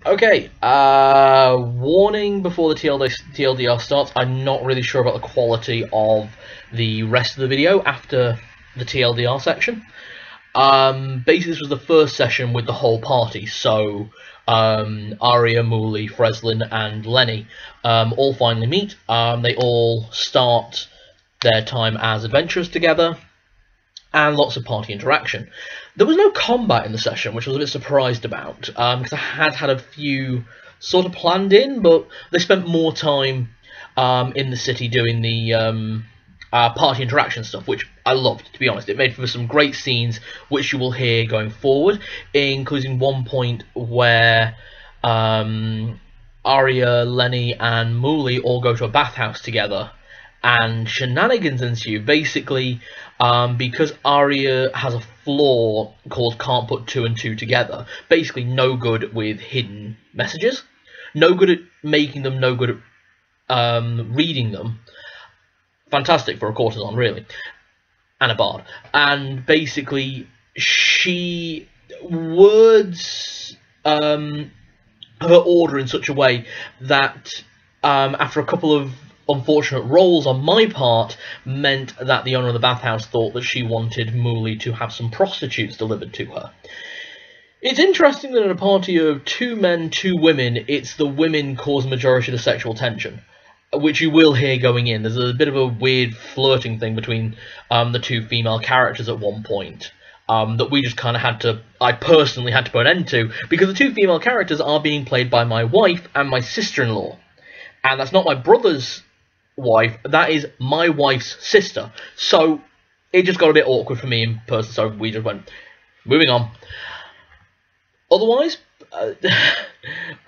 Okay, warning before the TLDR starts, I'm not really sure about the quality of the rest of the video after the TLDR section. Basically this was the first session with the whole party, so Arya, Mooley, Freslin and Lenny all finally meet. They all start their time as adventurers together, and lots of party interaction. There was no combat in the session, which I was a bit surprised about, because I had a few sort of planned in, but they spent more time in the city doing the party interaction stuff, which I loved, to be honest. It made for some great scenes, which you will hear going forward, including one point where Arya, Lenny, and Mooley all go to a bathhouse together, and shenanigans ensue. Basically, because Arya has a flaw called can't put two and two together, basically no good with hidden messages, no good at making them, no good at reading them. Fantastic for a courtesan, really, and a bard. And basically, she words her order in such a way that after a couple of unfortunate rolls on my part meant that the owner of the bathhouse thought that she wanted Mooley to have some prostitutes delivered to her. It's interesting that in a party of 2 men, 2 women, it's the women cause the majority of the sexual tension, which you will hear going in. There's a bit of a weird flirting thing between the 2 female characters at one point. That we just kind of I personally had to put an end to, because the 2 female characters are being played by my wife and my sister-in-law. And that's not my brother's wife, that is my wife's sister. So it just got a bit awkward for me in person, so we just went, moving on. Otherwise,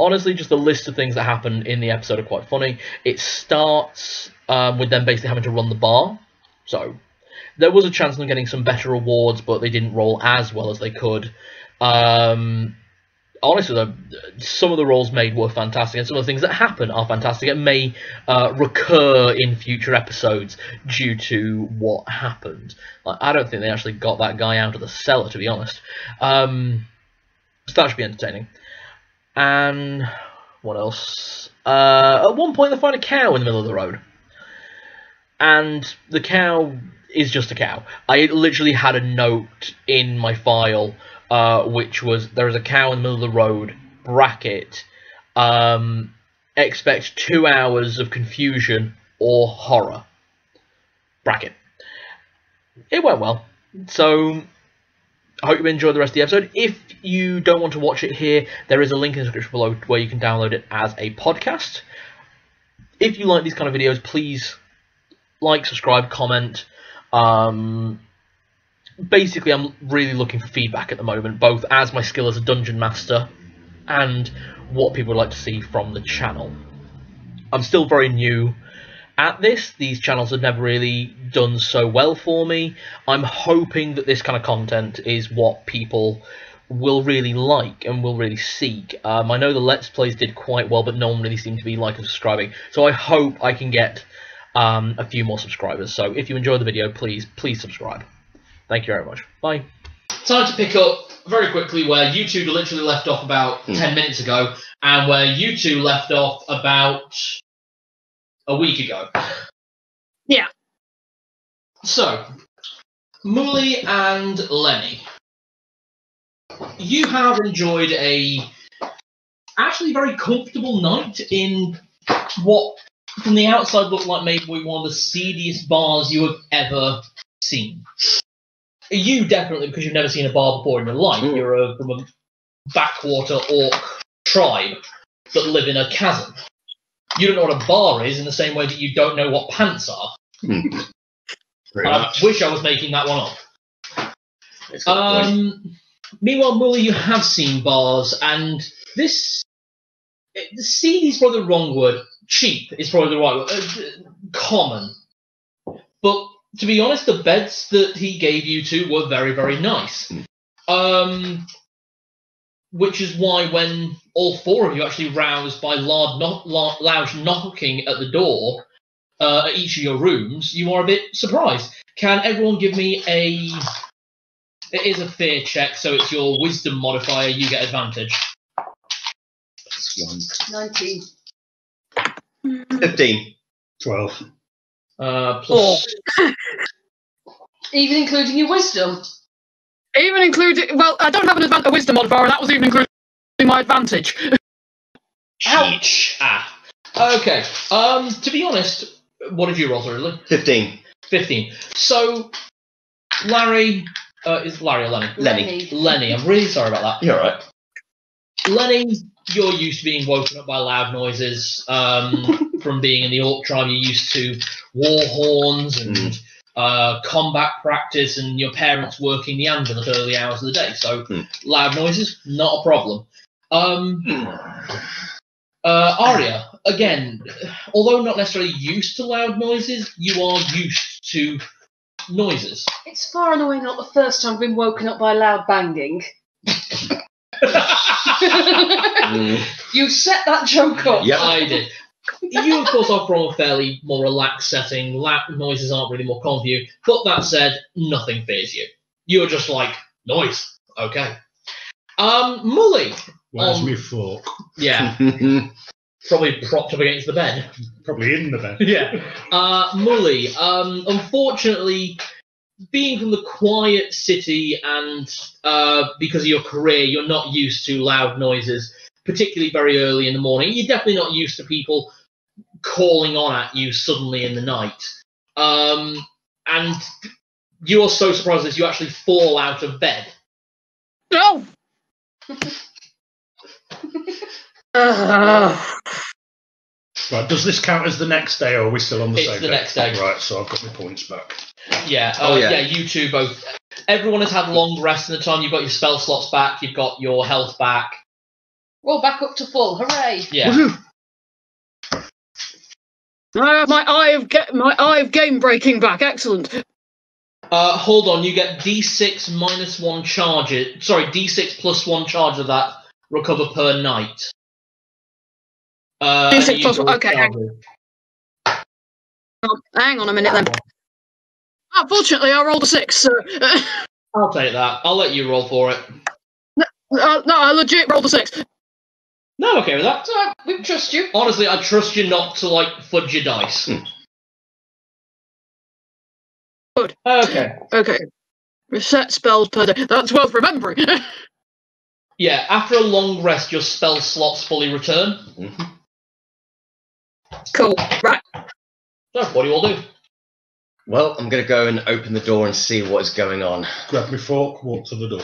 honestly, just the list of things that happen in the episode are quite funny. It starts with them basically having to run the bar, so there was a chance of them getting some better awards, but they didn't roll as well as they could. Honestly, some of the roles made were fantastic, and some of the things that happen are fantastic. It may recur in future episodes due to what happened. I don't think they actually got that guy out of the cellar, to be honest. So that should be entertaining. And what else? At one point, they find a cow in the middle of the road, and the cow is just a cow. I literally had a note in my file, which was, there is a cow in the middle of the road, bracket, expect 2 hours of confusion or horror, bracket. It went well, so I hope you enjoyed the rest of the episode. If you don't want to watch it here, there is a link in the description below where you can download it as a podcast. If you like these kind of videos, please like, subscribe, comment. Basically, I'm really looking for feedback at the moment, both as my skill as a dungeon master and what people would like to see from the channel. I'm still very new at this. These channels have never really done so well for me. I'm hoping that this kind of content is what people will really like and will really seek. I know the Let's Plays did quite well, but no one really seemed to be liking and subscribing. So I hope I can get a few more subscribers. So if you enjoyed the video, please subscribe. Thank you very much. Bye. Time to pick up very quickly where you two literally left off about 10 minutes ago, and where you two left off about a week ago. Yeah. So, Mooley and Lenny, you have enjoyed a actually very comfortable night in what from the outside looked like maybe one of the seediest bars you have ever seen. You definitely, because you've never seen a bar before in your life. You're from a backwater orc tribe that live in a chasm. You don't know what a bar is in the same way that you don't know what pants are. I wish I was making that one up. Meanwhile, Mooley, you have seen bars, and this... seedy is probably the wrong word. Cheap is probably the right word. Common. But to be honest, the beds that he gave you two were very, very nice. Which is why when all 4 of you actually roused by loud knocking at the door at each of your rooms, you are a bit surprised. Can everyone give me a... It is a fear check, so it's your wisdom modifier, you get advantage. 19. 15. 12. Plus... Even including your wisdom? Even including... Well, I don't have a wisdom modifier, and that was even including my advantage. Ouch. Okay. To be honest, what did you roll, really? 15. 15. So, Larry... is Larry or Lenny? Lenny. I'm really sorry about that. You're alright. Lenny, you're used to being woken up by loud noises. From being in the Orc tribe, you're used to war horns and combat practice and your parents working the anvil at early hours of the day. So, loud noises, not a problem. Arya, again, although not necessarily used to loud noises, you are used to noises. It's far and away not the first time I've been woken up by loud banging. You set that joke up. Yep. I did. You, of course, are from a fairly more relaxed setting. Loud noises aren't really more common for you. But that said, nothing fears you. You're just like, noise. Okay. Mully. Where's my fork? Yeah. Probably propped up against the bed. Probably in the bed. Yeah. Mully, unfortunately, being from the quiet city and because of your career, you're not used to loud noises, particularly very early in the morning. You're definitely not used to people calling on at you suddenly in the night. And you're so surprised that you actually fall out of bed. No! Right, does this count as the next day, or are we still on the same day? It's the next day. Right, so I've got my points back. Yeah, yeah, you two both. Everyone has had long rest in the time. You've got your spell slots back. You've got your health back. Well, back up to full. Hooray! Yeah. Woohoo! I have my eye of game breaking back. Excellent. Hold on. You get D6 minus 1 charge. Sorry, D6 plus 1 charge of that recover per night. D6 plus 1. Okay. Hang on a minute then. Unfortunately, I rolled a 6. So, I'll take that. I'll let you roll for it. no, I legit rolled a 6. No, I'm okay with that. So we trust you. Honestly, I trust you not to, like, fudge your dice. Good. Okay. Reset spells per day. That's worth remembering. Yeah, after a long rest, your spell slots fully return. Cool. Right. So, what do you all do? Well, I'm going to go and open the door and see what is going on. Grab my fork, walk to the door.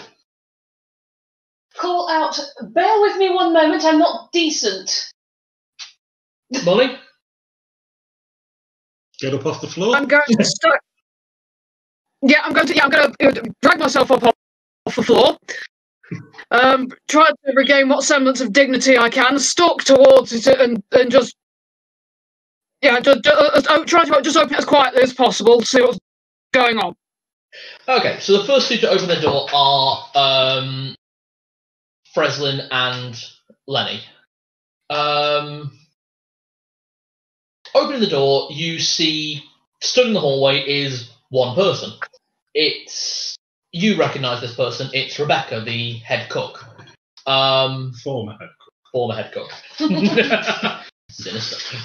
Call out, bear with me one moment, I'm not decent. Molly? Get up off the floor. I'm going to start. Yeah, I'm going to drag myself up off the floor. Try to regain what semblance of dignity I can. Stalk towards it and just. Yeah, try to just open it as quietly as possible. See what's going on. Okay, so the first two to open the door are Freslin and Lenny. Opening the door, you see stood in the hallway is one person. You recognise this person. It's Rebecca, the head cook. Former head cook. Former head cook. Sinister.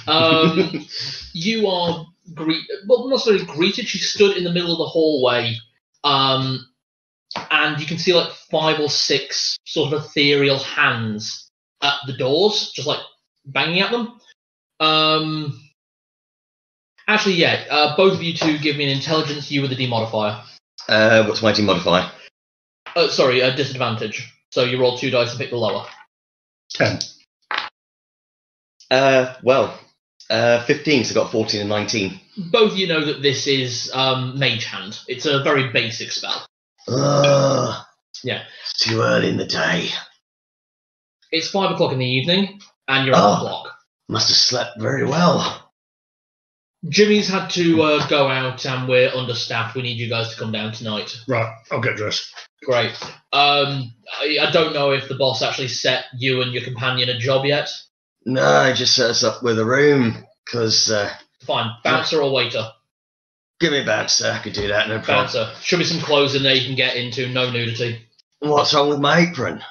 You are not necessarily greeted. She stood in the middle of the hallway, and you can see like 5 or 6 sort of ethereal hands at the doors, just like banging at them. Actually, yeah. Both of you two give me an intelligence. You with a demodifier. What's my demodifier? Sorry, a disadvantage. So you roll 2 dice and pick the lower. 10. 15, so I got 14 and 19. Both of you know that this is Mage Hand. It's a very basic spell. Yeah. It's too early in the day. It's 5 o'clock in the evening, and you're on the clock. Must have slept very well. Jimmy's had to go out, and we're understaffed. We need you guys to come down tonight. Right, I'll get dressed. Great. I don't know if the boss actually set you and your companion a job yet. No, he just set us up with a room, because... Fine. Bouncer or waiter? Give me a bouncer, I could do that, no problem. Bouncer. Should be some clothes in there you can get into, no nudity. What's wrong with my apron?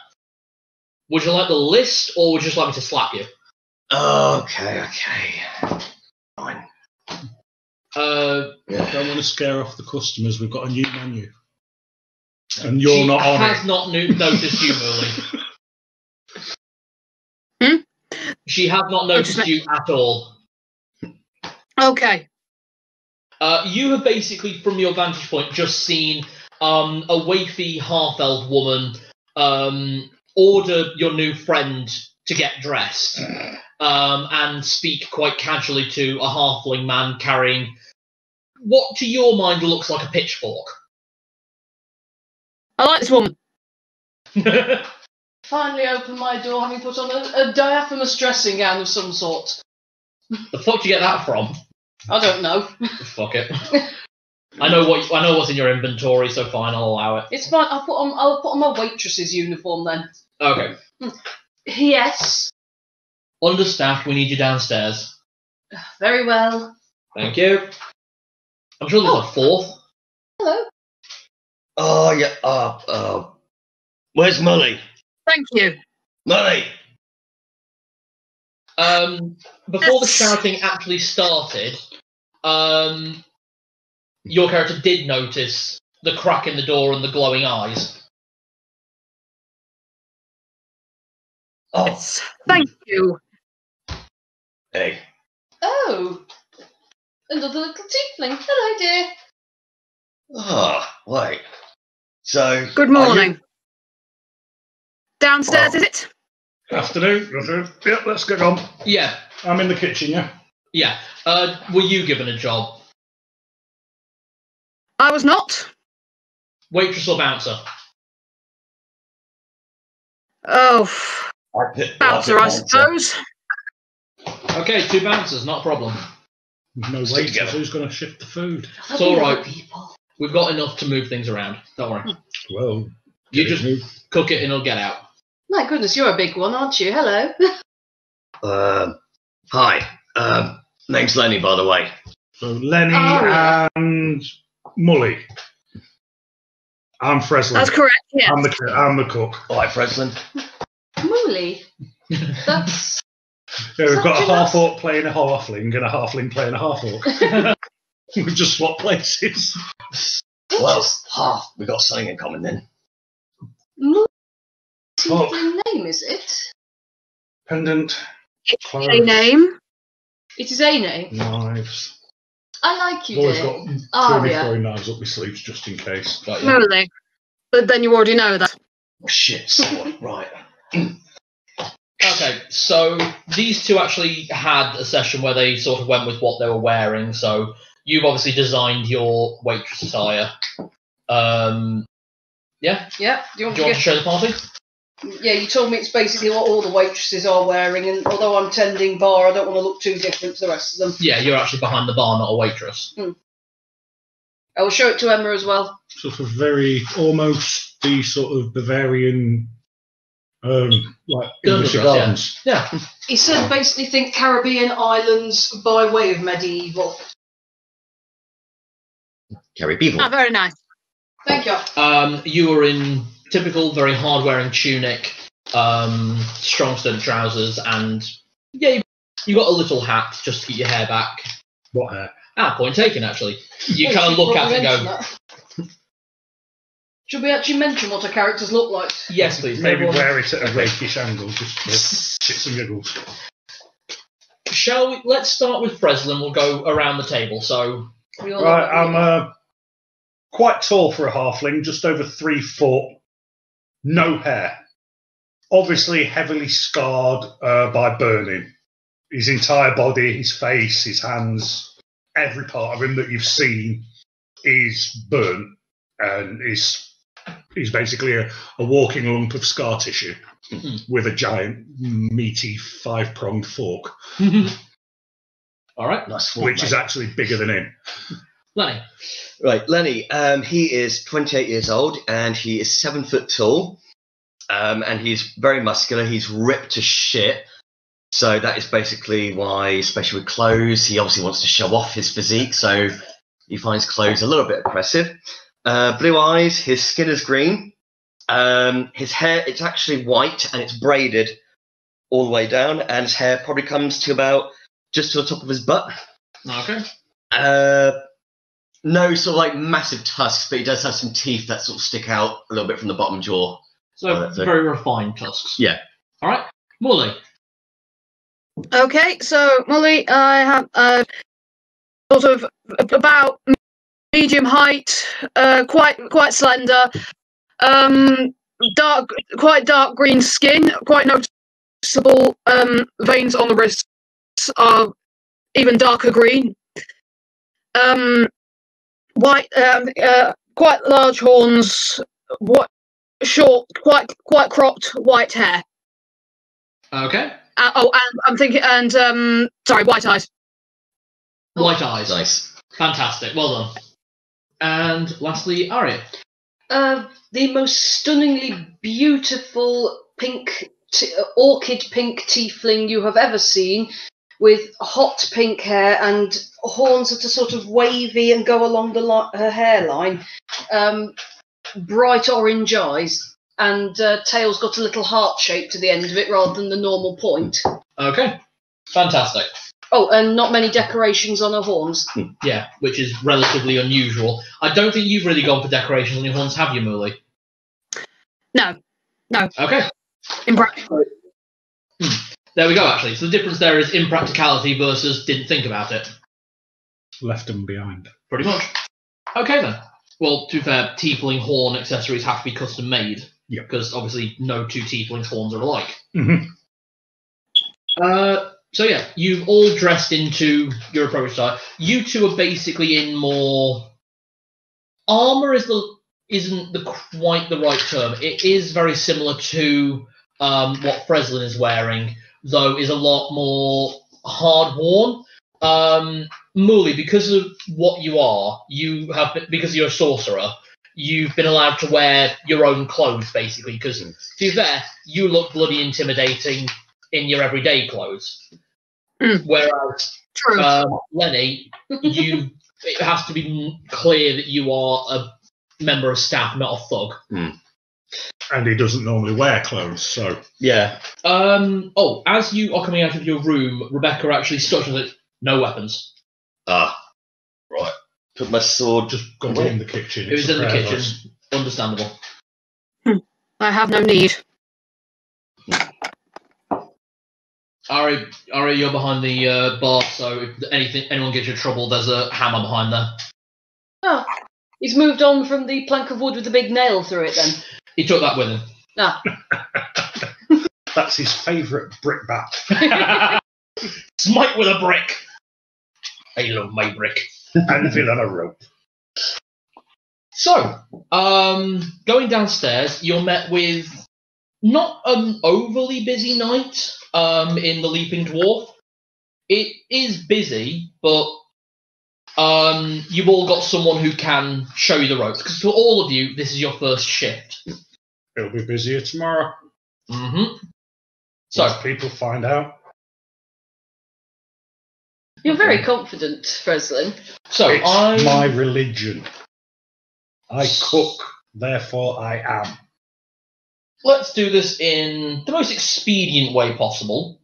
Would you like the list, or would you just like me to slap you? Okay. Fine. Don't want to scare off the customers. We've got a new menu. And you're not on it. She has not noticed you, Merlin. She has not noticed you at all. Okay. You have basically, from your vantage point, just seen a wafy half-elf woman order your new friend to get dressed and speak quite casually to a halfling man carrying what, to your mind, looks like a pitchfork. I like this woman. Finally opened my door, having put on a diaphanous dressing gown of some sort. The fuck do you get that from? I don't know. Fuck it. I know what's in your inventory, so fine, I'll allow it. It's fine. I'll put on my waitress's uniform then. Okay. Yes. Understaffed. We need you downstairs. Very well. Thank you. I'm sure there's a fourth. Hello. Oh yeah. Where's Molly? Thank you. Molly. Before the shouting actually started, your character did notice the crack in the door and the glowing eyes. Oh, Yes. Thank you. hey. Oh. Another little tiefling. Hello, dear. Oh, wait. So. Good morning. Downstairs, is it? Afternoon. Yep, let's get on. Yeah. I'm in the kitchen, yeah? Yeah. Were you given a job? I was not. Waitress or bouncer? Oh, bouncer, I Bouncer. suppose. Okay, 2 bouncers, not a problem. No Stick waiters. together. Who's going to shift the food? It's all right. We've got enough to move things around. Don't worry. Well, You just cook it and it'll get out. My goodness, you're a big one, aren't you? Hello. Hi. Name's Lenny, by the way. So Lenny yeah. and Mully. I'm Freslin. That's correct, yes. I'm the cook. All right, Freslin. Mooley. That's. Yeah, we've got a Something else. half-orc playing a halfling and a halfling playing a half-orc. We've just swapped places. Well, half. We got something in common then. Mooley. Oh. Tiefling name, is it? Pendant, A clothes, name? It is a name. knives. I like you, I've always dear. got two Aria. throwing knives up my sleeves just in case. Got you. Really? But then you already know that. Oh, shit, someone. Right. Okay, so these two actually had a session where they sort of went with what they were wearing. So you've obviously designed your waitress attire. Yeah? Yeah. Do you want Do you want to to show the party? Yeah, you told me it's basically what all the waitresses are wearing, and although I'm tending bar, I don't want to look too different to the rest of them. Yeah, you're actually behind the bar, not a waitress. I will show it to Emma as well. Sort of very, almost the sort of Bavarian, like English Dress, gardens. Yeah. He said basically think Caribbean islands by way of medieval. Carrie Beagle. Ah, very nice. Thank you. You were in typical, very hard-wearing tunic, strong sturdy trousers, and yeah, you got a little hat just to keep your hair back. What hair? Point taken, actually. You Oh, kind of should look at probably it and mention go, that. Should we actually mention what our characters look like? yes, please. Maybe everyone. wear it at a rakish angle, just for shits and giggles. Shall we? Let's start with Freslin. We'll go around the table. So, We all Right, look like I'm quite tall for a halfling, just over 3 foot, no hair. Obviously heavily scarred by burning. His entire body, his face, his hands, every part of him that you've seen is burnt, and he's basically a walking lump of scar tissue with a giant, meaty, 5-pronged fork, all right, Nice fork, which is mate. actually bigger than him. Lenny. Right, Lenny. He is 28 years old and he is 7 foot tall. And he's very muscular. He's ripped to shit. So that is basically why, especially with clothes, he obviously wants to show off his physique. So he finds clothes a little bit oppressive. Blue eyes. His skin is green. His hair, it's actually white and it's braided all the way down, and his hair probably comes to about just to the top of his butt. Okay. No sort of like massive tusks, but he does have some teeth that sort of stick out a little bit from the bottom jaw. So very refined tusks. Yeah. All right, Molly. Okay, so Molly, I have sort of about medium height, quite slender, quite dark green skin, quite noticeable veins on the wrists are even darker green. White, quite large horns, short, quite cropped white hair. Okay. And I'm thinking, and sorry, white eyes. White eyes. Nice. Fantastic. Well done. And lastly, Ari. The most stunningly beautiful pink, orchid pink tiefling you have ever seen, with hot pink hair and horns that are sort of wavy and go along her hairline. Bright orange eyes, and tail's got a little heart shape to the end of it rather than the normal point. Okay. Fantastic. Oh, and not many decorations on her horns. Yeah, which is relatively unusual. I don't think you've really gone for decorations on your horns, have you, Molly? No. Okay. Impractical. There we go, actually. So the difference there is impracticality versus didn't think about it. Left them behind. Pretty much. Okay, then. Well, to be fair, tiefling horn accessories have to be custom made. Yeah. Because obviously no two tieflings' horns are alike. Mm-hmm. So yeah, you've all dressed into your approach style. You two are basically in more... Armour isn't quite the right term. It is very similar to what Freslin is wearing, though is a lot more hard-worn. Mooley, because of what you are, because you're a sorcerer, you've been allowed to wear your own clothes, basically, because, to be fair, you look bloody intimidating in your everyday clothes. Whereas, True. Lenny, it has to be clear that you are a member of staff, not a thug. And he doesn't normally wear clothes, so... Yeah. As you are coming out of your room, Rebecca actually stops with it. No weapons. Right. Put my sword Just got it in the kitchen. It was in the kitchen. Understandable. I have no need. Ari, you're behind the bar, so if anyone gives you trouble, there's a hammer behind there. Oh, he's moved on from the plank of wood with the big nail through it then. He took that with him. Ah. That's his favourite brickbat. Smite with a brick. I love my brick. Anvil and a rope. So, going downstairs, you're met with not an overly busy night in the Leaping Dwarf. It is busy, but you've all got someone who can show you the ropes. Because for all of you, this is your first shift. It'll be busier tomorrow. Mm-hmm. So, Once people find out. You're very confident, Freslin. So It's my religion. I cook, therefore I am. Let's do this in the most expedient way possible.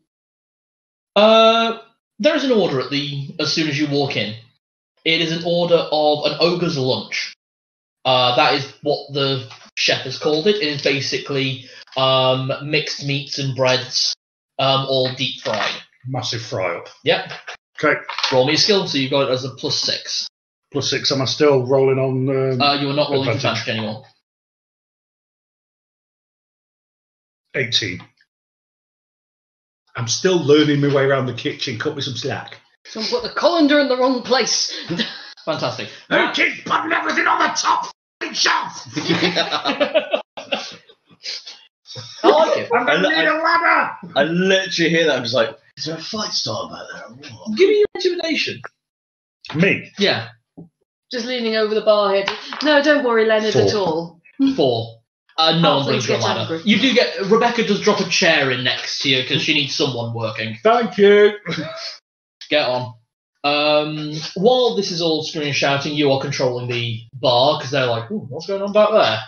There is an order as soon as you walk in. It is an order of an ogre's lunch. That is what the chef has called it. It is basically mixed meats and breads, all deep fried. Massive fry up. Yep. Okay. Roll me a skill, so you've got it as a +6. +6. Am I still rolling on? You are not rolling advantage? advantage anymore. 18. I'm still learning my way around the kitchen. Cut me some slack. Someone put the colander in the wrong place. Fantastic. They keep putting everything on the top shelf. I like it. I'm gonna need a ladder. I literally hear that. I'm just like, is there a fight star back there? Or what? Give me your intimidation. Me. Yeah. Just leaning over the bar head. No, don't worry, Leonard, 4. at all. 4. No one brings you a get ladder. angry. You do get... Rebecca does drop a chair in next to you because she needs someone working. Thank you. Get on. While this is all screaming and shouting, you are controlling the bar because they're like, ooh, what's going on back there?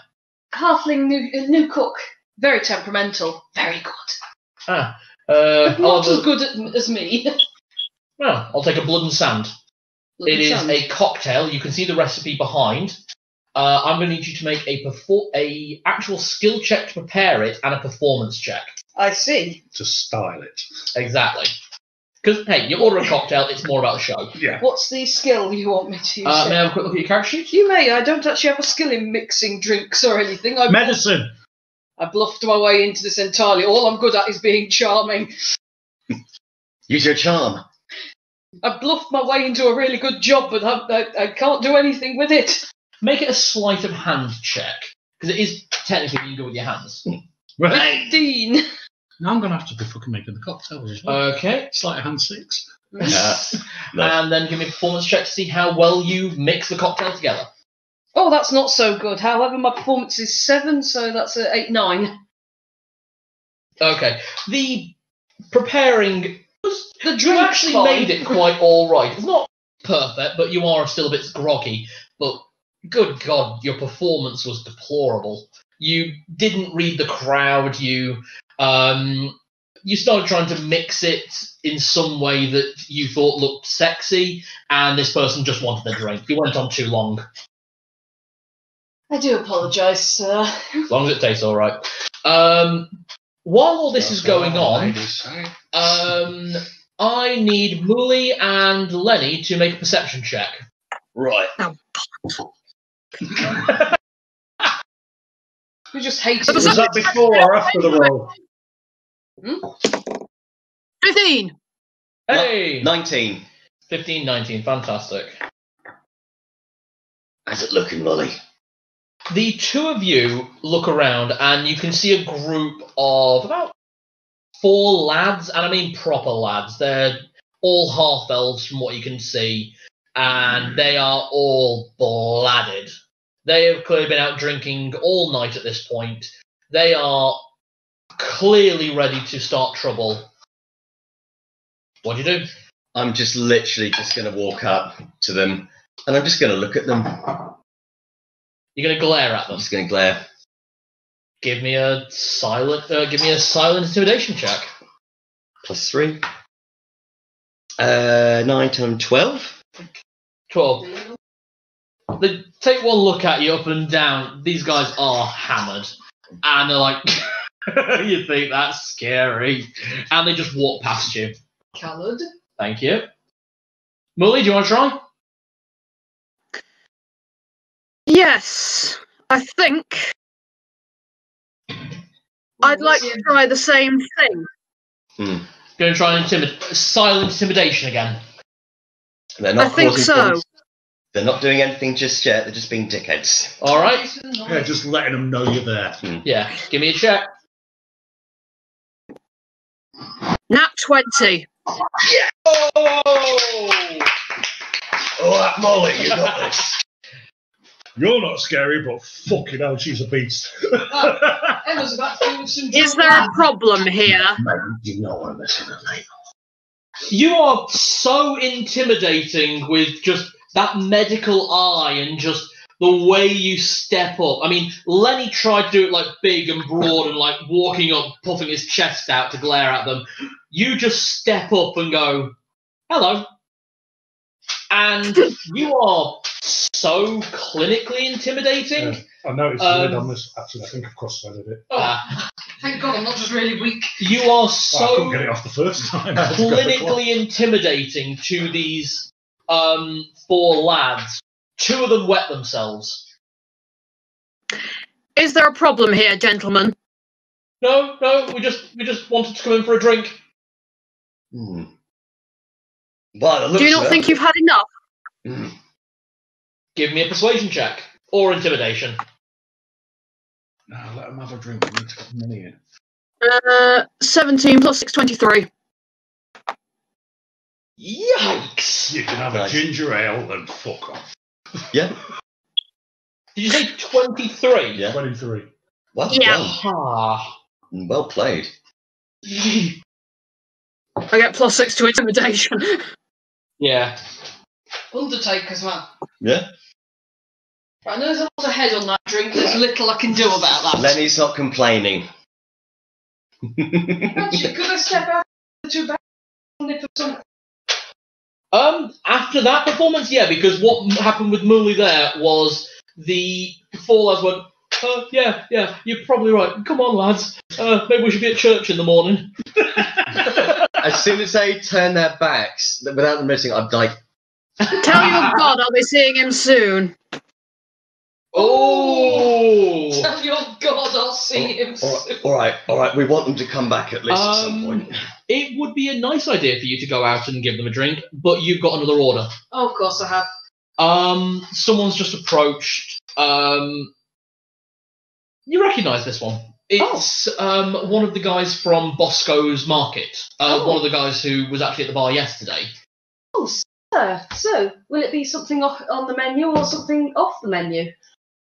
halfling new cook. Very temperamental. Very good. But Not as good as me. Well, I'll take a blood and sand. It is a cocktail. You can see the recipe behind. I'm going to need you to make a actual skill check to prepare it and a performance check. I see. To style it. Exactly. Because, hey, you order a cocktail, it's more about the show. Yeah. What's the skill you want me to use? May I have a quick look at your character sheet? You may. I don't actually have a skill in mixing drinks or anything. Medicine. I bluffed my way into this entirely. All I'm good at is being charming. Use your charm. I bluffed my way into a really good job, but I can't do anything with it. Make it a sleight of hand check. Because it is technically you can go with your hands. Right. 15. Now I'm going to have to be fucking making the cocktails as well. Okay. Sleight of hand 6. And then give me a performance check to see how well you mix the cocktail together. Oh, that's not so good. However, my performance is 7, so that's 8, 9. Okay. The preparing... The You drink's actually fine. made it quite alright. It's not perfect, but you are still a bit groggy. But, good God, your performance was deplorable. You didn't read the crowd. You started trying to mix it in some way that you thought looked sexy, and this person just wanted their drink. You went on too long. I do apologise, sir. As long as it tastes alright. While all this is going on, I need Mooley and Lenny to make a perception check. Right. We just hate it. Was that before or after the roll? 15. Hey! 19. 15, 19. Fantastic. How's it looking, Molly? The two of you look around and you can see a group of about 4 lads, and I mean proper lads. They're all half-elves from what you can see, and they are all blooded. They have clearly been out drinking all night at this point. They are clearly ready to start trouble. What do you do? I'm just literally just going to walk up to them, and I'm just going to look at them. You're going to glare at I'm them. just going to glare. Give me a silent intimidation check. +3. 9, 10, 12. 12. They take one look at you up and down. These guys are hammered. And they're like, you think that's scary. And they just walk past you. Coloured. Thank you. Molly, do you want to try? Yes, I think I'd like to try the same thing. Going to try and silent intimidation again. They're not I think causing so. problems. They're not doing anything just yet. They're just being dickheads. All right. Yeah, just letting them know you're there. Yeah, give me a check. Nat 20. Oh, that Molly, you got this. You're not scary, but fucking hell, she's a beast. Emma's about to do some Is there a problem here? Mate, you know I'm messing with me. You are so intimidating with just that medical eye and just the way you step up. I mean, Lenny tried to do it like big and broad and like walking up, puffing his chest out to glare at them. You just step up and go, hello. And you are so clinically intimidating. I noticed the lid on this. Actually, I think I've cross-threaded it. Thank God I'm not just really weak. You are I so couldn't get it off the first time. I had to go for the clock. clinically intimidating to these 4 lads. 2 of them wet themselves. Is there a problem here, gentlemen? No, we just wanted to come in for a drink. By the looks Do you of not it- think you've had enough? Give me a persuasion check or intimidation. No, let them have a drink. We need to get money in. 17 plus 6, 23. Yikes! You can have a Nice. ginger ale and fuck off. Yeah. Did you say 23? Yeah. 23. Well Yeah. done. Ah. Well played. I get plus 6 to intimidation. Yeah. Undertaker's man. Yeah. I know there's a lot of head on that drink. There's little I can do about that. Lenny's not complaining. Actually, could I step out the two back for some? After that performance, yeah, because what happened with Mooley there was the four lads went, yeah, you're probably right. Come on, lads. Maybe we should be at church in the morning. As soon as they turn their backs, without them missing, I'm like, Tell your God I'll be seeing him soon. Oh! Tell your God I'll see him soon. all right. We want them to come back at least at some point. It would be a nice idea for you to go out and give them a drink, but you've got another order. Oh, of course I have. Someone's just approached. You recognise this one. It's one of the guys from Bosco's Market. One of the guys who was actually at the bar yesterday. Oh, sir. So, will it be something on the menu or something off the menu?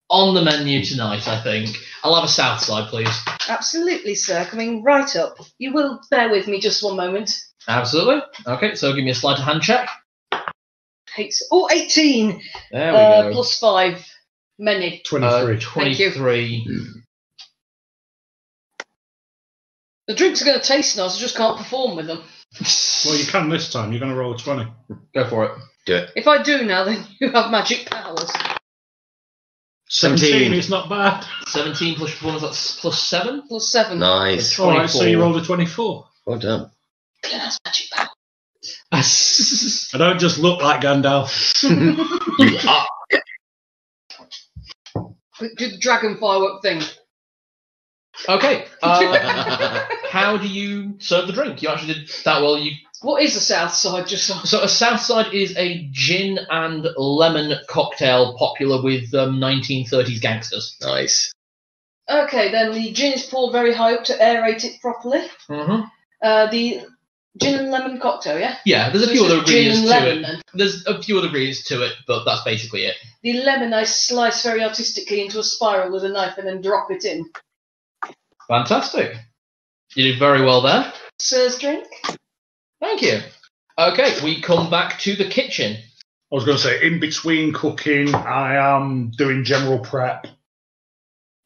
On the menu tonight, I think. I'll have a south side, please. Absolutely, sir. Coming right up. You will bear with me just one moment. Absolutely. Okay, so give me a sleight of hand check. 18. There we go. Plus 5. Many. 23. 23. The drinks are going to taste nice, I just can't perform with them. Well, you can this time. You're going to roll a 20. Go for it. Do it. If I do now, then you have magic powers. 17 is not bad. 17 plus performance, that's plus 7. Plus 7. Nice. All right, so you rolled a 24. Well done. Glenn has magic powers. I don't just look like Gandalf. You are. Do the dragon firework thing. Okay. How do you serve the drink? You actually did that well. What is the south side? Just So a south side is a gin and lemon cocktail popular with 1930s gangsters. Nice. Okay, then the gin is poured very high up to aerate it properly. Mm-hmm. The gin and lemon cocktail, yeah? Yeah, there's a So few it's other just gin ingredients and to lemon, it. then? There's a few other ingredients to it, but that's basically it. The lemon I slice very artistically into a spiral with a knife and then drop it in. Fantastic. You did very well there. Sir's drink? Thank you. Okay, we come back to the kitchen. I was going to say, in between cooking, I am doing general prep,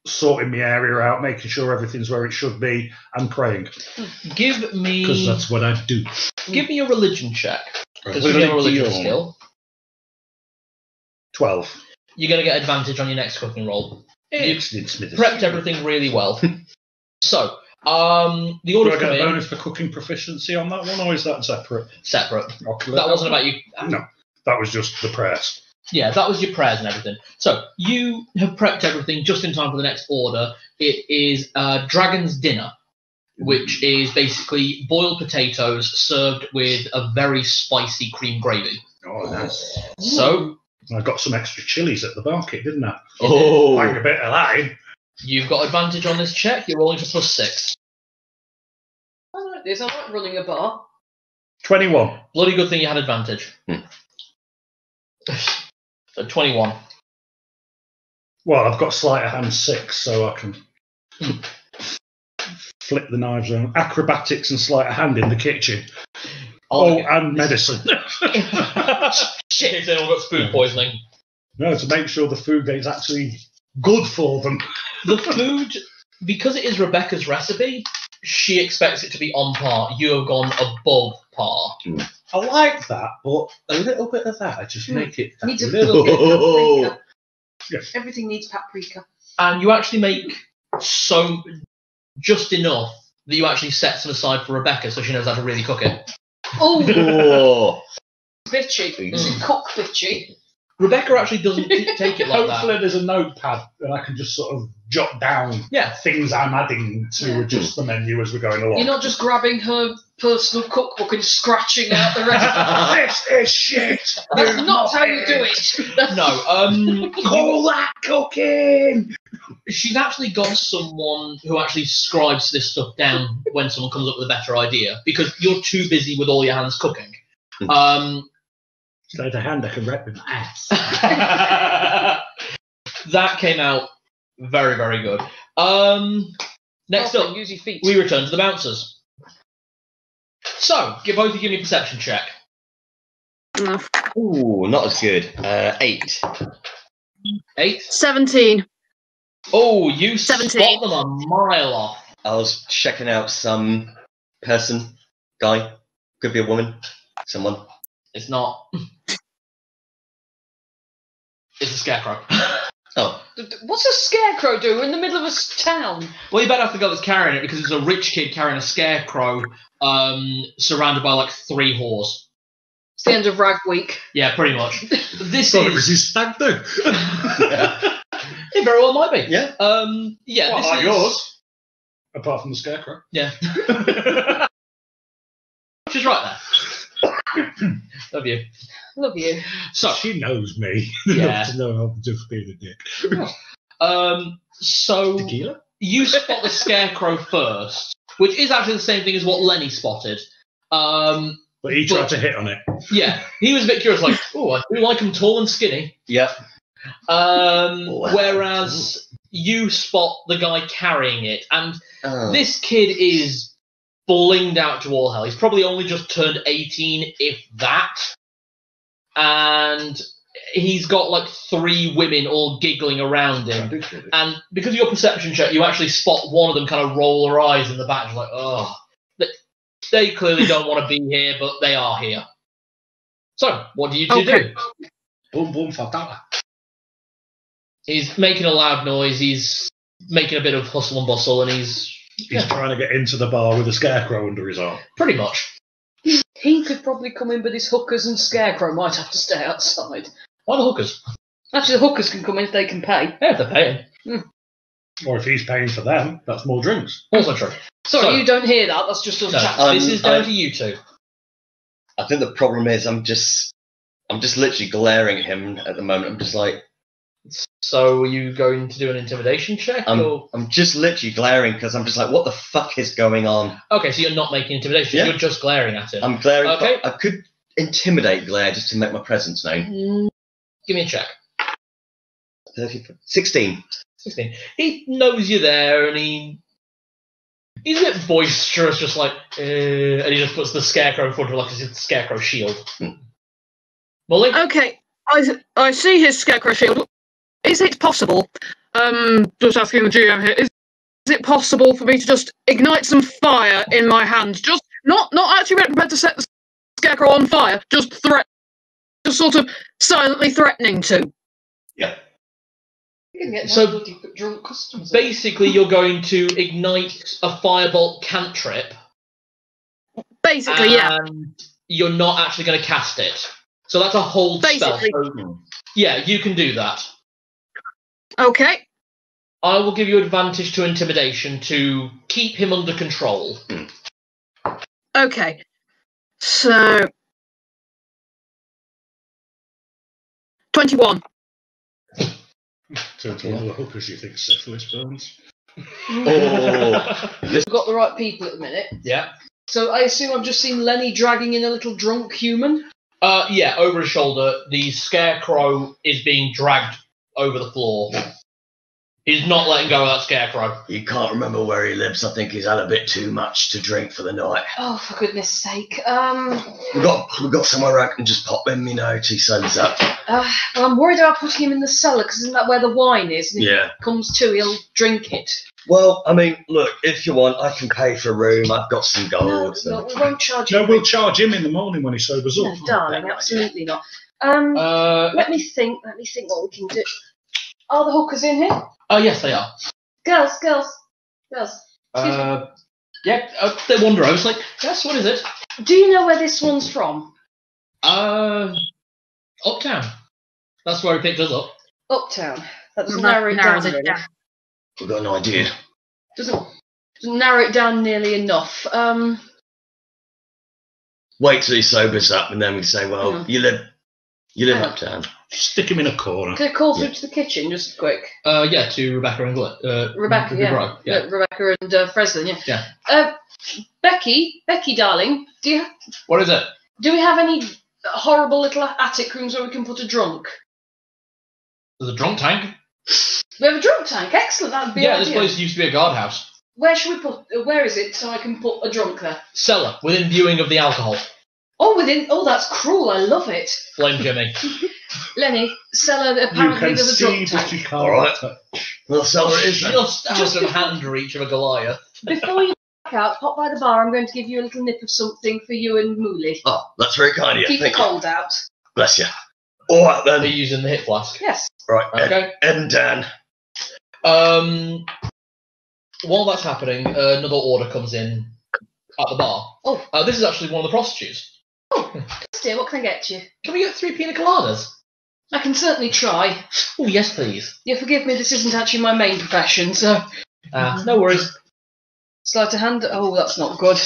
sorting the area out, making sure everything's where it should be, and praying. Give me... Because that's what I do. Give me a religion check. Because you have a religion skill. 12. You're going to get advantage on your next cooking roll. You've Excellent. prepped everything really well. So, the Do order I get come a in bonus for cooking proficiency on that one, or is that separate? separate. Okay, That wasn't about you. No, that was just the prayers. Yeah, that was your prayers and everything. So, you have prepped everything just in time for the next order. It is Dragon's Dinner, which is basically boiled potatoes served with a very spicy cream gravy. Oh, nice. So, I got some extra chilies at the market, didn't I? Oh. Bang a bit of that in. you've got advantage on this check. You're rolling to plus 6. I like this. I like running a bar. 21. Bloody good thing you had advantage. So 21. Well, I've got sleight of hand 6, so I can flip the knives around. Acrobatics and sleight of hand in the kitchen. And medicine. Shit, they all got food poisoning. No, to make sure the food is actually good for them. The food, because it is Rebecca's recipe, she expects it to be on par. You have gone above par. I like that, but a little bit of that, I just make it that Needs a little bit bit. of paprika. Yes. Everything needs paprika. And you actually make just enough that you actually set some aside for Rebecca so she knows how to really cook it. Oh, Oh. bitchy. Is it cock bitchy? Rebecca actually doesn't take it like Hopefully that. there's a notepad and I can just sort of jot down Yeah. things I'm adding to adjust the menu as we're going along. You're not just grabbing her personal cookbook and scratching out the recipe. This is shit! That's not how you do it. No, Call that cooking! she's actually got someone who actually scribes this stuff down when someone comes up with a better idea because you're too busy with all your hands cooking. So the hand I can wrap with my ass. That came out very, very good. Next Often, up, use your feet. we return to the bouncers. So, both of you give me a perception check. No. Ooh, not as good. 8. 8. 17. Oh, you 17. spot them a mile off. I was checking out some person, guy, could be a woman, someone. It's not. It's a scarecrow. Oh, What's a scarecrow do in the middle of a town? Well, you better have the guy that's carrying it because it's a rich kid carrying a scarecrow, surrounded by like 3 whores. It's the end of Rag Week. Yeah, pretty much. This Thought it was is. his stag do. It very well might be. yeah. Yeah. Well, This like is yours. Apart from the scarecrow. Yeah. She's right there. Love you. Love you. So. She knows me. Yeah. Enough to know how to just be a dick. So Tequila? you spot the scarecrow first, which is actually the same thing as what Lenny spotted. But he tried to hit on it. Yeah, he was a bit curious, like, oh, I do like him tall and skinny. Yep. Whereas you spot the guy carrying it, and Oh. this kid is blinged out to all hell. He's probably only just turned 18, if that. And he's got like 3 women all giggling around him. And because of your perception check, you actually spot one of them kind of roll her eyes in the back. She's like, oh. They clearly don't want to be here, but they are here. So, what do you two do? Boom, boom, fatala. He's making a loud noise, he's making a bit of hustle and bustle, and he's Trying to get into the bar with a scarecrow under his arm. pretty much. He could probably come in, but his hookers and scarecrow might have to stay outside. Why the hookers? Actually, the hookers can come in if they can pay. Yeah, if they're paying. Or if he's paying for them, that's more drinks. Also true. Sorry, So- you don't hear that. That's just us No, chatting. this is down to you two. I think the problem is I'm just literally glaring at him at the moment. I'm just like, So, are you going to do an intimidation check? Or? I'm just literally glaring because I'm just like, what the fuck is going on? Okay, so you're not making intimidation, Yeah. you're just glaring at him. I'm glaring. Okay. I could intimidate glare just to make my presence known. Give me a check. 16. 16. He knows you're there, and he's a bit boisterous, just like, and he just puts the scarecrow in front of him like it's a scarecrow shield. Molly? Okay, I see his scarecrow shield. Is it possible? Just asking the GM here. Is it possible for me to just ignite some fire in my hand? Just not actually prepared to set the scarecrow on fire. Just sort of silently threatening to. Yeah. You can get So, bloody drunk customers. Basically, you're going to ignite a firebolt cantrip, Basically, yeah. and you're not actually going to cast it. So that's a hold spell. Basically. So, yeah, you can do that. Okay. I will give you advantage to intimidation to keep him under control. Okay. So 21. Turn to one of the hookers you think syphilis burns. Oh. We've got the right people at the minute. Yeah. So I assume I've just seen Lenny dragging in a little drunk human. Yeah, over his shoulder, the scarecrow is being dragged over the floor. He's not letting go of that scarecrow. He can't remember where he lives. I think he's had a bit too much to drink for the night. Oh, for goodness sake. We've got somewhere I can just pop him, till he sobers up. Well, I'm worried about putting him in the cellar, because isn't that where the wine is? And if Yeah. he comes to, he'll drink it. Well, I mean, look, if you want, I can pay for a room. I've got some No, gold. no, we won't charge No, you. we'll charge him in the morning when he sobers No, up. darling, absolutely not. Let me think what we can do. Are the hookers in here? Oh, yes, they are. Girls. Excuse me. Yeah, they wander over. It's like, yes, what is it? Do you know where this one's from? Uptown. That's where he picked us up. Uptown. That doesn't That narrow it down. narrows it Really. down. We've got an idea. Doesn't narrow it down nearly enough. Wait till he sobers up, and then we say, well, Yeah. you live Yeah. uptown. Stick him in a corner. Can I call through to the kitchen just quick? Yeah, to Rebecca and Rebecca, yeah. Right, yeah. Rebecca and Freslin, yeah. Yeah. Becky, darling, What is it? do we have any horrible little attic rooms where we can put a drunk? There's a drunk tank. We have a drunk tank. Excellent. That'd be Yeah, ideal. this place used to be a guardhouse. Where should we put? Where is it so I can put a drunk there? Cellar, within viewing of the alcohol. Oh, that's cruel. I love it. Blame Jimmy. Lenny, Cellar, You apparently can there's a see, drop but tank. you can't All right. touch. Well, cellar it is then. Just out of hand reach of a Goliath. Before you back out, pop by the bar. I'm going to give you a little nip of something for you and Mooley. Oh, that's very kind of you. Keep the Thank you. cold out. Bless you. All right They're then. using the hip flask. Yes. Right. Okay. Ed and Dan. While that's happening, another order comes in at the bar. Oh. This is actually one of the prostitutes. Dear, what can I get you? Can we get 3 pina coladas? I can certainly try. Oh, yes, please. You forgive me, this isn't actually my main profession, so No worries. sleight of hand. Oh, that's not good.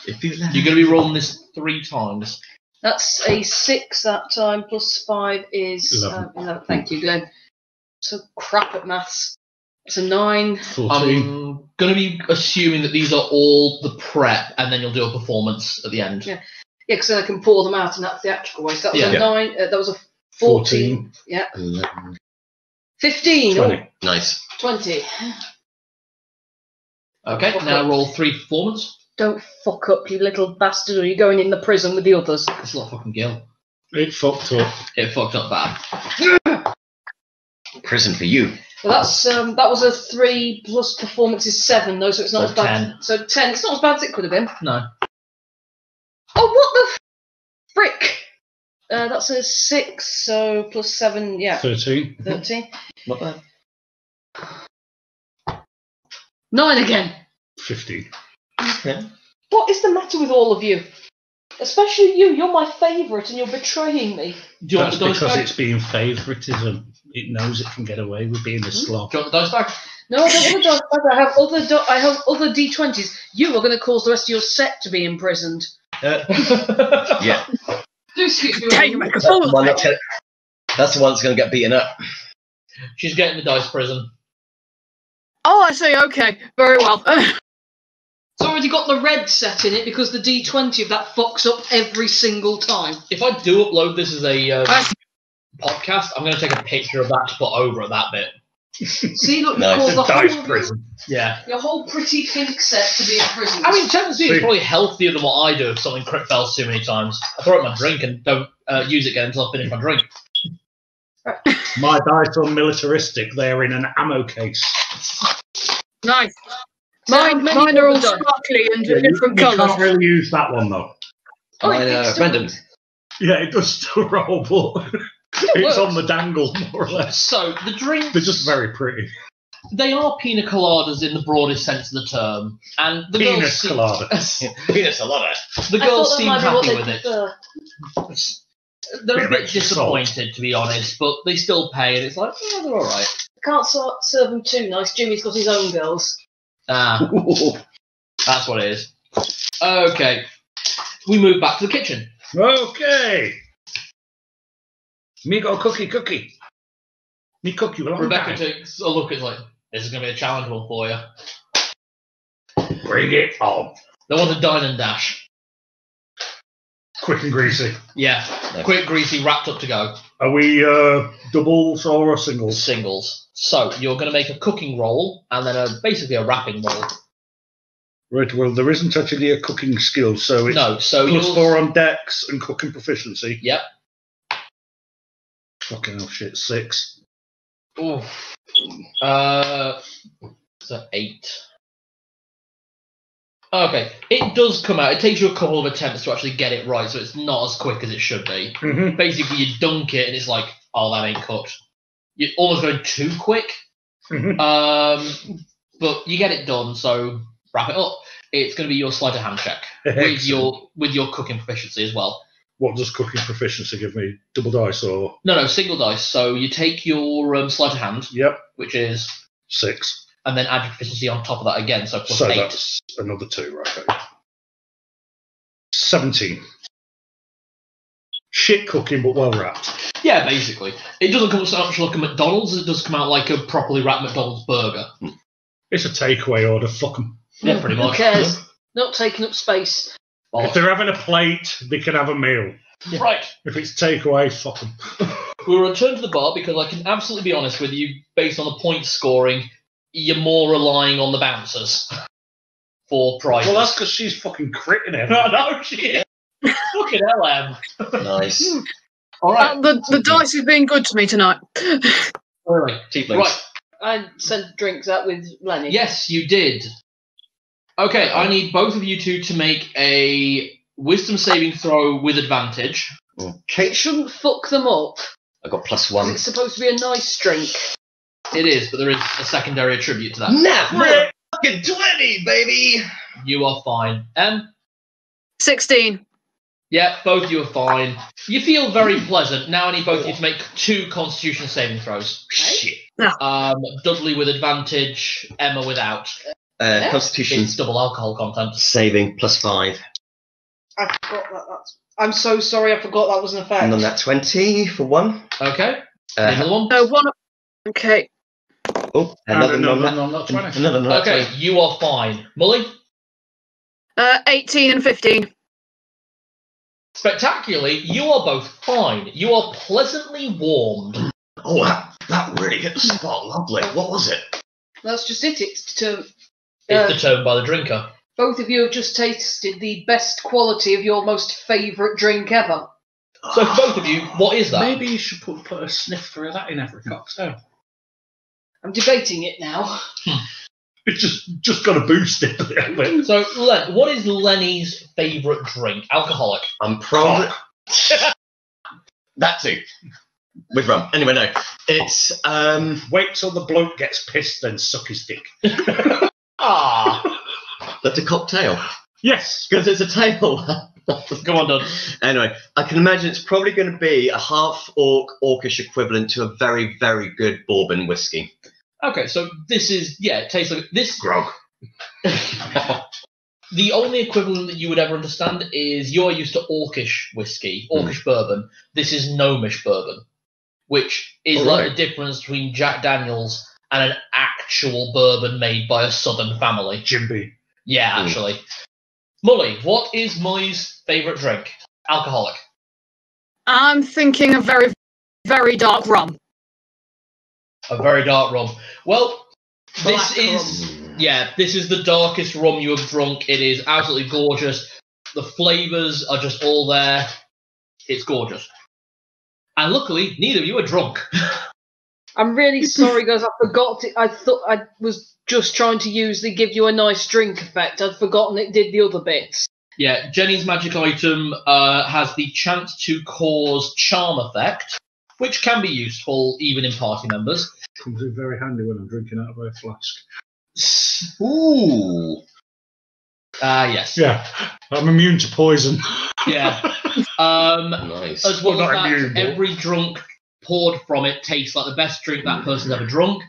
If you let You're going to be rolling this 3 times. That's a 6 that time, plus 5 is 11. Thank you, Glenn. So crap at maths. It's a 9. 14. I'm going to be assuming that these are all the prep, and then you'll do a performance at the end. Yeah. Yeah, because then I can pour them out in that theatrical way. So that was Yeah. a 9. That was a 14. Yeah. 11. 15. 20. Oh, Nice. 20. Okay, now roll 3 performance. Don't fuck up, you little bastard, or you're going in the prison with the others. It's a lot of fucking Gil. It fucked up. It fucked up bad. Prison for you. Well, that's that was a 3 plus performance is 7 though, so it's not So as bad. 10. So 10. It's not as bad as it could have been. No. Oh, what the frick? That's a 6, so plus 7, yeah, 13. 13. Not bad. 9 again. 15. Okay. What is the matter with all of you? Especially you. You're my favourite, and you're betraying me. Do you want That's the dice because back? it's being favouritism. It knows it can get away with being a slob. Do you want the dice back? No, I don't want to die. I have other D20s. You are going to cause the rest of your set to be imprisoned. Yeah. Do excuse me. Take make a That's fool the of one me. that's the one that's going to get beaten up. She's getting the dice prison. Oh, I see. Okay, very well. It's already got the red set in it because the D20 of that fucks up every single time. If I do upload this as a That's- podcast, I'm going to take a picture of that to put over at that bit. See, look, Nice. you caused the Dice whole prison. Yeah. your whole pretty pink set to be imprisoned. I mean, technically, See. it's probably healthier than what I do if something crit fails too many times. I throw it in my drink and don't use it again until I finish my drink. My dice are militaristic. They're in an ammo case. nice. So Mine many are all of the dice. sparkly and Yeah, different you can't colours. really use that one, though. Oh, Mine it are still random. works. Yeah, it does still roll, but it's works. on the dangle, more or less. So, the drinks, They're just very pretty. they are pina coladas in the broadest sense of the term. And the Pina girls seem, colada. Penis a lot of. the I girls thought that seem might be what happy they with it. prefer. They're Bit a of bit extra salt. disappointed, to be honest, but they still pay, and it's like, yeah, they're alright. Can't serve them too nice. Jimmy's got his own girls. Ah, that's what it is. Okay. We move back to the kitchen. Okay. Me go cookie. Me cook you a long Rebecca time. takes a look, it's like, this is going to be a challenge one for you. Bring it on. They want a dine and dash. Quick and greasy. Yeah, quick, greasy, wrapped up to go. Are we doubles or singles? Singles. So, you're going to make a cooking roll, and then basically a wrapping roll. Right, well, there isn't actually a cooking skill, so it's No, so plus you'll... 4 on dex and cooking proficiency. Yep. Fucking hell, shit, 6. Ooh. So 8. Okay, it does come out. It takes you a couple of attempts to actually get it right, so it's not as quick as it should be. Mm-hmm. Basically, you dunk it, and it's like, oh, that ain't cooked. You're almost going too quick. Mm-hmm. But you get it done, so wrap it up. It's going to be your sleight of hand check with your cooking proficiency as well. What does cooking proficiency give me? Double dice or? No, single dice. So you take your sleight of hand, Yep, which is, 6. and then add your proficiency on top of that again, so plus So 8. that's another 2, right? Okay. 17. Shit cooking, but well wrapped. Yeah, basically. It doesn't come so much like a McDonald's as it does come out like a properly wrapped McDonald's burger. It's a takeaway order. Fuck 'em. Yeah, pretty much. Who cares? Not taking up space. If they're having a plate, they can have a meal. Right. If it's takeaway, fuck 'em. We'll return to the bar because I can absolutely be honest with you, based on the point scoring, you're more relying on the bouncers for prizes. Well, that's because she's fucking critting it. I know she is. Fucking hell, Em. Nice. All right. The dice has been good to me tonight. Tieflings. Right. I sent drinks out with Lenny. Yes, you did. Okay, I need both of you two to make a wisdom saving throw with advantage. Okay. It shouldn't fuck them up. I got +1. It's supposed to be a nice drink. It is, but there is a secondary attribute to that. Nah, fucking 20, baby. You are fine. 16. Yeah, both of you are fine. You feel very pleasant. Now I need both of you to make 2 Constitution saving throws. Shit. Dudley with advantage, Emma without. Constitution It's double alcohol content. saving +5. I forgot that. I'm so sorry. I forgot that was an effect. And then that 20 for 1. Okay. Another one. One. Okay. Oh, another no, non not 20. Another non Okay, you are fine. Mully? 18 and 15. Spectacularly, you are both fine. You are pleasantly warmed. Oh, that really hit the spot. Lovely. What was it? That's just it. It's It's determined by the drinker. both of you have just tasted the best quality of your most favourite drink ever. So for both of you, what is that? Maybe you should put a snifter of that in every cocktail. I'm debating it now. It's just got to boost it a little bit. So, Len, what is Lenny's favourite drink? Alcoholic. I'm probably... that too. With rum. Anyway, no. It's... Wait till the bloke gets pissed, then suck his dick. That's a cocktail. Yes. Because it's a table. Go on, Dud. Anyway, I can imagine it's probably going to be a half-orcish equivalent to a very, very good bourbon whiskey. Okay, so this is, it tastes like this. Grog. The only equivalent that you would ever understand is you're used to orcish whiskey, orcish bourbon. This is gnomish bourbon, which is like the difference between Jack Daniels and an actual bourbon made by a southern family. Jim Beam. Yeah, actually. Mully, what is Mully's favourite drink? Alcoholic. I'm thinking a very, very dark rum. A very dark rum. Well, Black this is the darkest rum you have drunk. It is absolutely gorgeous. The flavours are just all there. It's gorgeous. And luckily, neither of you are drunk. I'm really sorry, guys. I forgot it. I thought I was just trying to use the give you a nice drink effect. I'd forgotten it did the other bits. Yeah, Jenny's magic item has the chance to cause charm effect, which can be useful even in party members. Comes in very handy when I'm drinking out of a flask. Ooh. Yes. Yeah, I'm immune to poison. Yeah. Nice. As well Well, as not that, immune, but- every drunk poured from it tastes like the best drink that person's ever drunk,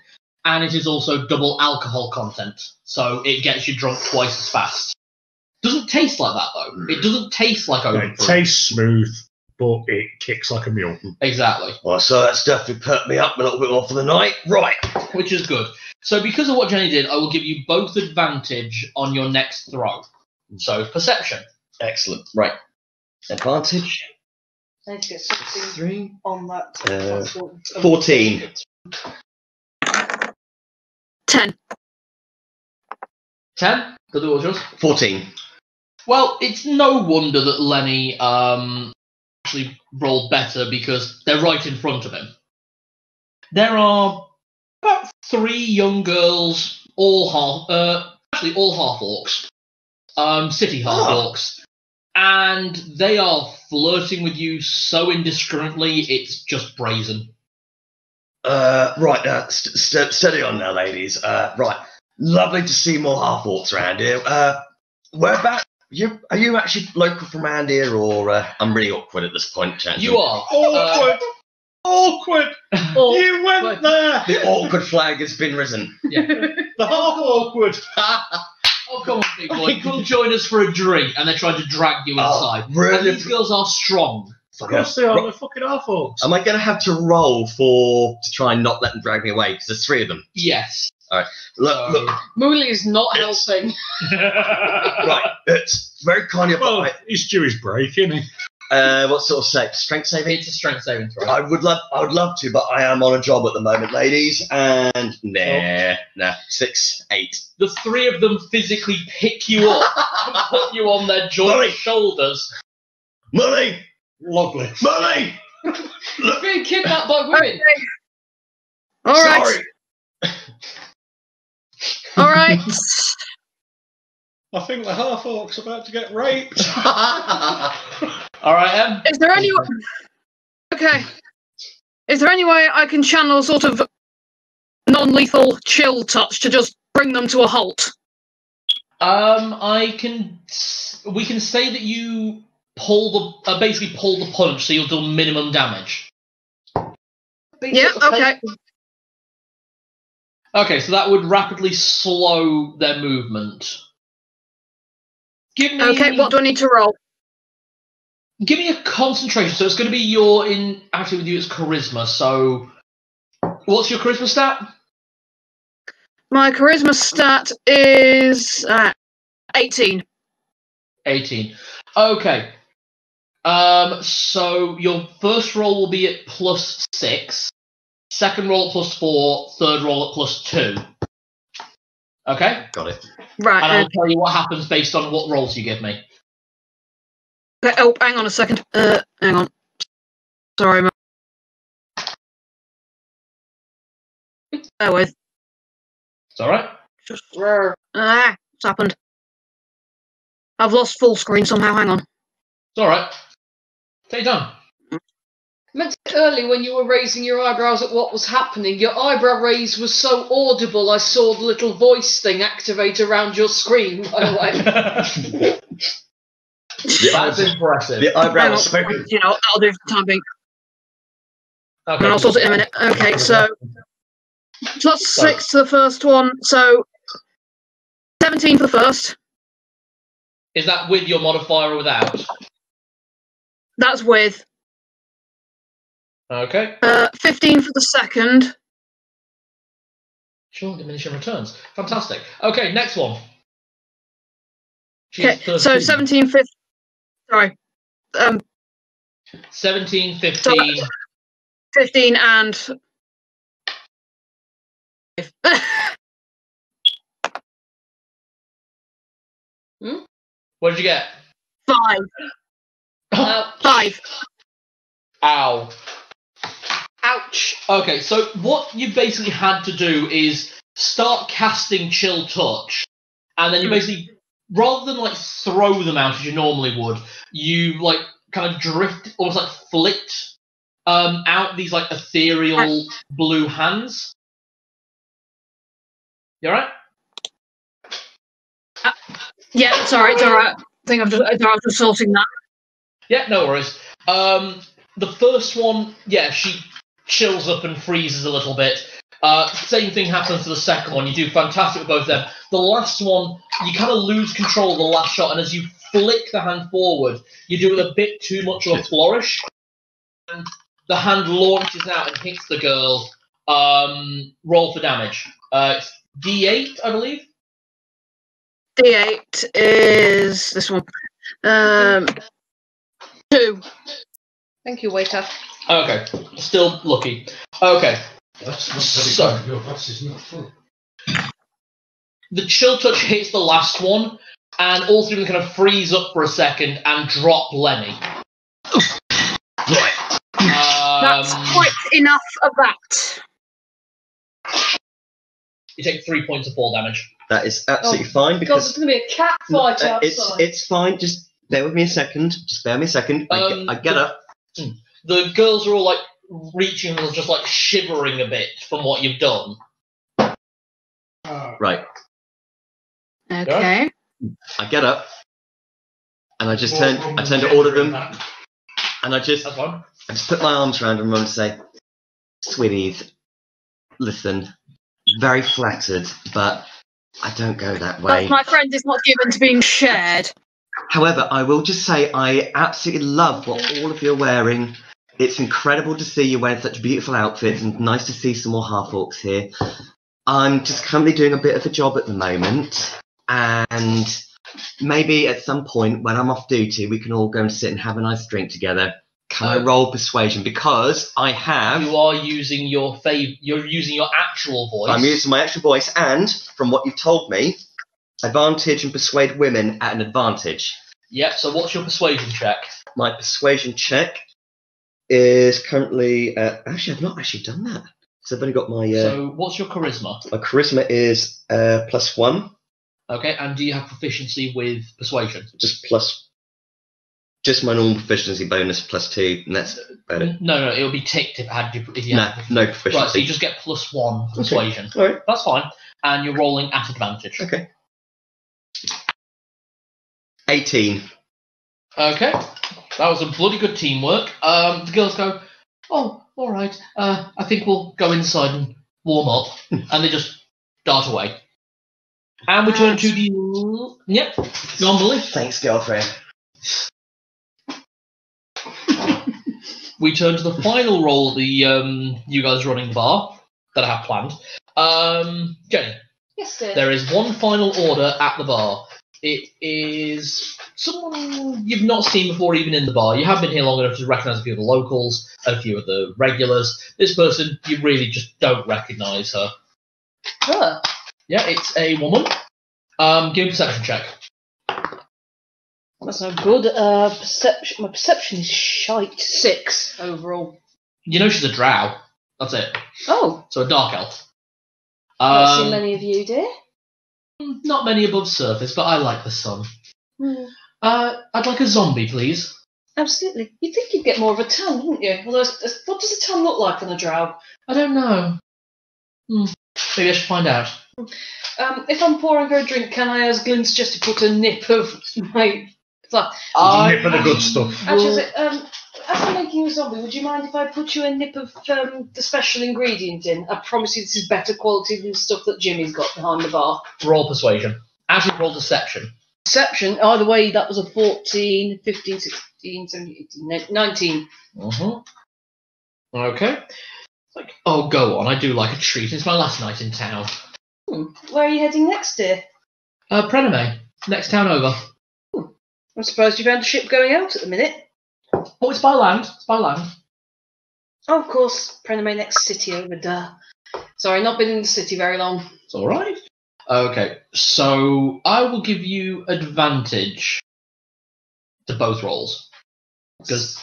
and it is also double alcohol content, so it gets you drunk twice as fast. Doesn't taste like that though. It doesn't taste like It overproof. tastes smooth, but it kicks like a mule. Exactly, Well, so that's definitely perked me up a little bit more for the night. Right. which is good. So because of what Jenny did, I will give you both advantage on your next throw. So perception. Excellent. Right. Advantage. I need to get something 3. on that. 14. 10. 10. Good, what was yours? 14. Well, it's no wonder that Lenny actually rolled better because they're right in front of him. There are about 3 young girls, all half orcs, city half orcs, and they are flirting with you so indiscriminately, it's just brazen. Right. Steady on now, ladies. Right. Lovely to see more half orcs around here. Whereabouts? Are you actually local from around here, or I'm really awkward at this point, Chandler? You are. Awkward! Awkward! You went there! The awkward flag has been risen. Yeah. The half awkward! Oh, come on, big boy. Come join us for a drink. And they're trying to drag you inside. really? And these girls are strong. Of course they are, they're fucking half orcs. Am I going to have to roll to try and not let them drag me away? Because there's 3 of them. Yes. Look. Mooley is not It's- helping. Right. It's very kind of. Well, he's due his break, isn't he? What sort of strength saving? It's a strength saving throw. I would love to, but I am on a job at the moment, ladies. And nah. 6, 8. The 3 of them physically pick you up and put you on their joint Sorry. shoulders. Money! Lovely. Money! Look, being kidnapped by women. All right. Sorry. All right. I think the half-orc's about to get raped. All right, Em. Is there any? Okay. Is there any way I can channel sort of non-lethal chill touch to just bring them to a halt? We can say that you basically pull the punch, so you'll do minimum damage. Yeah. Okay. Okay, so that would rapidly slow their movement. Give me. Okay. What do I need to roll? Give me a concentration. So it's going to be actually with you it's charisma. So what's your charisma stat? My charisma stat is 18. 18. Okay. So your first roll will be at +6, second roll at +4, third roll at +2. Okay? Got it. Right. And I'll tell you what happens based on what rolls you give me. Okay, oh, hang on a second. Hang on. Sorry, man. Bear with. It's alright? Just it's happened. I've lost full screen somehow. Hang on. It's alright. Take your time. Meant early when you were raising your eyebrows at what was happening, your eyebrow raise was so audible I saw the little voice thing activate around your screen, by the way. That's impressive. The eyebrow Hang was on. spoken. You know, I'll do it for the time being. Okay. And I'll sort it in a minute. Okay, so that's 6 to the first one. So 17 for the first. Is that with your modifier or without? That's with. Okay. 15 for the second. Sure, diminishing returns. Fantastic. Okay, next one. Okay, so 17, 15. Sorry. 17, 15. 15 and. What did you get? 5. 5. Ow. Ouch. Okay, so what you basically had to do is start casting Chill Touch, and then you basically, rather than like throw them out as you normally would, you like kind of drift, almost like flicked out these like ethereal blue hands. You alright? Yeah, sorry, it's alright. I think I was just sorting that. Yeah, no worries. The first one, yeah, she chills up and freezes a little bit. Same thing happens to the second one. You do fantastic with both of them. The last one, you kind of lose control of the last shot, and as you flick the hand forward, you do it a bit too much of a flourish, and the hand launches out and hits the girl. Roll for damage. It's D8, I believe. D8 is this one. 2. Thank you, waiter. Okay, still lucky. Okay, so Your glass is not full. the Chill Touch hits the last one, and all three of them kind of freeze up for a second and drop Lenny. Right. That's quite enough of that. You take 3 points of fall damage. That is absolutely fine God, because there's going to be a cat fight outside. it's fine. Just bear with me a second. Just bear me a second. I get up. The girls are all like reaching and just like shivering a bit from what you've done. Right. Okay. I get up, and I just turn to all of them, and I just That's fine. put my arms around them and say, "Sweeties, listen, very flattered, but I don't go that way. But my friend is not given to being shared. However, I will just say I absolutely love what all of you are wearing. It's incredible to see you wearing such beautiful outfits, and nice to see some more half-orcs here. I'm just currently doing a bit of a job at the moment, and maybe at some point when I'm off duty, we can all go and sit and have a nice drink together. Can I roll persuasion? Because I have... You are using your you're using your actual voice. I'm using my actual voice, and from what you've told me, advantage and persuade women at an advantage. Yep, so what's your persuasion check? My persuasion check is currently... actually, I've not actually done that. So I've only got my... So what's your charisma? My charisma is +1. Okay, and do you have proficiency with persuasion? Just my normal proficiency bonus +2, and that's about it. No, it'll be ticked if you had No proficiency. Right, so you just get +1 persuasion. Okay. All right. That's fine. And you're rolling at advantage. Okay. 18. Okay. That was a bloody good teamwork. The girls go, oh, all right. I think we'll go inside and warm up. And they just dart away. And we turn to the... Yep. Go on, Bully. Thanks, girlfriend. We turn to the final role, the you guys running the bar that I have planned. Jenny. Yes, dear. There is one final order at the bar. It is someone you've not seen before, even in the bar. You have been here long enough to recognise a few of the locals and a few of the regulars. This person, you really just don't recognise her. Huh. Yeah, it's a woman. Give me a perception check. That's no good. Perception. My perception is shite. 6 overall. You know she's a drow. That's it. Oh. So a dark elf. Not seen many of you, dear. Not many above surface, but I like the sun. Mm. I'd like a zombie, please. Absolutely. You'd think you'd get more of a tan, wouldn't you? Although, what does a tan look like on a drow? I don't know. Maybe I should find out. If I'm pouring her a drink, can I, as Glyn suggested, put a nip of my... Nip of the good stuff. Actually, as I'm making a zombie, would you mind if I put you a nip of the special ingredient in? I promise you this is better quality than the stuff that Jimmy's got behind the bar. Roll persuasion. Actually, roll deception. Deception, either way, that was a 14, 15, 16, 17, 18, 19. Okay. Like, oh, go on. I do like a treat. It's my last night in town. Where are you heading next, dear? Prename. Next town over. I'm surprised you found a ship going out at the minute. Oh, it's by land. It's by land. Oh, of course. Prename next city over, duh. Sorry, not been in the city very long. It's all right. Okay, so I will give you advantage to both rolls. Because,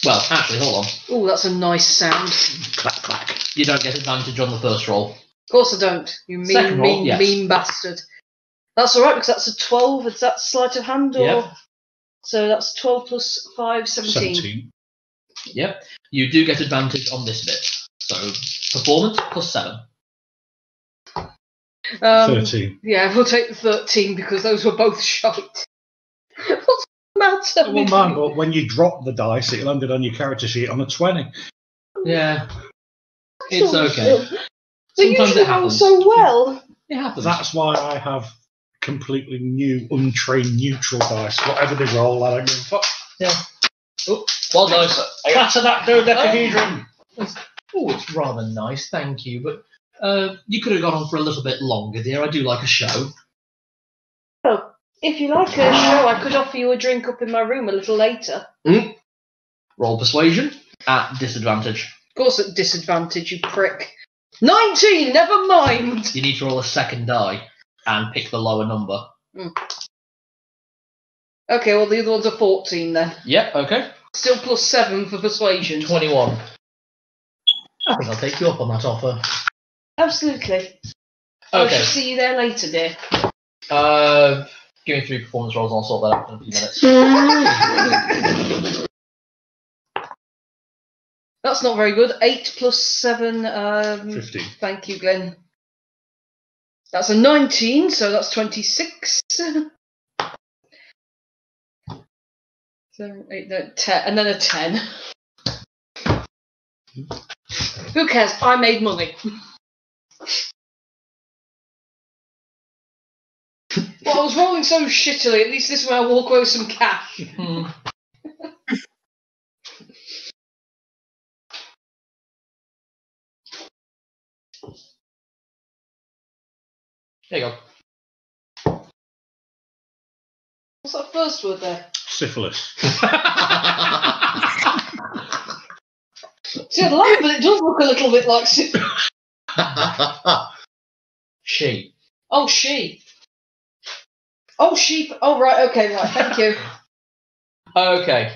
well, actually, hold on. Oh, that's a nice sound. Clack, clack. You don't get advantage on the first roll. Of course I don't. You Second roll, yes. mean bastard. That's all right, because that's a 12. Is that sleight of hand? Or... Yep. So that's 12 plus 5, 17. 17. Yep. You do get advantage on this bit. So, performance plus 7. 13. Yeah, we'll take the 13 because those were both shite. What's the matter? Well, man, but when you drop the dice, it landed on your character sheet on a 20. Yeah. It's okay. They Sometimes usually it roll happens. so well. It happens. That's why I have completely new, untrained neutral dice. Whatever they roll, I don't give a fuck. Yeah. Oh, well nice. Clatter that dodecahedron! Oh, it's rather nice, thank you. But you could have gone on for a little bit longer, dear. I do like a show. Oh, if you like a show, I could offer you a drink up in my room a little later. Roll persuasion at disadvantage. Of course, at disadvantage, you prick. 19, never mind! You need to roll a second die and pick the lower number. Okay, well, the other one's a 14 then. Yep, okay. Still plus 7 for persuasion. 21. I think I'll take you up on that offer. Absolutely. I Okay. shall see you there later, dear. Give me 3 performance rolls and I'll sort that out in a few minutes. That's not very good. 8 plus 7. 15. Thank you, Glenn. That's a 19, so that's 26. 7, 8, no, 10, and then a 10. Who cares? I made money. Well, I was rolling so shittily. At least this way I walk away with some cash. There you go. What's that first word there? Syphilis. See, I'd laugh, but it does look a little bit like syphilis. She. Oh, she. Oh, sheep. Oh, right. Okay, right. Thank you. Okay.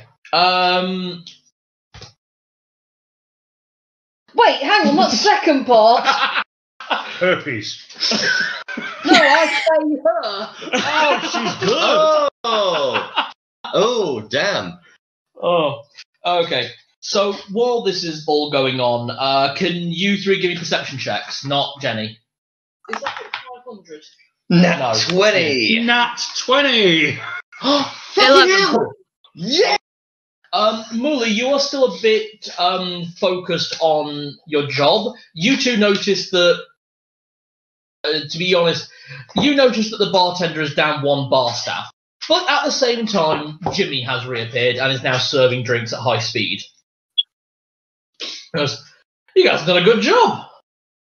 Wait, hang on. Not the second part. Herpes. No, I say her. Oh, she's good. Oh, damn. Oh, okay. So while this is all going on, can you three give me perception checks? Not Jenny. Is that 500? Nat No. 20. Nat 20. Fucking 11. hell. Yeah. Mully, you are still a bit focused on your job. You two notice that, to be honest, you notice that the bartender is down one bar staff. But at the same time, Jimmy has reappeared and is now serving drinks at high speed. Because you guys have done a good job.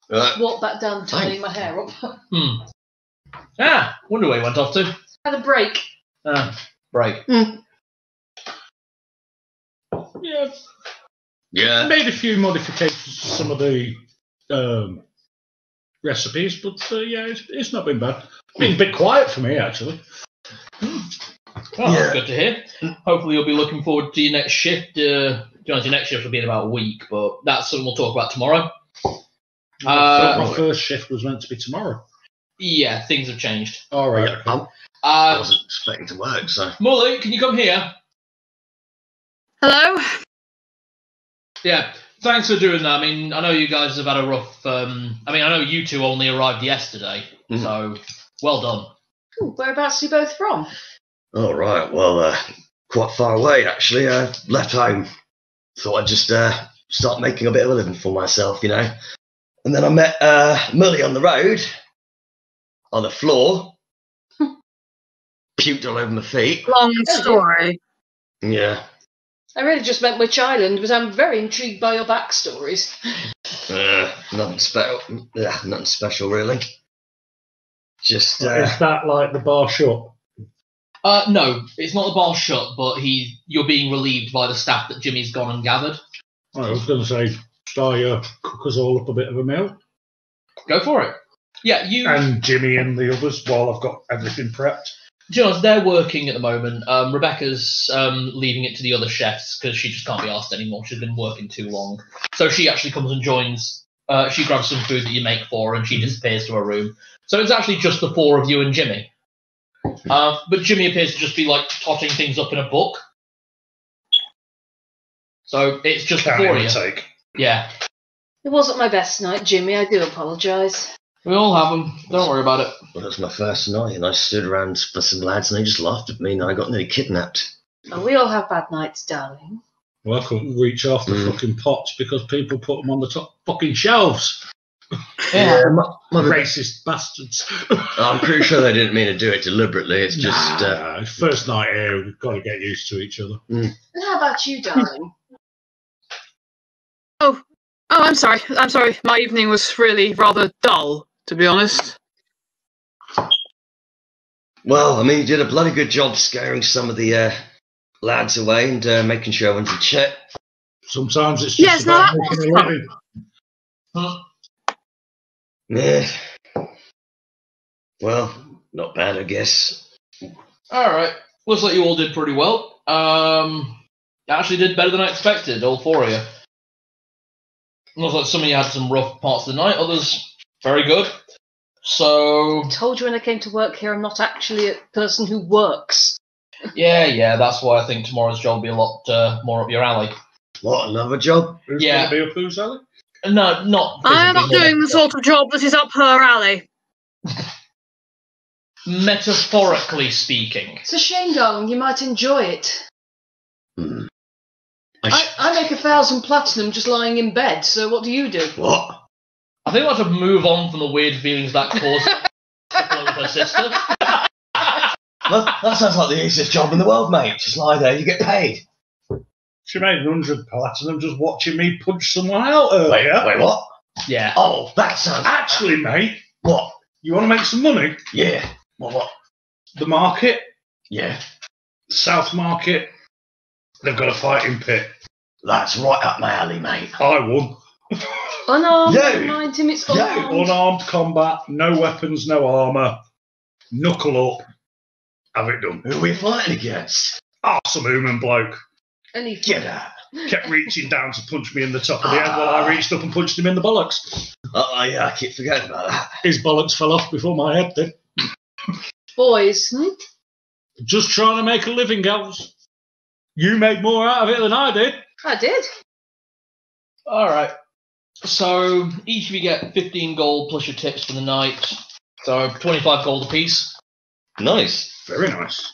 Walk back down, tying my hair up. Wonder where he went off to. Had a break. Break. Yeah. Yeah. Made a few modifications to some of the recipes, but yeah, it's not been bad. Been a bit quiet for me, actually. Well, that's good to hear. Hopefully you'll be looking forward to your next shift. To be honest, your next shift will be in about a week, but that's something we'll talk about tomorrow. I thought my first shift was meant to be tomorrow. Yeah, things have changed. All right. I wasn't expecting to work, so. Mully, can you come here? Hello? Yeah, thanks for doing that. I mean, I know you guys have had a rough... I know you two only arrived yesterday, so well done. Ooh, whereabouts are you both from? All right. Well, quite far away, actually. I left home. Thought I'd just start making a bit of a living for myself, you know. And then I met Mully on the road, on the floor. Puked all over my feet. Long story. Yeah. I really just meant which island, but I'm very intrigued by your backstories. Nothing special. Nothing special, really. Just. Is that like the bar shut? No, it's not the bar shut, but you're being relieved by the staff that Jimmy's gone and gathered. I was going to say, cook us all up a bit of a meal. Go for it. Yeah, And Jimmy and the others, while I've got everything prepped. To be honest, they're working at the moment. Rebecca's leaving it to the other chefs because she just can't be asked anymore. She's been working too long. So she actually comes and joins. She grabs some food that you make for her and she disappears to her room. So it's actually just the four of you and Jimmy. But Jimmy appears to just be like totting things up in a book. So it's just the four of you. Take. Yeah. It wasn't my best night, Jimmy. I do apologise. We all have them. Don't worry about it. Well, it was my first night, and I stood around for some lads, and they just laughed at me, and I got nearly kidnapped. Oh, we all have bad nights, darling. Well, I couldn't reach off the fucking pots because people put them on the top fucking shelves. Yeah. My Racist bastards. I'm pretty sure they didn't mean to do it deliberately. It's just. First night here, we've got to get used to each other. And how about you, darling? Oh, I'm sorry. I'm sorry. My evening was really rather dull, to be honest. Well, I mean, you did a bloody good job scaring some of the lads away and making sure everyone's in check. Sometimes it's just about making a living. Yeah. Well, not bad, I guess. Alright. Looks like you all did pretty well. Actually did better than I expected, all four of you. Looks like some of you had some rough parts of the night, others very good. So... I told you when I came to work here I'm not actually a person who works. Yeah, that's why I think tomorrow's job will be a lot more up your alley. What, another job? Who's going to be up whose alley? No, not I'm not doing the sort of job that is up her alley. Metaphorically speaking. It's a shame, darling. You might enjoy it. I make 1,000 platinum just lying in bed, so what do you do? What? I think I'll have to move on from the weird feelings that caused with her sister. Well, that sounds like the easiest job in the world, mate. Just lie there, you get paid. She made 100 platinum just watching me punch someone out earlier. Wait, what? Yeah. Oh, that sounds... Actually, mate. What? You want to make some money? Yeah. What? The market, Yeah. South Market, they've got a fighting pit. That's right up my alley, mate. I won. Unarmed, No. don't mind him, it's unarmed. Unarmed combat, no weapons, no armour, knuckle up. Have it done. Who are we fighting against? Ah, some human bloke. Any Get out. Kept reaching down to punch me in the top of the head while I reached up and punched him in the bollocks. Oh, yeah, I keep forgetting about that. His bollocks fell off before my head did. boys? Just trying to make a living, girls. You made more out of it than I did. I did. Alright. So, each of you get 15 gold plus your tips for the night. So, 25 gold apiece. Nice. Very nice.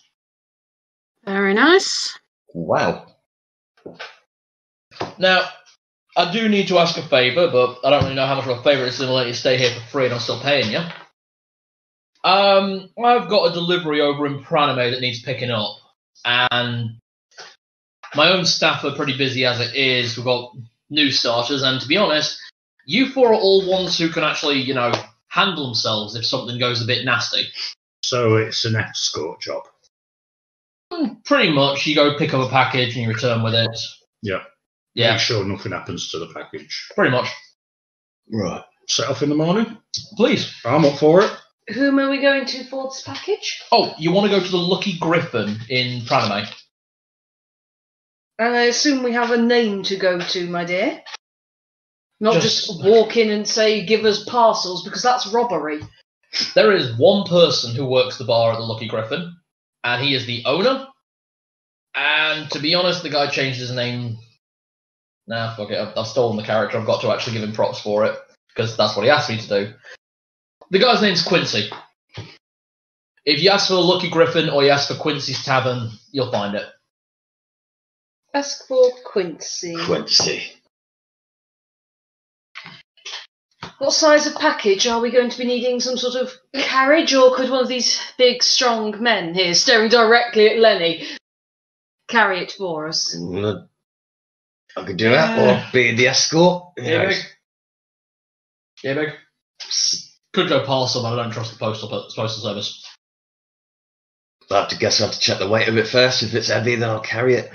Very nice. Wow. Now, I do need to ask a favour, but I don't really know how much of a favour it is to let you stay here for free and I'm still paying you. I've got a delivery over in Praname that needs picking up, and my own staff are pretty busy as it is. We've got new starters, and to be honest, you four are all ones who can actually, handle themselves if something goes a bit nasty. So it's an escort job. Pretty much, you go pick up a package and you return with it. Yeah. Yeah, Make sure nothing happens to the package. pretty much. Right. Set off in the morning. Please. I'm up for it. Whom are we going to for this package? Oh, you want to go to the Lucky Griffin in Praname? And I assume we have a name to go to, my dear. Not just walk in and say, give us parcels, because that's robbery. There is one person who works the bar at the Lucky Griffin, and he is the owner. And to be honest, the guy changed his name. Nah, fuck it. I've stolen the character. I've got to actually give him props for it, because that's what he asked me to do. The guy's name's Quincy. If you ask for the Lucky Griffin or you ask for Quincy's Tavern, you'll find it. Ask for Quincy. Quincy. What size of package? Are we going to be needing some sort of carriage, or could one of these big, strong men here, staring directly at Lenny, carry it for us? I could do that, or be the escort. Yeah, big. Yeah, big. Could go parcel, but I don't trust the postal service. I have to guess I have to check the weight of it first. If it's heavy, then I'll carry it.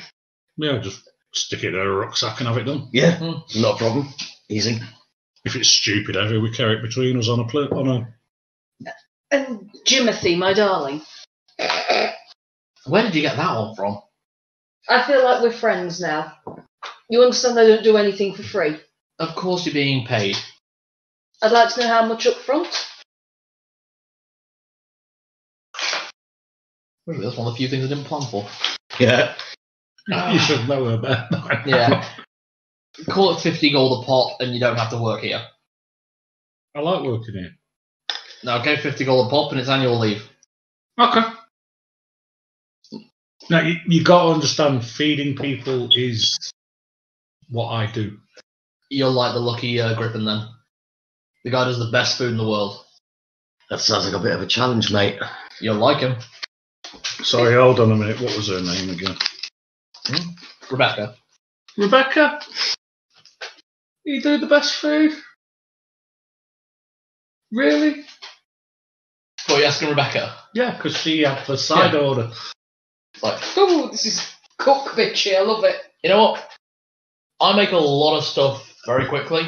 Yeah, just stick it in a rucksack and have it done. Yeah, not a problem. Easy. If it's stupid heavy, we carry it between us on a. And Jimothy, my darling. Where did you get that one from? I feel like we're friends now. You understand I don't do anything for free. Of course you're being paid. I'd like to know how much up front. Really, that's one of the few things I didn't plan for. Yeah. You should know about that. Yeah. Call it 50 gold a pot and you don't have to work here. I like working here. No, go 50 gold a pop and it's annual leave. Okay. Now, you got to understand, feeding people is what I do. You're like the Lucky Griffin then. The guy does the best food in the world. That sounds like a bit of a challenge, mate. You'll like him. Sorry, hold on a minute. What was her name again? Rebecca. Rebecca? You do the best food? Really? What, are you asking Rebecca? Yeah, because she had the side order. Like, Oh, this is cook bitchy. I love it. you know what? I make a lot of stuff very quickly.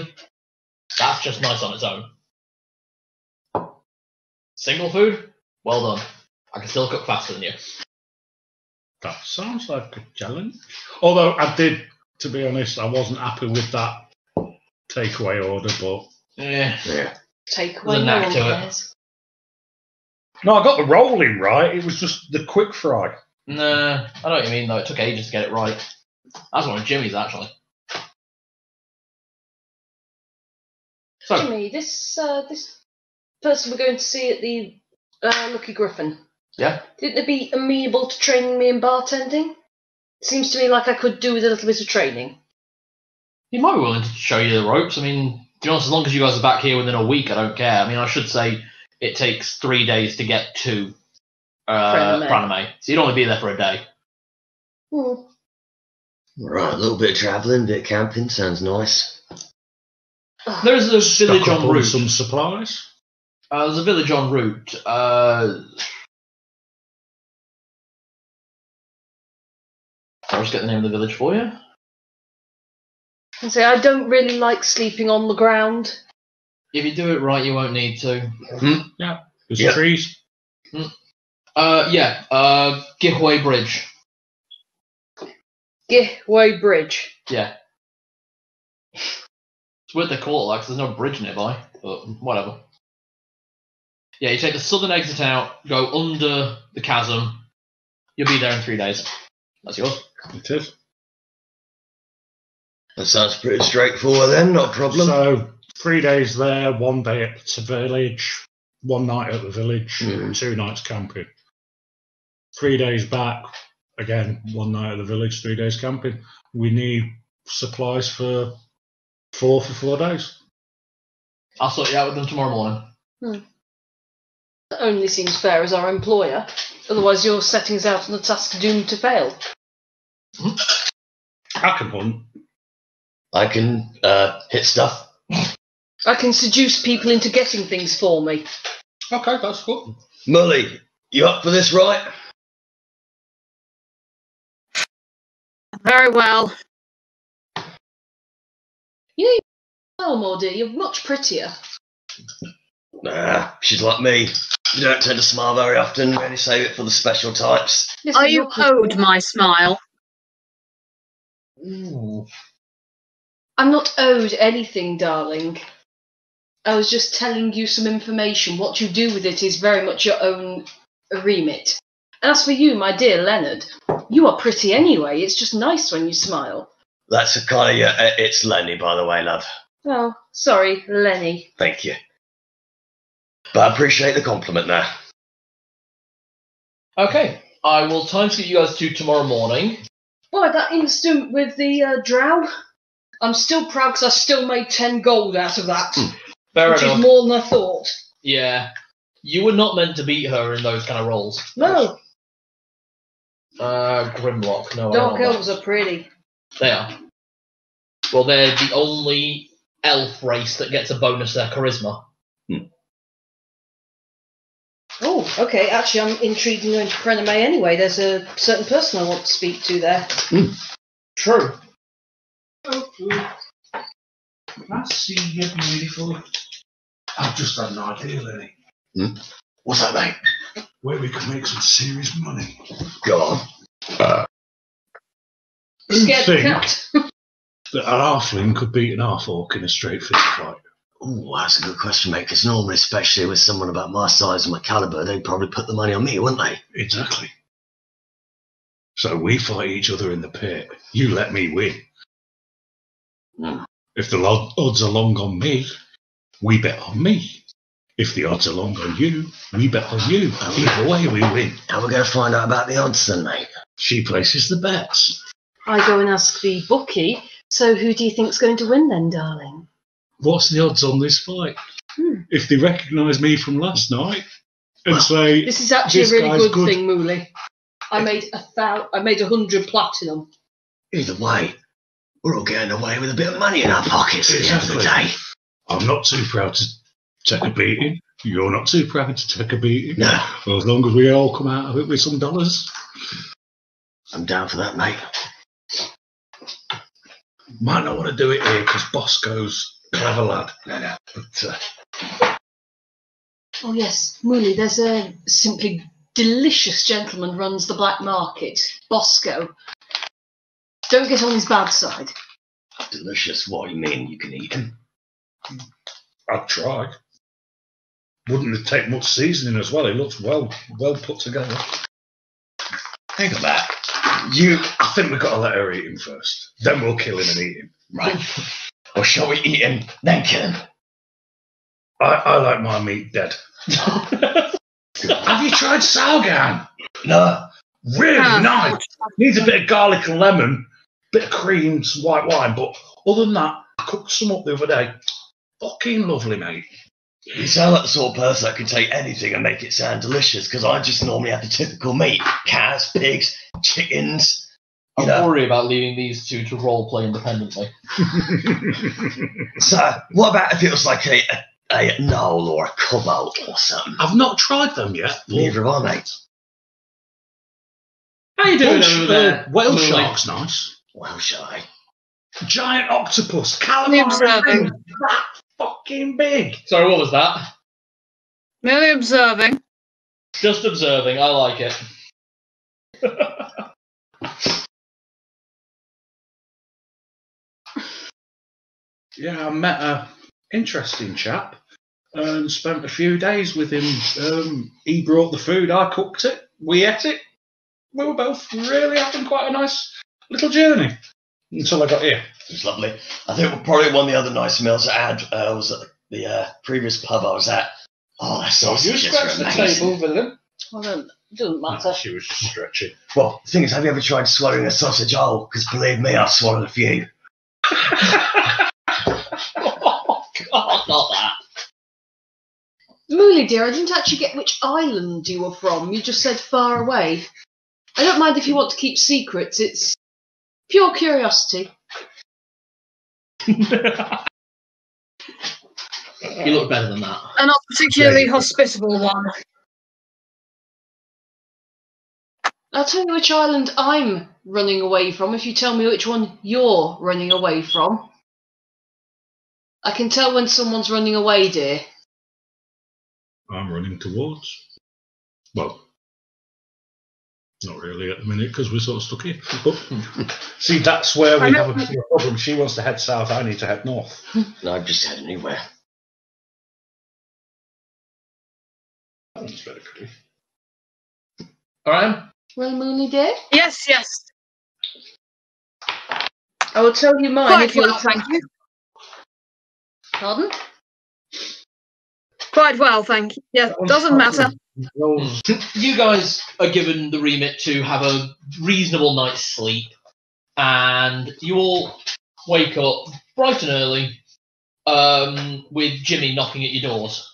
That's just nice on its own. Single food? Well done. I can still cook faster than you. That sounds like a challenge. Although I did, to be honest, I wasn't happy with that takeaway order, but... Yeah. Take There's away a no knack one to it. cares. No, I got the rolling right. It was just the quick fry. Nah, I know what you mean though. It took ages to get it right. That's one of Jimmy's actually. So, Jimmy, this person we're going to see at the Lucky Griffin. yeah. Didn't they be amenable to training me in bartending? Seems to me like I could do with a little bit of training. He might be willing to show you the ropes. I mean, to be honest, as long as you guys are back here within a week, I don't care. I mean, I should say it takes 3 days to get to Praname. So you'd only be there for a day. Right, a little bit of travelling, a bit of camping. Sounds nice. There's a village Stock up en on route. some supplies. There's a village en route. I'll just get the name of the village for you. And say I don't really like sleeping on the ground. If you do it right, you won't need to. Yeah, there's Yeah. trees. Gihway Bridge. Gihway Bridge. Yeah. It's weird they call it that, 'cause there's no bridge nearby, but whatever. Yeah, you take the southern exit out, go under the chasm. You'll be there in 3 days. That's yours. It is. That sounds pretty straightforward then, not a problem. So 3 days there, 1 day at the village, 1 night at the village, 2 nights camping. 3 days back, again, 1 night at the village, 3 days camping. We need supplies for 4 days. I'll sort you out with them tomorrow morning. That only seems fair as our employer. Otherwise, you're setting us out on a task doomed to fail. I can hunt. I can hit stuff. I can seduce people into getting things for me. Okay, that's good. Mully, you up for this, right? Very well. You know, more dear, you're much prettier. Nah, she's like me. You don't tend to smile very often. Really save it for the special types. Yes, Are but you you're prettier. owed my smile? Ooh. I'm not owed anything, darling. I was just telling you some information. What you do with it is very much your own remit. And as for you, my dear Leonard, you are pretty anyway. It's just nice when you smile. That's a kind of it's Lenny, by the way, love. Oh, sorry, Lenny. Thank you. But I appreciate the compliment now. Okay, I will timeskip you guys to tomorrow morning. Boy, that instant with the drow, I'm still proud because I still made 10 gold out of that. Fair which enough. is more than I thought. Yeah. You were not meant to beat her in those kind of roles. No, Grimlock, no. I dark don't know. elves are pretty. They are. Well, they're the only elf race that gets a bonus to their charisma. Oh, okay. Actually, I'm intrigued in going to Prename anyway. There's a certain person I want to speak to there. True. I see you, beautiful. I've just had an idea, Lenny. What's that, mate? Where we can make some serious money. Go on. Scared think cat. that an halfling could beat an half-orc in a straight fist fight? Ooh, that's a good question, mate, because normally, especially with someone about my size and my calibre, they'd probably put the money on me, wouldn't they? Exactly. So we fight each other in the pit. You let me win. If the odds are long on me, we bet on me. If the odds are long on you, we bet on you. Either way, we win. How are we going to find out about the odds then, mate? She places the bets. I go and ask the bookie. So who do you think's going to win then, darling? What's the odds on this fight? If they recognise me from last night and say, This is actually a This really guy's good thing, Mooley. I made 100 platinum. Either way, we're all getting away with a bit of money in our pockets at the end of the day. I'm not too proud to take a beating. You're not too proud to take a beating. No. Well, as long as we all come out of it with some dollars. I'm down for that, mate. Might not want to do it here because Bosco's clever lad. No. But Oh yes, Mooley, there's a simply delicious gentleman runs the black market, Bosco. Don't get on his bad side. Delicious. What do you mean you can eat him? I'd try. Wouldn't it take much seasoning as well? It looks well put together. Think of that. I think we've got to let her eat him first. Then we'll kill him and eat him. Right. Or shall we eat him, then kill him? I like my meat dead. Have you tried Salgan? No. Really nice. Needs a bit of garlic and lemon, bit of cream, some white wine, but other than that, I cooked some up the other day. Fucking lovely, mate. You sound like the sort of person that can take anything and make it sound delicious, because I just normally have the typical meat. Cows, pigs, chickens. I worry about leaving these two to roleplay independently. So, what about if it was like a gnoll or a cobalt or something? I've not tried them yet. Neither have I, mate. How you doing over there? Whale Mooley? shark's nice. Well, shall I? Giant octopus. Merely Calamari observing. ring, that fucking big. Sorry, what was that? Merely observing. Just observing. I like it. Yeah, I met a interesting chap and spent a few days with him. He brought the food, I cooked it, we ate it. We were both really having quite a nice little journey until I got here. It was lovely. I think probably one of the other nice meals I had was at the previous pub I was at. Oh, that So you sausage scratched the table, William. Well, then, it doesn't matter. No, she was just stretching. Well, the thing is, have you ever tried swallowing a sausage whole? Because believe me, I've swallowed a few. Oh, God, not that. Mooley, dear, I didn't actually get which island you were from. You just said far away. I don't mind if you want to keep secrets. It's pure curiosity. You look better than that. A not particularly hospitable one. I'll tell you which island I'm running away from if you tell me which one you're running away from. I can tell when someone's running away, dear. I'm running towards. Well, not really at the minute because we're sort of stuck here. But see, that's where we have a bit of a problem. She wants to head south. I need to head north. No, I've just headed anywhere. That one's better, could be. Alright? Well, Mooney, dear, Yes, yes. I will tell you mine Quite if you'll well, thank you. Pardon? Quite well, thank you. Yeah, doesn't matter. You guys are given the remit to have a reasonable night's sleep, and you all wake up bright and early with Jimmy knocking at your doors.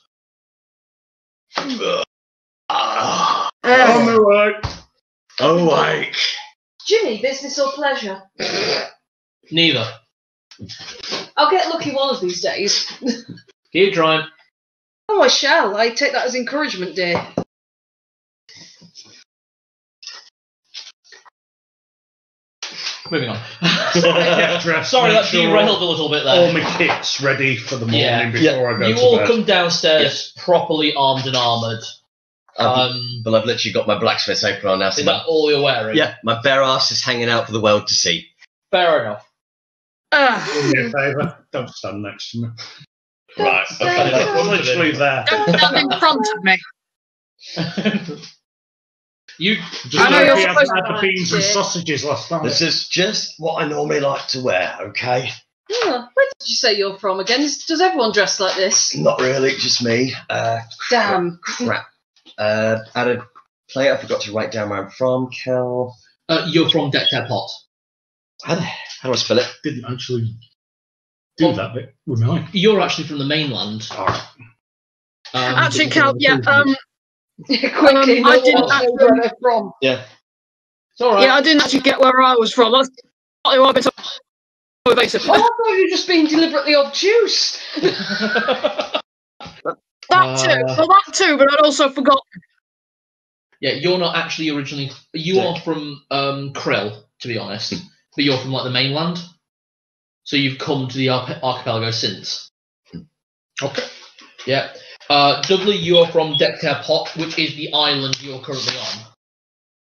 I'm alright. awake. Jimmy, business or pleasure? Neither. I'll get lucky one of these days. Keep trying. Oh, I shall. I take that as encouragement, dear. Moving on. Get dressed, Sorry, make that sure derailed a little bit all there. my kit's ready for the morning Yeah. before I go You to all bed. come downstairs properly armed and armoured. But I've literally got my blacksmith's apron on now. So Is that all you're wearing? yeah, my bare ass is hanging out for the world to see. Fair enough. Do me a favour, don't stand next to me. Right, okay. I'm literally there. Don't stand in front of me. You Just I know like you're we had supposed the beans and to- sausages last night. This is just what I normally like to wear, okay? Oh, where did you say you're from again? Does everyone dress like this? Not really, just me. Damn. Crap. At a plate, I forgot to write down where I'm from. Cal. you're from Decked Pot. How do I spell it? Didn't actually do that bit with my eye. You're actually from the mainland. Alright. Actually, Cal, yeah, Quickly, I didn't know where they're from. Yeah. It's alright. yeah, I didn't actually get where I was from. That's partly why I've been so evasive. Oh, I thought you were just being deliberately obtuse. That too. Well, that too, but I'd also forgotten. Yeah, you're not actually originally. You are from Krill, to be honest, but you're from like the mainland. So you've come to the archipelago since. Okay. Yeah. Dudley, you are from Decked Pot, which is the island you're currently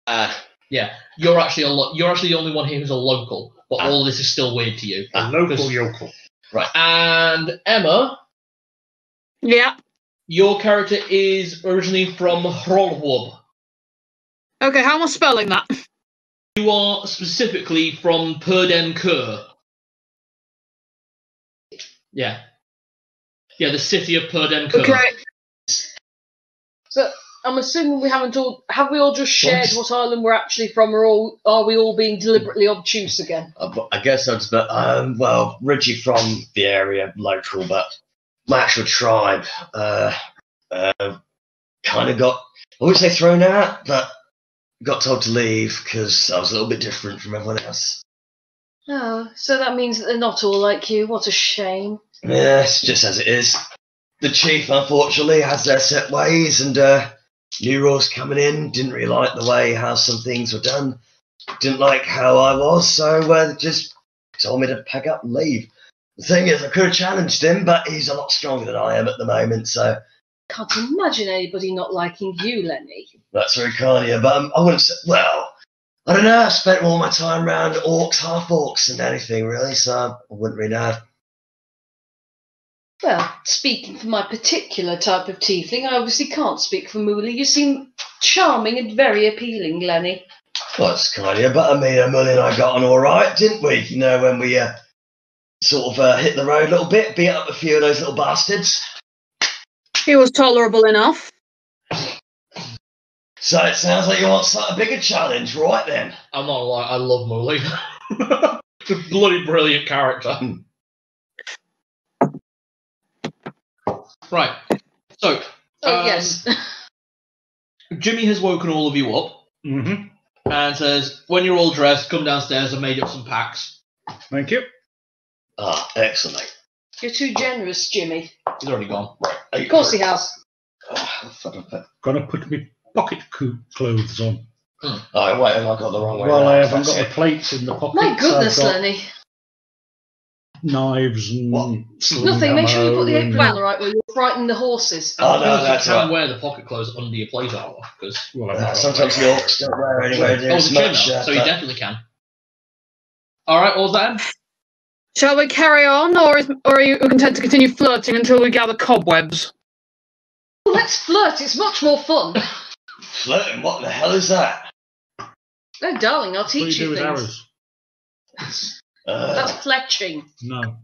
on. Yeah, you're actually you're actually the only one here who's a local, but all of this is still weird to you. A local yokel. Right. And Emma, Yeah. your character is originally from Hrolwub. Okay, how am I spelling that? You are specifically from Perden Kur. Yeah. Yeah, the city of Perden Kur. Okay. So I'm assuming we haven't all. Have we all just shared what island we're actually from, or are we all being deliberately obtuse again? I guess I'm but well, originally from the area, local, but my actual tribe kind of got, I wouldn't say thrown out, but got told to leave because I was a little bit different from everyone else. Oh, so that means that they're not all like you. What a shame. Yeah, it's just as it is. The chief, unfortunately, has their set ways, and new rules coming in. Didn't really like the way how some things were done. Didn't like how I was, so they just told me to pack up and leave. The thing is, I could have challenged him, but he's a lot stronger than I am at the moment, so Can't imagine anybody not liking you, Lenny. That's very kind of you, but I wouldn't say, well, I don't know, I've spent all my time around orcs, half-orcs and anything, really, so I wouldn't really know. Well, speaking for my particular type of tiefling, I obviously can't speak for Mooley. You seem charming and very appealing, Lenny. Well, that's kind of you, but I mean, Molly and I got on all right, didn't we? You know, when we sort of hit the road a little bit, beat up a few of those little bastards. He was tolerable enough. So it sounds like you want a bigger challenge, right then? I'm not like I love Molly. It's a bloody brilliant character. Right. So. Yes. Jimmy has woken all of you up and says, "When you're all dressed, come downstairs. I made up some packs." Thank you. Ah, excellent. You're too generous, Jimmy. He's already gone. Right. Of course he has. Gonna put me pocket clothes on. Oh, wait, have I got the wrong way? Well, around? I haven't got the plates in the pockets. My goodness, I've got Lenny. knives and sling Nothing. Make sure you put the ammo apron on the right way. You'll frighten the horses. Oh, no, that's you can right. wear the pocket clothes under your plate armor because Well, I've got Sometimes the orcs don't wear anywhere near oh, as the chin much. so you definitely can. All right, all that. Shall we carry on, or are you content to continue flirting until we gather cobwebs? Well, let's flirt. It's much more fun. Flirting, what the hell is that? Oh, darling, I'll What do you teach do you with things. arrows? That's fletching. No,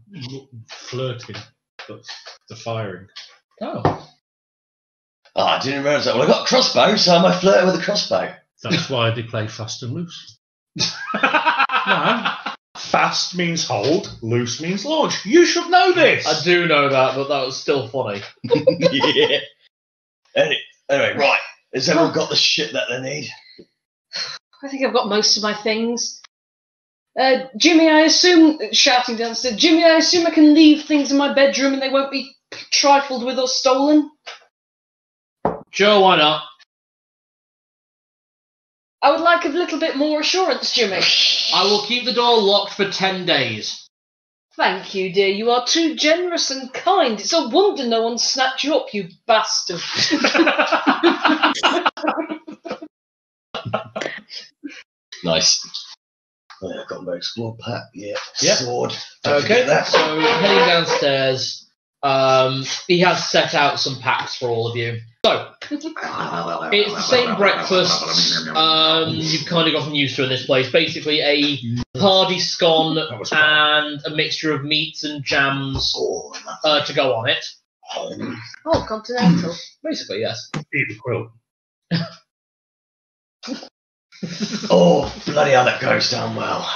flirting. That's the firing. Oh. I didn't realise that. Well, I got a crossbow, so I might flirt with a crossbow. That's why they play fast and loose. No. Fast means hold, loose means launch. You should know this. I do know that, but that was still funny. Yeah. Anyway, right. Has everyone got the shit that they need? I think I've got most of my things. Jimmy, I assume, shouting downstairs, Jimmy, I assume I can leave things in my bedroom and they won't be trifled with or stolen? Sure, why not? I would like a little bit more assurance, Jimmy. I will keep the door locked for 10 days. Thank you, dear. You are too generous and kind. It's a wonder no one snapped you up, you bastard. Nice. Oh, yeah, I've got my explore pack. Yeah. Yep. Sword. Don't Okay, forget that. so heading downstairs, he has set out some packs for all of you. So, it's the same breakfast you've kind of gotten used to in this place. Basically, a hardy scone and a mixture of meats and jams to go on it. Oh, continental. Basically, yes. Eat the quilt. Oh, bloody hell, that goes down well.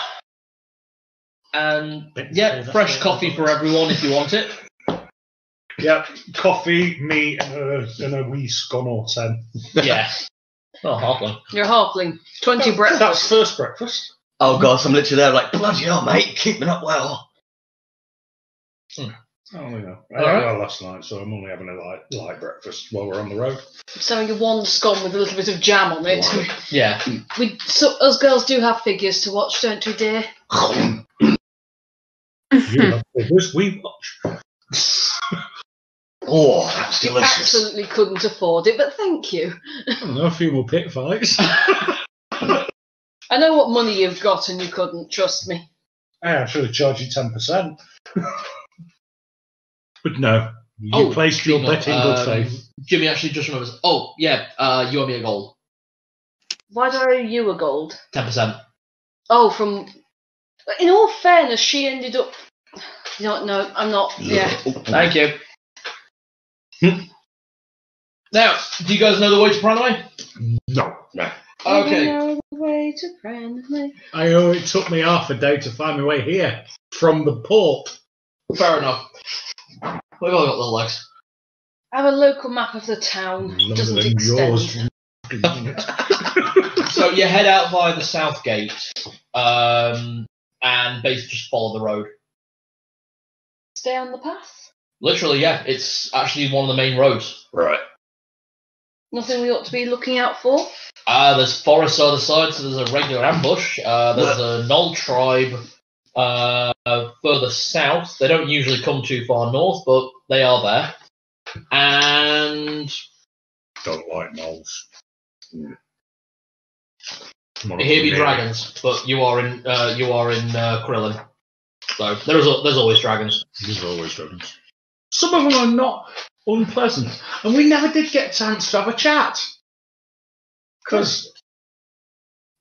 And, yeah, fresh coffee for everyone if you want it. Yeah, coffee, me, and a wee scone or 10. Yeah. Oh, halfling. You're a halfling. 20 breakfast. That's first breakfast. Oh, God, I'm literally there like, bloody hell, mate, keeping up well. Oh, yeah. I All ate right. well last night, so I'm only having a light breakfast while we're on the road. Just having a one scone with a little bit of jam on it. Yeah. Us girls do have figures to watch, don't we, dear? You have figures, we watch. Oh, that's You delicious. absolutely couldn't afford it, but thank you. I don't know, a few more pit fights. I know what money you've got and you couldn't, trust me. I should have charged you 10%. But no, you placed your bet in good faith. Jimmy actually just remembers. Oh, yeah, you owe me a gold. Why do I owe you a gold? 10%. Oh, from... In all fairness, she ended up... No, I'm not... Yeah. Thank you. Now, do you guys know the way to Pranaway? No. Okay. The way to Pranaway. I know it took me half a day to find my way here from the port. Fair enough. We've all got little legs. I have a local map of the town. Longer Doesn't than extend. yours. So you head out via the south gate, and basically just follow the road. Stay on the path. Literally, yeah, it's actually one of the main roads. Right. Nothing we ought to be looking out for. There's forests on the side, so there's a regular ambush. There's a Knoll tribe further south. They don't usually come too far north, but they are there. And Don't like moles. here be dragons, but you are in Krillin. So there's always dragons. There's always dragons. Some of them are not unpleasant, and we never did get a chance to have a chat because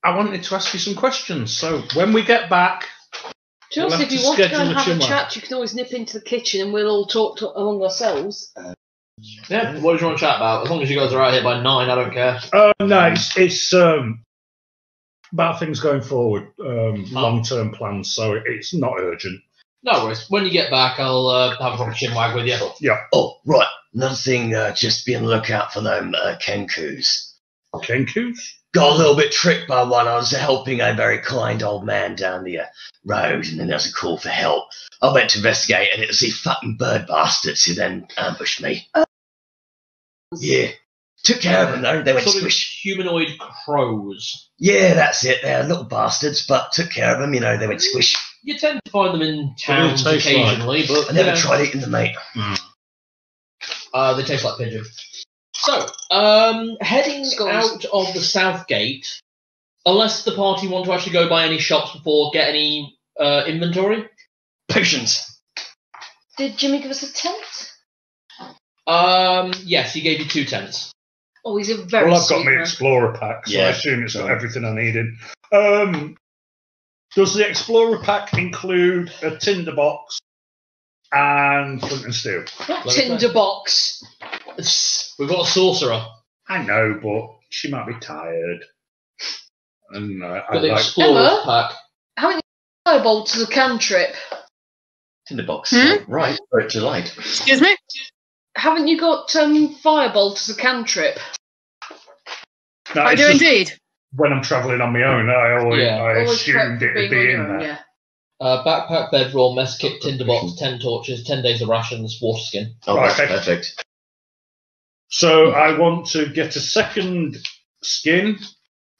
I wanted to ask you some questions. So when we get back, Just We'll if have you to want to go schedule and a have a chinwag. chat, you can always nip into the kitchen and we'll all talk among ourselves. Yeah. What do you want to chat about? As long as you guys are out here by 9, I don't care. No, it's about things going forward, long-term plans. So it's not urgent. No worries. When you get back, I'll have a proper chinwag with you. Yeah, Oh, right. Another thing, just be on the lookout for them Kenkus. Kenkus. Got a little bit tricked by one. I was helping a very kind old man down the road, and then there was a call for help. I went to investigate, and it was these fucking bird bastards who then ambushed me. Yeah. Took care of them, though. They went Sort of squish. humanoid crows. Yeah, that's it. They're little bastards, but took care of them. You know, they went squish. You tend to find them in towns taste like? occasionally, but I never yeah, tried eating them, mate. they taste like pigeon. So, heading Scones. out of the south gate, unless the party want to actually go by any shops before get any inventory. Potions. Did Jimmy give us a tent? Yes, he gave you 2 tents. Oh, he's a very Well, I've got sweet my man. Explorer pack, so I Yeah. assume it's got everything I needed. Does the Explorer pack include a tinderbox and flint and steel? Not Let me tinderbox. We've got a sorcerer. I know, but she might be tired. And I Got the like. explorer's Emma? pack. Haven't you firebolt as a cantrip? Tinderbox. Hmm? Right. Right to light. Excuse me? Haven't you got firebolt as a cantrip? No, I it's do just indeed. when I'm travelling on my own, I Always assumed prep for it'd being be on in your own, there. yeah. Backpack, bedroll, mess kit, tinderbox, 10 torches, 10 days of rations, water skin. Oh, Right, that's okay. perfect. So I want to get a second skin,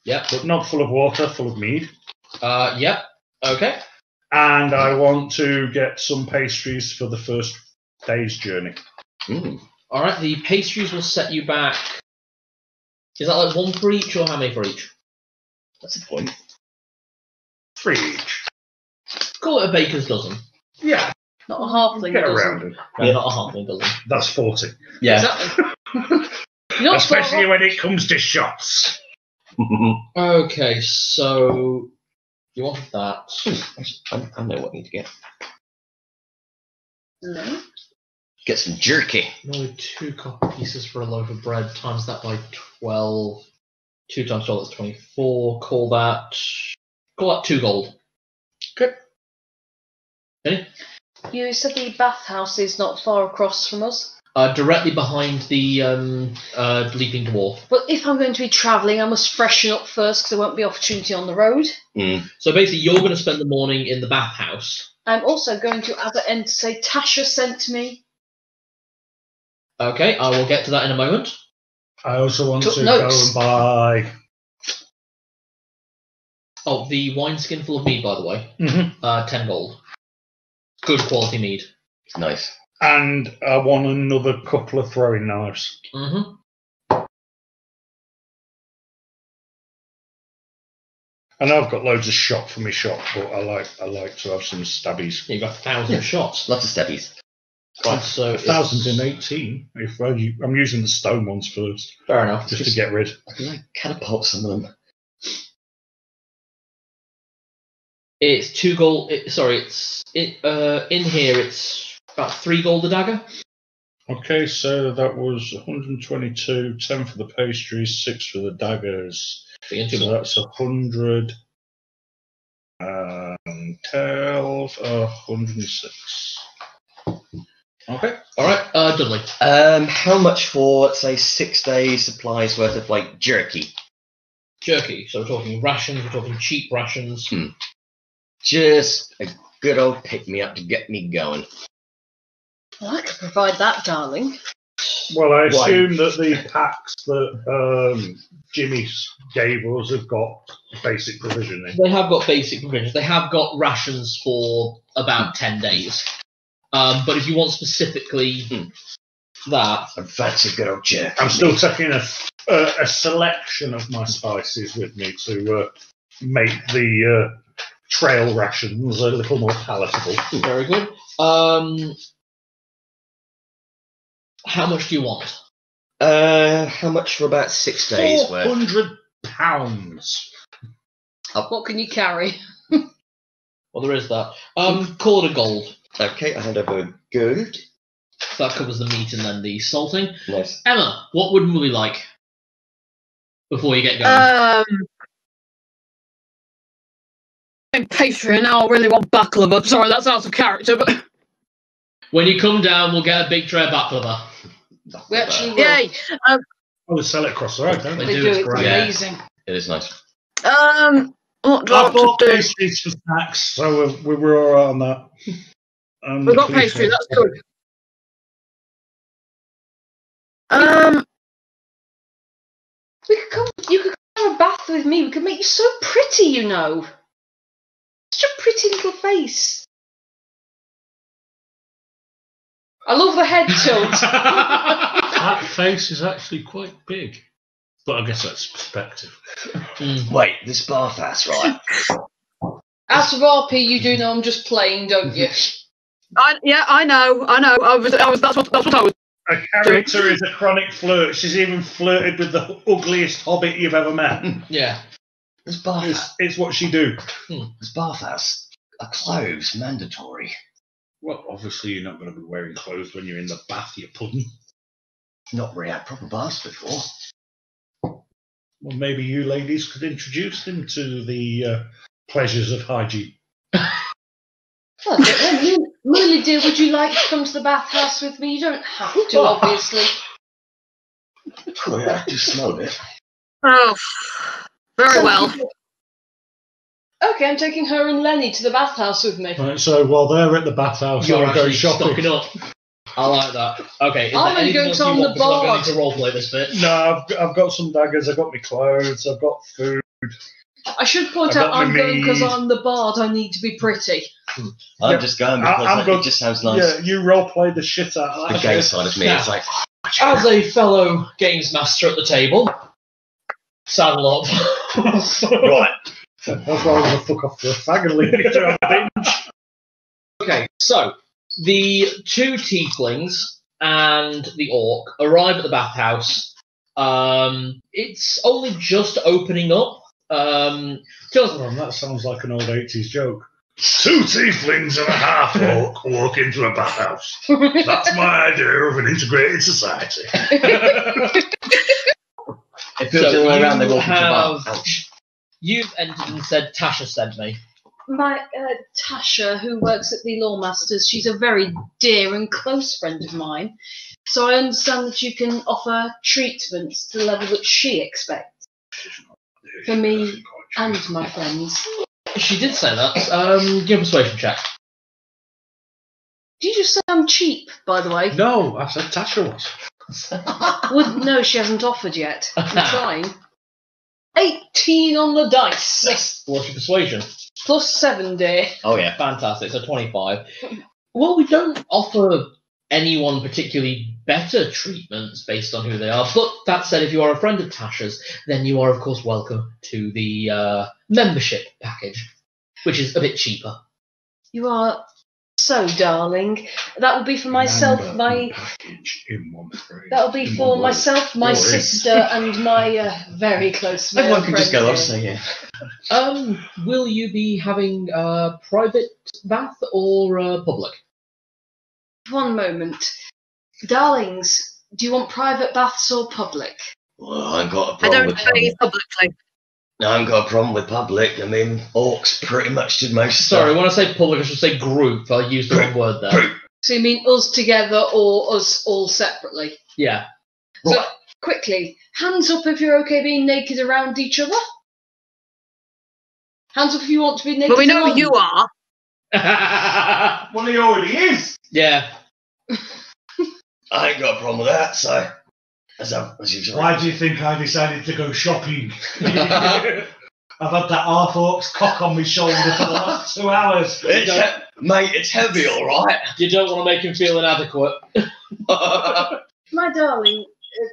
Yep. but not full of water, full of mead. Yep. Okay. And I want to get some pastries for the first day's journey. Mm. All right. The pastries will set you back. Is that like 1 for each, or how many for each? That's a point. 3 each. Call it a baker's dozen. Yeah, Not a halfling get dozen. around it. No, not a halfling dozen. That's 40. Yeah. Exactly. You're not Especially spot when it comes to shots. Okay, so you wanted that. I know what I need to get. No. Get some jerky. Only 2 copper pieces for a loaf of bread. Times that by 12. 2 times 12 is 24. Call that 2 gold. Good. Okay. You said the bathhouse is not far across from us. Directly behind the leaping dwarf. But if I'm going to be travelling, I must freshen up first because there won't be opportunity on the road. So basically, you're going to spend the morning in the bathhouse. I'm also going to add an end to say Tasha sent me. Okay, I will get to that in a moment. I also want Took to notes. go and buy. Oh, the wineskin full of mead, by the way. Mhm. 10 gold. Good quality mead. Nice. And I want another couple of throwing knives. Mm-hmm. I know I've got loads of shot for my shop, but I like to have some stabbies. You've got 1,000 shots. Lots of steppies. Right, so it's- 1,018. If I'm using the stone ones first, Fair enough. just to get rid. I can like catapult some of them. It's 2 gold. In here it's about 3 gold a dagger. Okay, so that was 122, 10 for the pastries, 6 for the daggers. So you get 2 So more. that's 100. 12, 106. Okay. All right, Dudley. How much for, say, 6 days supplies worth of like jerky? Jerky. So we're talking rations. We're talking cheap rations. Just a good old pick me up to get me going. Well, I could provide that, darling. Well, I Why? assume that the packs that Jimmy gave us have got basic provisioning. They have got basic provisions. They have got rations for about 10 days. But if you want specifically that. I fancy a good old jerk. I'm still taking a selection of my spices with me to make the trail rations a little more palatable. Very good. How much do you want? How much for about 6 days worth? £400. What can you carry? Well, there is that. Call it a gold. Okay, I hand over good. That covers the meat and then the salting. Nice. Emma, what would Mully like before you get going? Pastry, and now I really want baklava. Sorry, that's out of character, but When you come down, we'll get a big tray of baklava. We actually will. yay. Oh, they sell it across the road, don't They they? They do, do. it's It's great. Yeah. amazing. It is nice. What do I I want bought to do? pastries for snacks, so we were all right on that. We've got pastry. That's good. Um, You could come have a bath with me. We could make you so pretty, you know. Such a pretty little face. I love the head tilt. That face is actually quite big. But I guess that's perspective. Wait, this bathhouse, right? Out of RP, you do know I'm just playing, don't you? I know. That's what I was. A character is a chronic flirt. She's even flirted with the ugliest hobbit you've ever met. Yeah. This bathhouse. It's what she do. This bathhouse. Are clothes mandatory? Well, obviously you're not going to be wearing clothes when you're in the bath, you pudding. Not really had proper baths before. Well, maybe you ladies could introduce him to the pleasures of hygiene. Well, Lily dear, would you like to come to the bathhouse with me? You don't have to, obviously. Oh, yeah, I just smelled it. Oh, very well. Okay, I'm taking her and Lenny to the bathhouse with me. Right, so while they're at the bathhouse, You're I'm going actually shopping. stocking up. I like that. Okay, is I'm there only anything going else to you on want? the Because I'm going board. to roleplay this bit. No, I've got some daggers, I've got my clothes, I've got food. I should point I've out got I'm my going because mead. I'm the bard. I need to be pretty. I'm Yeah. just going because I'm good. it just sounds nice. Yeah, you roleplay the shit out of The that. gay side of me, it's like, As a fellow games master at the table, saddle up. right. That's why I'm going to fuck off to a fag and leave you to have a binge. Okay, so the two tieflings and the orc arrive at the bathhouse. It's only just opening up. Just Well, that sounds like an old 80s joke. Two tieflings and a half-orc walk into a bathhouse. That's my idea of an integrated society. It feels the other way around, they you walk into a have- bar. Ouch. You've entered and said Tasha sent me. My Tasha, who works at the Lawmasters, she's a very dear and close friend of mine. So I understand that you can offer treatments to the level that she expects for me and my friends. She did say that. Give a persuasion check. Did you just say I'm cheap, by the way? No, I said Tasha was. No, she hasn't offered yet. I'm trying. 18 on the dice. Yes. What's your persuasion? Plus 7, dear. Oh, yeah. Fantastic. So 25. Well, we don't offer anyone particularly better treatments based on who they are. But that said, if you are a friend of Tasha's, then you are, of course, welcome to the membership package, which is a bit cheaper. You are so darling. That will be for myself, Package in one phrase. that will be In for one word. myself, my Sorry. sister, and my very close male Everyone can just friend go on here. and say, yeah. Will you be having a private bath or public? One moment. Darlings, do you want private baths or public? Well, I ain't got a I problem don't with say public. publicly. I haven't got a problem with public. I mean, orcs pretty much did most Sorry, stuff. when I say public, I should say group. I used the wrong word there. Group. So you mean us together or us all separately? Yeah. So, Right. quickly, hands up if you're okay being naked around each other. Hands up if you want to be naked But we know around. you are. Well, he already is. Yeah. I ain't got a problem with that, so. As usual. Why do you think I decided to go shopping? I've had that half-orc's cock on my shoulder for the last 2 hours. Mate, it's heavy, alright. You don't want to make him feel inadequate. My darling,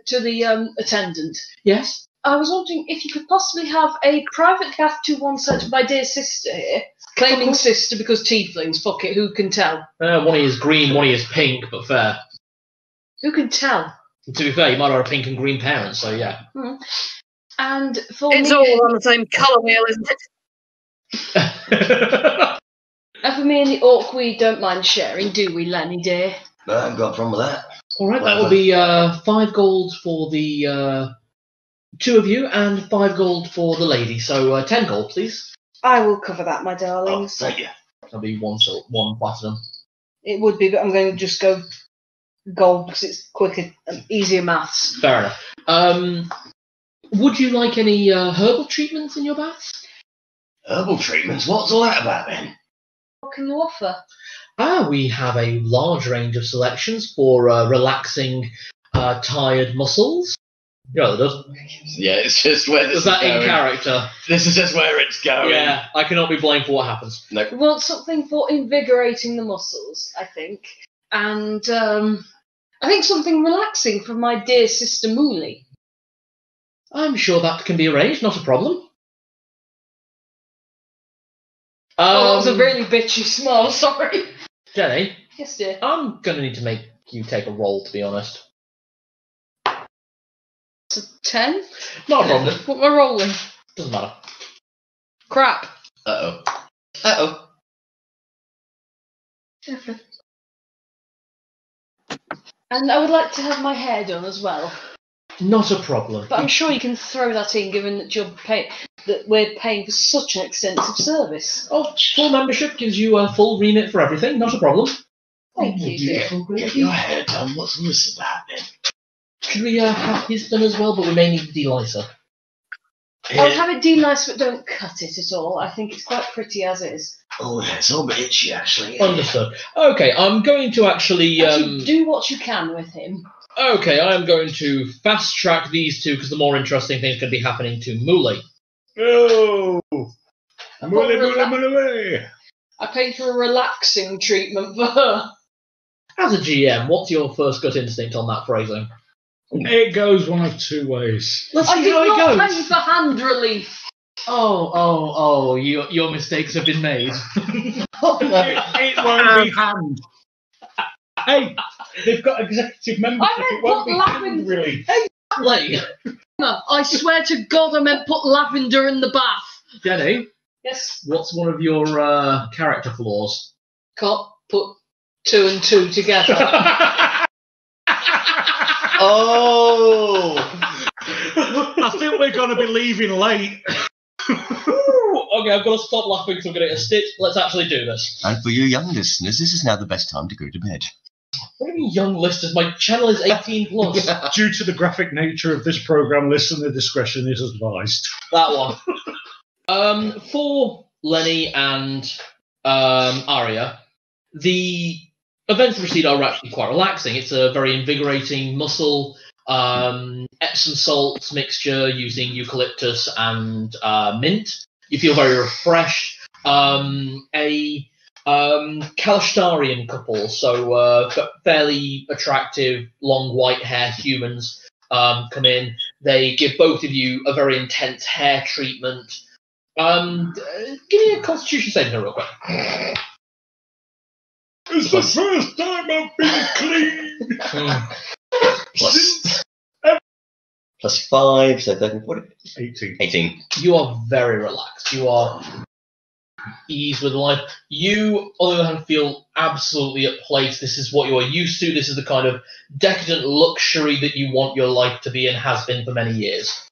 to the attendant, Yes. I was wondering if you could possibly have a private cath to one side of my dear sister here. Claiming sister because tieflings, fuck it, who can tell? One is green, one is pink, but fair. Who can tell? To be fair, you might have a pink and green parents, so yeah. And for It's me, all on the same colour wheel, isn't it? and for me and the orc, we don't mind sharing, do we, Lenny dear? No, I haven't got a problem with that. All right, that will be 5 gold for the 2 of you and 5 gold for the lady. So 10 gold, please. I will cover that, my Oh, darlings. thank you. That'll be 1 platinum. It would be, but I'm going to just go gold because it's quicker and easier maths. Fair enough. Would you like any herbal treatments in your bath? Herbal treatments? What's all that about then? What can you offer? We have a large range of selections for relaxing tired muscles. Yeah, it does. Yeah, it's just where this Is that is in going. character? This is just where it's going. Yeah, I cannot be blamed for what happens. No. We want something for invigorating the muscles, I think. And I think something relaxing for my dear sister Mooley. I'm sure that can be arranged, not a problem. Oh, that was a really bitchy smile, sorry. Jenny, Yes, dear. I'm going to need to make you take a roll, to be honest. It's a 10? Not a problem. What am I rolling? Doesn't matter. Crap. Uh-oh. Uh-oh. Okay. And I would like to have my hair done as well. Not a problem. But I'm sure you can throw that in, given that that we're paying for such an extensive service. Oh, full membership gives you a full remit for everything, not a problem. Thank you, dear. Get your hair done. What's all this about then? Could we have his done as well, but we may need a delicer. I'll have it de-nice, but don't cut it at all. I think it's quite pretty as is. Oh, yeah, it's all a bit itchy, actually. Understood. Okay, I'm going to actually... Do what you can with him. Okay, I'm going to fast-track these two, because the more interesting things can be happening to Mooley. Oh! Muley. I paid for a relaxing treatment for her. As a GM, what's your first gut instinct on that phrasing? It goes one of two ways. Let's I see did how it not goes. pay for hand relief. Oh, your mistakes have been made. It won't be hand. Hey, they've got executive membership. I meant It won't put be lavender. hand really. Like, I swear to God, I meant put lavender in the bath. Jenny, Yes. what's one of your character flaws? Can't put 2 and 2 together. Oh! I think we're going to be leaving late. Okay, I've got to stop laughing because I'm going to get a stitch. Let's actually do this. And for you young listeners, this is now the best time to go to bed. What do you mean, young listeners? My channel is 18 plus. Due to the graphic nature of this program, listener discretion is advised. That one. For Lenny and Arya, the events of Proceed are actually quite relaxing. It's a very invigorating muscle, Epsom salts mixture using eucalyptus and mint. You feel very refreshed. A Kalastarian couple, so fairly attractive, long white hair humans come in. They give both of you a very intense hair treatment. Give me a Constitution saving throw real quick. It's the first time I've been clean. Plus 5, so 13, 14, 18. 18. You are very relaxed. You are ease with life. You, on the other hand, feel absolutely at place. This is what you are used to. This is the kind of decadent luxury that you want your life to be and has been for many years.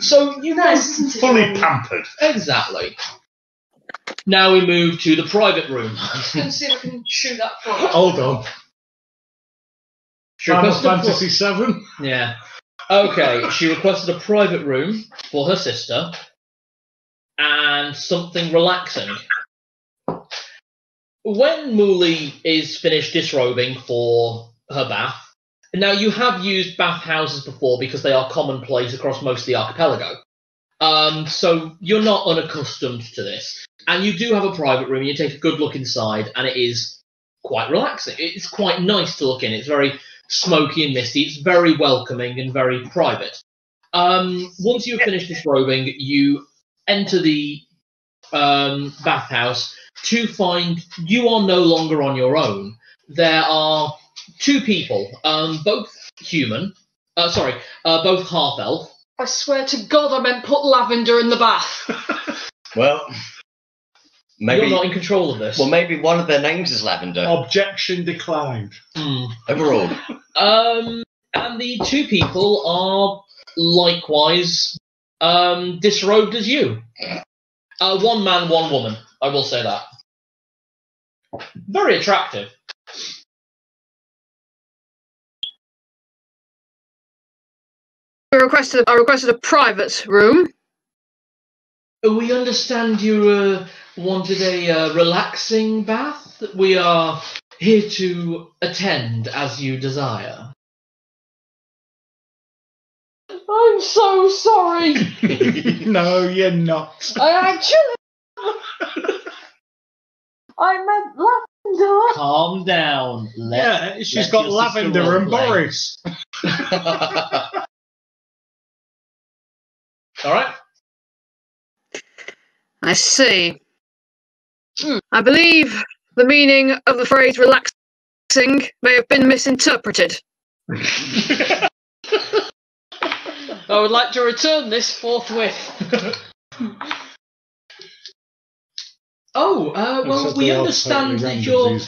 So you Nice, isn't it? Fully pampered. Exactly. Now we move to the private room. I'm just going to see if I can chew that for Hold on. She Final requested a Fantasy 7. Yeah. Okay, she requested a private room for her sister and something relaxing. When Mooley is finished disrobing for her bath, now you have used bathhouses before because they are commonplace across most of the archipelago. So you're not unaccustomed to this. And you do have a private room, you take a good look inside, and it is quite relaxing. It's quite nice to look in. It's very smoky and misty. It's very welcoming and very private. Once you've finished disrobing, you enter the bathhouse to find you are no longer on your own. There are two people, both human, both half-elf. I swear to God I meant put lavender in the bath. Well, maybe You're not in control of this. Well, maybe one of their names is Lavender. Objection declined. Overruled. And the two people are likewise disrobed as you. One man, one woman. I will say that. Very attractive. I requested a private room. We understand you wanted a relaxing bath. We are here to attend as you desire. I'm so sorry. No, you're not. I meant lavender. Calm down. She's got Lavender and Boris. All right. I see. I believe the meaning of the phrase relaxing may have been misinterpreted. I would like to return this forthwith. Well, we understand that your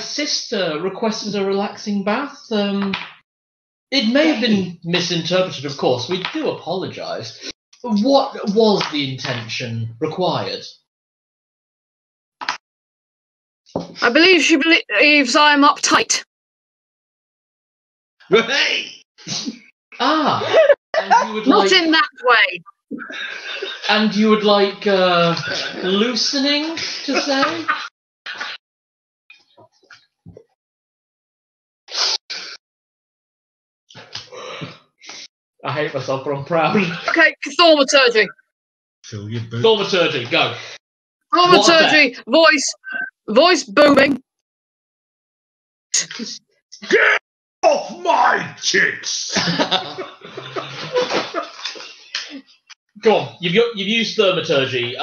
sister requested a relaxing bath. It may have been misinterpreted, of course. We do apologise. What was the intention required? I believe she believes I am uptight. Hey! And you would Not in that way. And you would like loosening to say? I hate myself, but I'm proud. Okay, thaumaturgy. Fill your boot. Thaumaturgy, go. Thaumaturgy, voice booming. Get off my chicks! Go on. You've used thaumaturgy.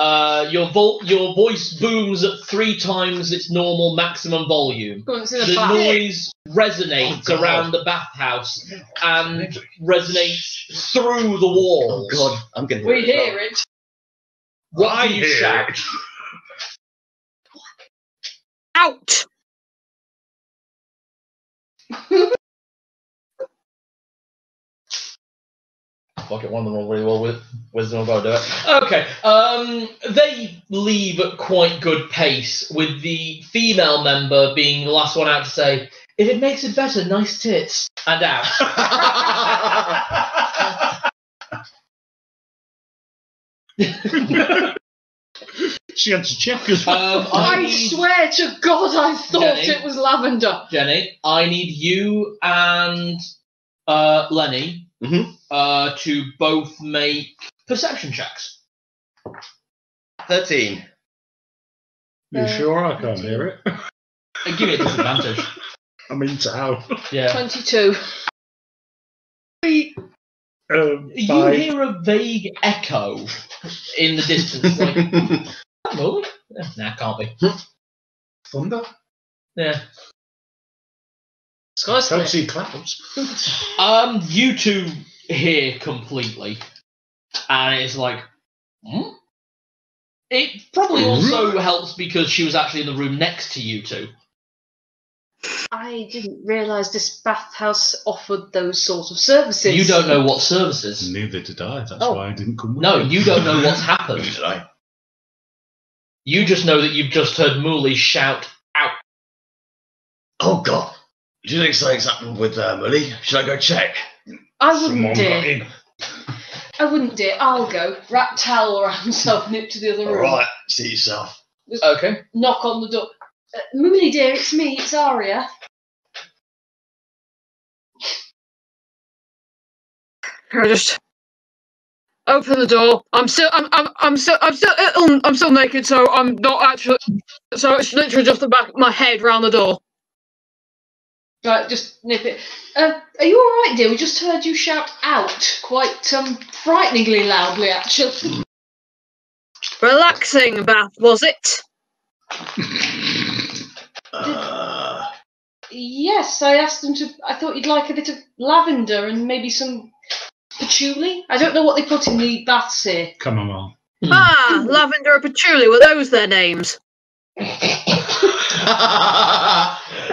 Your voice booms at 3 times its normal maximum volume. The noise resonates around the bathhouse and resonates through the walls. Oh God, I'm gonna. We hear it. What do you shout? Out. Fuck it, one of them rolled really well with wisdom. I've got to do it. Okay. They leave at quite good pace, with the female member being the last one out to say, "If it makes it better, nice tits," and out. She had to check as well. I swear to God, I thought Jenny? it was lavender. Jenny, I need you and Lenny to both make perception checks. 13. You sure I can't hear it? Give me a disadvantage. I mean, how? Yeah. 22. You hear a vague echo in the distance, like, oh, nah, can't be. Thunder? Yeah. Sky's Don't clear. see clouds. You two hear completely, and it's like, It probably also helps because she was actually in the room next to you two. I didn't realise this bathhouse offered those sort of services. You don't know what services. Neither did I. That's Oh. why I didn't come with No, you. you don't know what's happened. Did I? You just know that you've just heard Mooley shout out. Oh God! Do you think something's happened with Mully? Should I go check? I Someone wouldn't got dare. in. I wouldn't dare. I'll go. Wrap towel around himself and nip to the other room. Alright, see yourself. Okay. Knock on the door. Mooney dear, it's me. It's Aria. I just open the door. I'm still naked, so I'm not actually. So it's literally just the back of my head round the door. Right, just nip it. Are you all right, dear? We just heard you shout out quite frighteningly loudly, actually. Relaxing bath, was it? Yes, I asked them to. I thought you'd like a bit of lavender and maybe some patchouli. I don't know what they put in the baths here. Come on, Mom. Ah, lavender and patchouli, were those their names?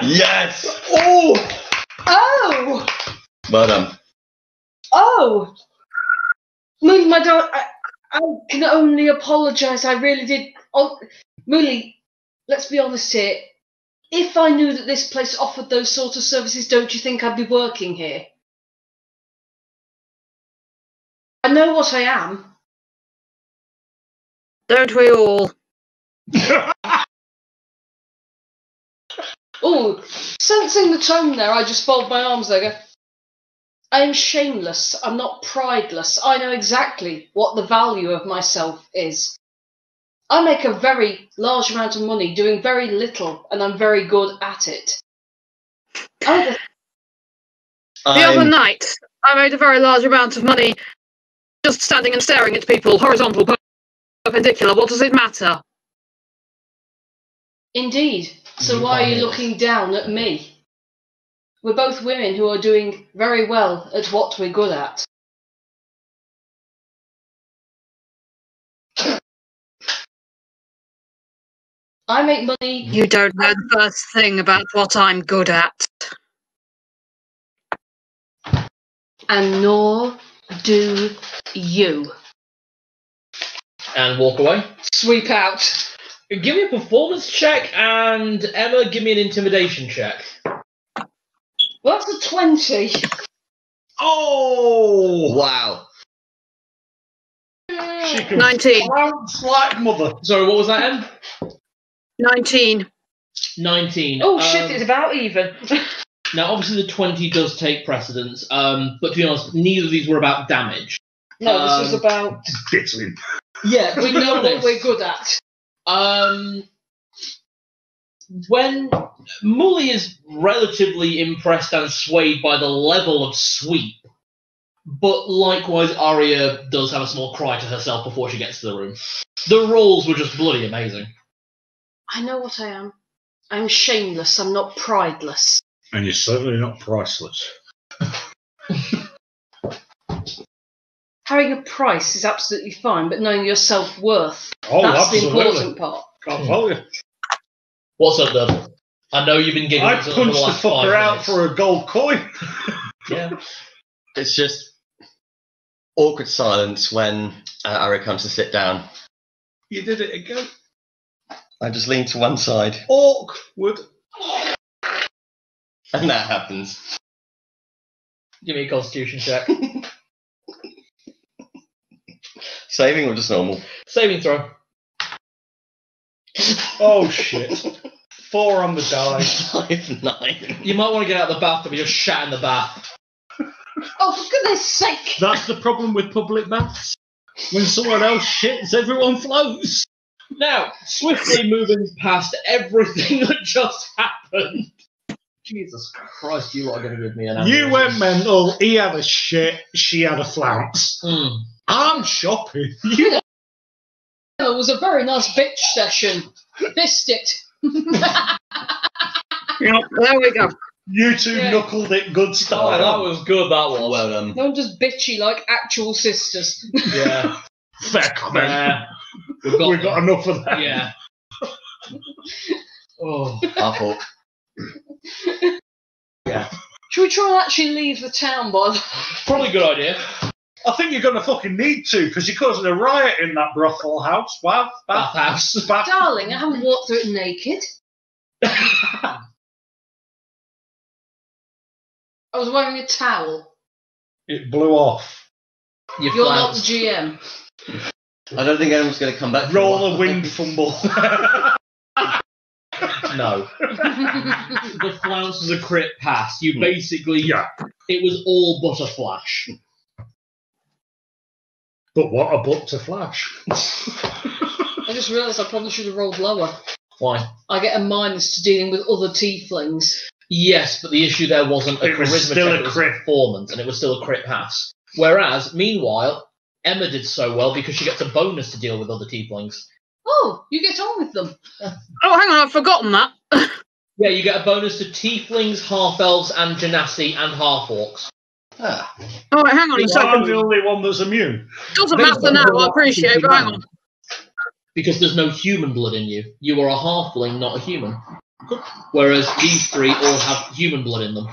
Yes! Oh! Oh! Well done. Oh! Moon, my darling, I can only apologise. I really did. Oh, Mooney, let's be honest here. If I knew that this place offered those sort of services, don't you think I'd be working here? I know what I am. Don't we all? Oh, sensing the tone there, I just fold my arms there. I am shameless. I'm not prideless. I know exactly what the value of myself is. I make a very large amount of money doing very little, and I'm very good at it. The other night, I made a very large amount of money just standing and staring at people, horizontal, perpendicular. What does it matter? Indeed. So why are you looking down at me? We're both women who are doing very well at what we're good at. I make money. You don't know the first thing about what I'm good at. And nor do you. And walk away. Sweep out. Give me a performance check, and Emma, give me an intimidation check. Well, that's a 20. Oh! Wow. She can 19. bounce like mother. Sorry, what was that, Em? 19. 19. Oh shit, it's about even. Now, obviously, the 20 does take precedence, but to be honest, neither of these were about damage. No, this was about. Diddling. Yeah, We know what we're good at. When Mully is relatively impressed and swayed by the level of sweep, but likewise Arya does have a small cry to herself before she gets to the room. The rolls were just bloody amazing. I know what I am. I'm shameless. I'm not prideless. And you're certainly not priceless. Having a price is absolutely fine, but knowing your self-worth, Oh, that's absolutely. the important part. Can't tell you. What's up, Dub? I know you've been giggling I'd for the punch the last 5 fucker out minutes. for a gold coin. Yeah. It's just awkward silence when Arya comes to sit down. You did it again. I just lean to one side, Awkward. and that happens. Give me a constitution check. Saving or just normal? Saving throw. Oh, shit. 4 on the die. 5, 9. You might want to get out of the bathtub and just shat in the bath. Oh, for goodness sake! That's the problem with public baths. When someone else shits, everyone floats. Now, swiftly moving past everything that just happened. Jesus Christ, you lot are going to give me an You aneurysm. went mental, he had a shit, she had a flounce. Mm. I'm shopping. You It was a very nice bitch session. Missed it. Yep, there we go. You two Yeah. knuckled it good Oh, style. that was good, that was. Well done. No one just bitchy like actual sisters. Yeah. Fair comment. Yeah. We've got enough of that. Yeah. Oh. Awful. Should we try and actually leave the town, by the Probably a good idea. I think you're going to fucking need to, because you're causing a riot in that brothel house. Wow. Bathhouse. Bath. Darling, I haven't walked through it naked. I was wearing a towel. It blew off. You're not the GM. I don't think anyone's going to come back. for a Roll while. a wind fumble. No. The flounce was a crit pass. You basically... Yeah. It was all but a flash. But what a butt to flash. I just realised I probably should have rolled lower. Why? I get a minus to dealing with other tieflings. Yes, but the issue there wasn't a It was charisma still check, a it was crit. performance, and it was still a crit pass. Whereas, meanwhile, Emma did so well because she gets a bonus to deal with other tieflings. Oh, you get on with them. Oh, hang on, I've forgotten that. Yeah, you get a bonus to tieflings, half-elves, and genasi, and half-orcs. Ah. Oh, wait, hang on a So I'm second. the only one that's immune. Doesn't There's matter now, no I appreciate it, but hang on. Because there's no human blood in you. You are a halfling, not a human. Whereas these three all have human blood in them.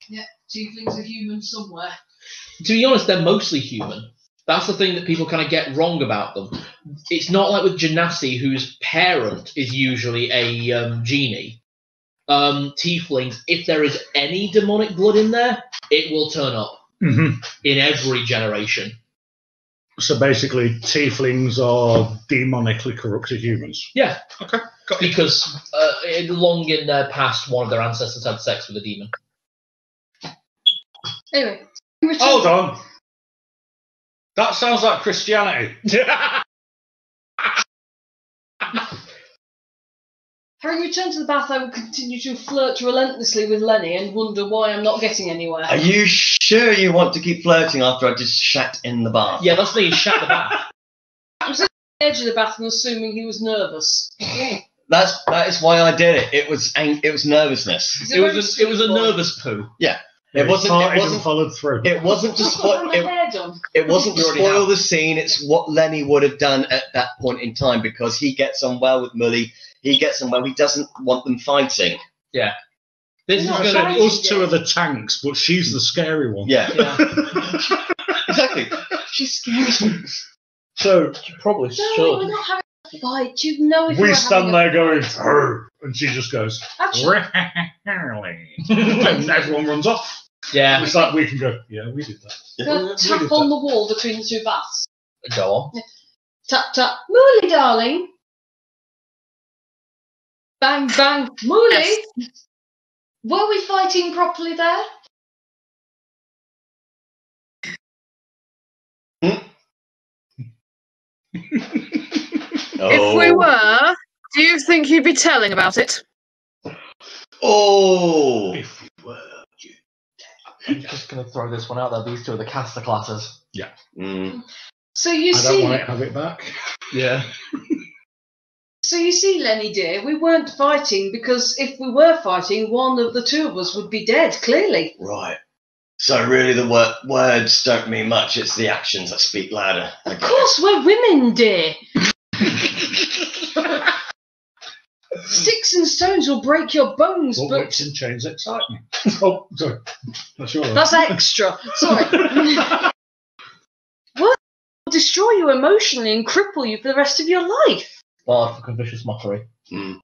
Yeah, tieflings are human somewhere. To be honest, they're mostly human. That's the thing that people kind of get wrong about them. It's not like with genasi, whose parent is usually a genie. Tieflings, if there is any demonic blood in there, it will turn up Mm-hmm. in every generation. So basically, tieflings are demonically corrupted humans. Yeah. Okay. Got it. Because long in their past, one of their ancestors had sex with a demon. Anyway. Hold on. That sounds like Christianity. Having returned to the bath, I will continue to flirt relentlessly with Lenny and wonder why I'm not getting anywhere. Are you sure you want to keep flirting after I just shat in the bath? Yeah, that's me. Shat the bath. I'm sitting at the edge of the bath and assuming he was nervous. That is why I did it. It was nervousness. He's It very was sweet a boy. nervous poo. It wasn't. Farted and followed through. It wasn't to I've got spoil. my hair done. It wasn't to You already spoil have. the scene. It's what Lenny would have done at that point in time because he gets on well with Mully. He gets on well. He doesn't want them fighting. Yeah. This is Not going fighting. to Us two are the tanks, but she's the scary one. Yeah, Yeah. exactly. She scares me. So You probably No, we're should. not having a fight. You know if we we're stand having there a going, fight. "Arr," and she just goes, Actually, "Really?" And everyone runs off. Yeah. It's like we can go, yeah, we did that. gonna tap on the wall between the two baths. Go on. Tap, tap. Mooley, darling. Bang, bang. Mooley. Yes. Were we fighting properly there? If we were, do you think you'd be telling about it? Oh. If we were, I'm just going to throw this one out there. These two are the caster classes. Mm. So you I see, don't want to have it back. Yeah. Lenny dear, we weren't fighting because if we were fighting, one of the two of us would be dead. Clearly. Right. So really, the words don't mean much. It's the actions that speak louder. Of course, we're women, dear. Sticks and stones will break your bones, But but whips and chains excite me. Oh, sorry. That's your that's extra. Sorry. What will destroy you emotionally and cripple you for the rest of your life? Oh, fucking vicious mockery. Mm.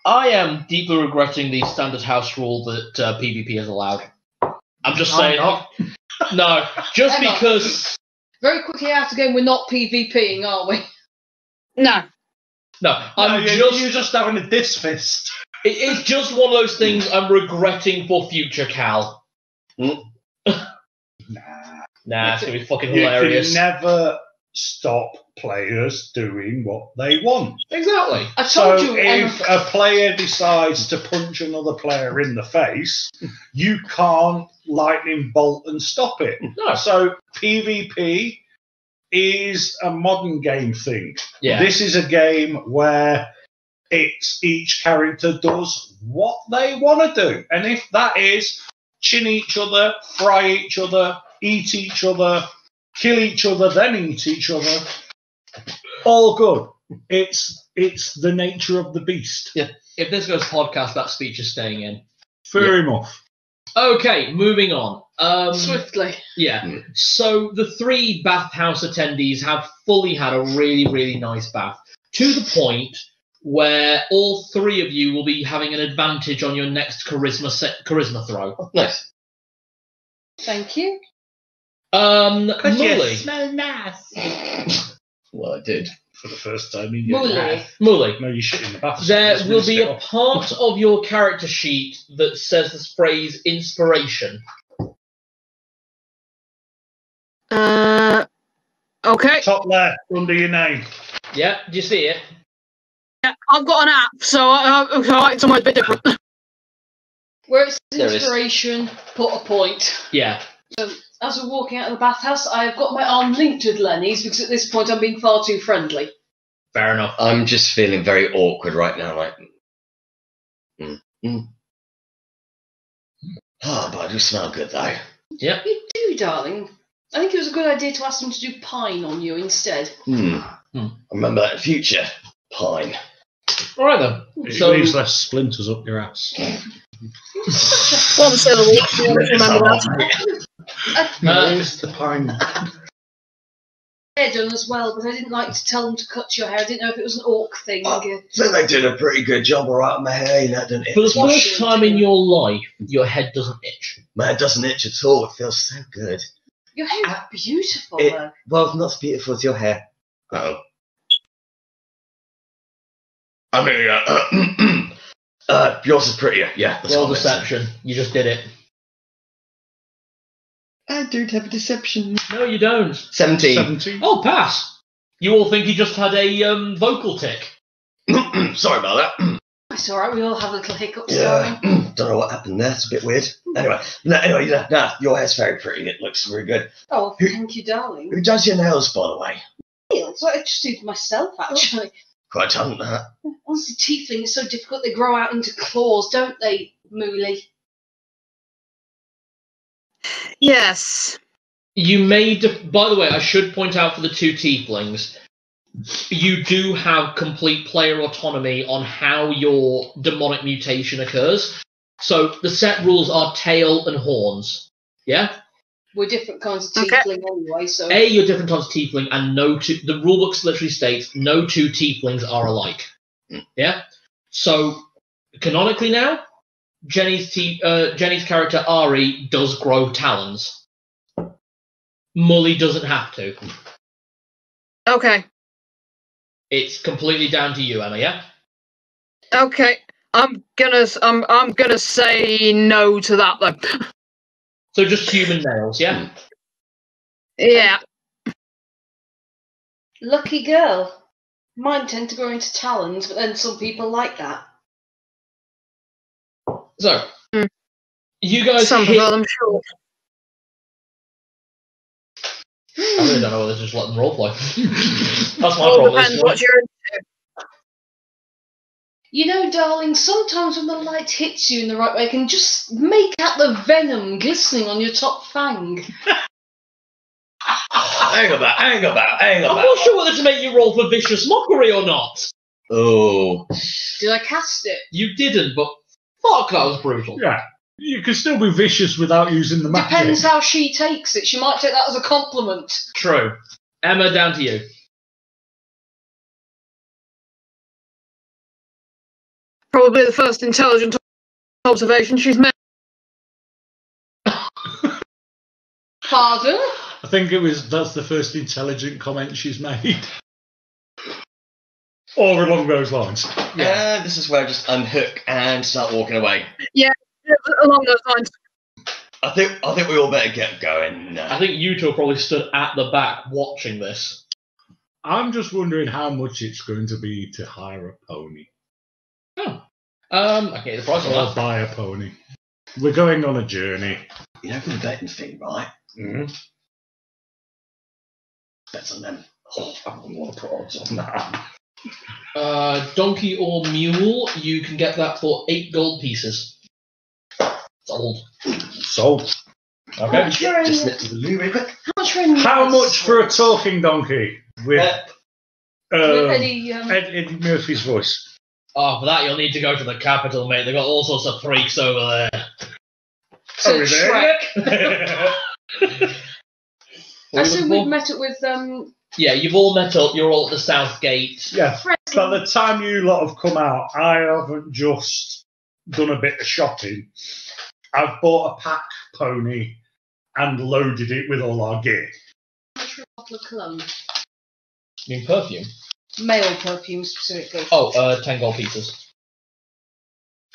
I am deeply regretting the standard house rule that PvP has allowed. I'm just saying. not. No, just Emma. because. Very quickly out again, we're not PvPing, are we? No. No, You're just having a diss fist. It's just one of those things I'm regretting for future Cal. Mm. Nah, it's gonna be fucking You hilarious. can never stop players doing what they want. Exactly. I So told you, if Emma. a player decides to punch another player in the face, you can't lightning bolt and stop it. No. So PvP is a modern game thing. Yeah. This is a game where it's each character does what they want to do. And if that is chin each other, fry each other, eat each other, kill each other, then eat each other, all good. It's the nature of the beast. Yeah. If this goes podcast, that speech is staying in. Fair enough. Okay, moving on. Swiftly. Yeah. So the three bathhouse attendees have fully had a really, really nice bath to the point where all three of you will be having an advantage on your next charisma throw. Nice. Thank you. Mully. smell nice. Well, I did. For the first time in your Mooley. life. Mully. No, you shit in the bath. There It's will be missed a it. part of your character sheet that says this phrase inspiration. Okay. Top left, under your name. Yeah, do you see it? Yeah, I've got an app, so it's almost a bit different. Where it's There is. inspiration, put a point. Yeah. As we're walking out of the bathhouse, I've got my arm linked with Lenny's because at this point I'm being far too friendly. Fair enough. I'm just feeling very awkward right now. Like, but I do smell good though. Yep. You do, darling. I think it was a good idea to ask them to do pine on you instead. Remember that in future. Pine. All right then. It So leaves less splinters up your ass. One syllable. You always remember that. It's the pine. Hair done as well, but I didn't like to tell them to cut your hair. I didn't know if it was an orc thing. I think they did a pretty good job all right on my hair, you know, didn't it? for the Wash first it. time in your life, your head doesn't itch. Man, it doesn't itch at all. It feels so good. Your hair is beautiful, It- though. Well, not as beautiful as your hair. Uh-oh. I mean, yours is prettier. Yeah, that's Roll what I meant. deception. You just did it. I don't have a deception. No, you don't. 17. 17. Oh, pass. You all think he just had a vocal tick. Sorry about that. It's alright, we all have little hiccups, Yeah, darling. don't know what happened there. It's a bit weird. Anyway, your hair's very pretty. It looks really good. Oh, thank you, darling. Who does your nails, by the way? Nails? I just did myself, actually. Quite talent, that. Honestly, tiefling is so difficult. They grow out into claws, don't they, Mooley? Yes. You made. By the way, I should point out for the two tieflings, you do have complete player autonomy on how your demonic mutation occurs. So the set rules are tail and horns. Yeah? We're different kinds of Okay. tiefling anyway, so... You're different types of tiefling, and the rulebook literally states no two tieflings are alike. Yeah? So, canonically now, Jenny's character Ari does grow talons. Mully doesn't have to. Okay. It's completely down to you, Emma, yeah? Okay. I'm gonna say no to that then. So just human nails, yeah? Yeah. Lucky girl. Mine tend to grow into talons, but then some people like that. So, Mm. you guys Some hit... prefer them short. I really don't know whether to just let them roleplay. That's my All problem. depends what you're You know, darling, sometimes when the light hits you in the right way, it can just make out the venom glistening on your top fang. Hang about. I'm not sure whether to make you roll for vicious mockery or not. Oh. Did I cast it? You didn't, but fuck, that was brutal. Yeah. You can still be vicious without using the magic. Depends how she takes it. She might take that as a compliment. True. Emma, down to you. probably the first intelligent observation she's made. Pardon? I think that's the first intelligent comment she's made. Or along those lines. Yeah, this is where I just unhook and start walking away. Yeah, along those lines. I think we all better get going. I think you two are probably stood at the back watching this. I'm just wondering how much it's going to be to hire a pony. Okay, the price on Or that. buy a pony. We're going on a journey. You know, for the betting thing, right? Mm-hmm. Bets on them. Oh, I don't want to put odds on that. Donkey or mule, you can get that for 8 gold pieces. Sold. Sold. Okay. Just nip to the loo real quick. How much for a talking donkey with Eddie, Eddie Murphy's voice? Oh, for that you'll need to go to the capital, mate. They've got all sorts of freaks over there. so Over Shrek. there. What I are you assume looking we've for? met up with Yeah, you've all met up. You're all at the south gate. Yeah. Fred. By the time you lot have come out, I haven't just done a bit of shopping. I've bought a pack pony and loaded it with all our gear. A bottle of cologne. You mean perfume? Male perfume specifically. Oh, 10 gold pieces.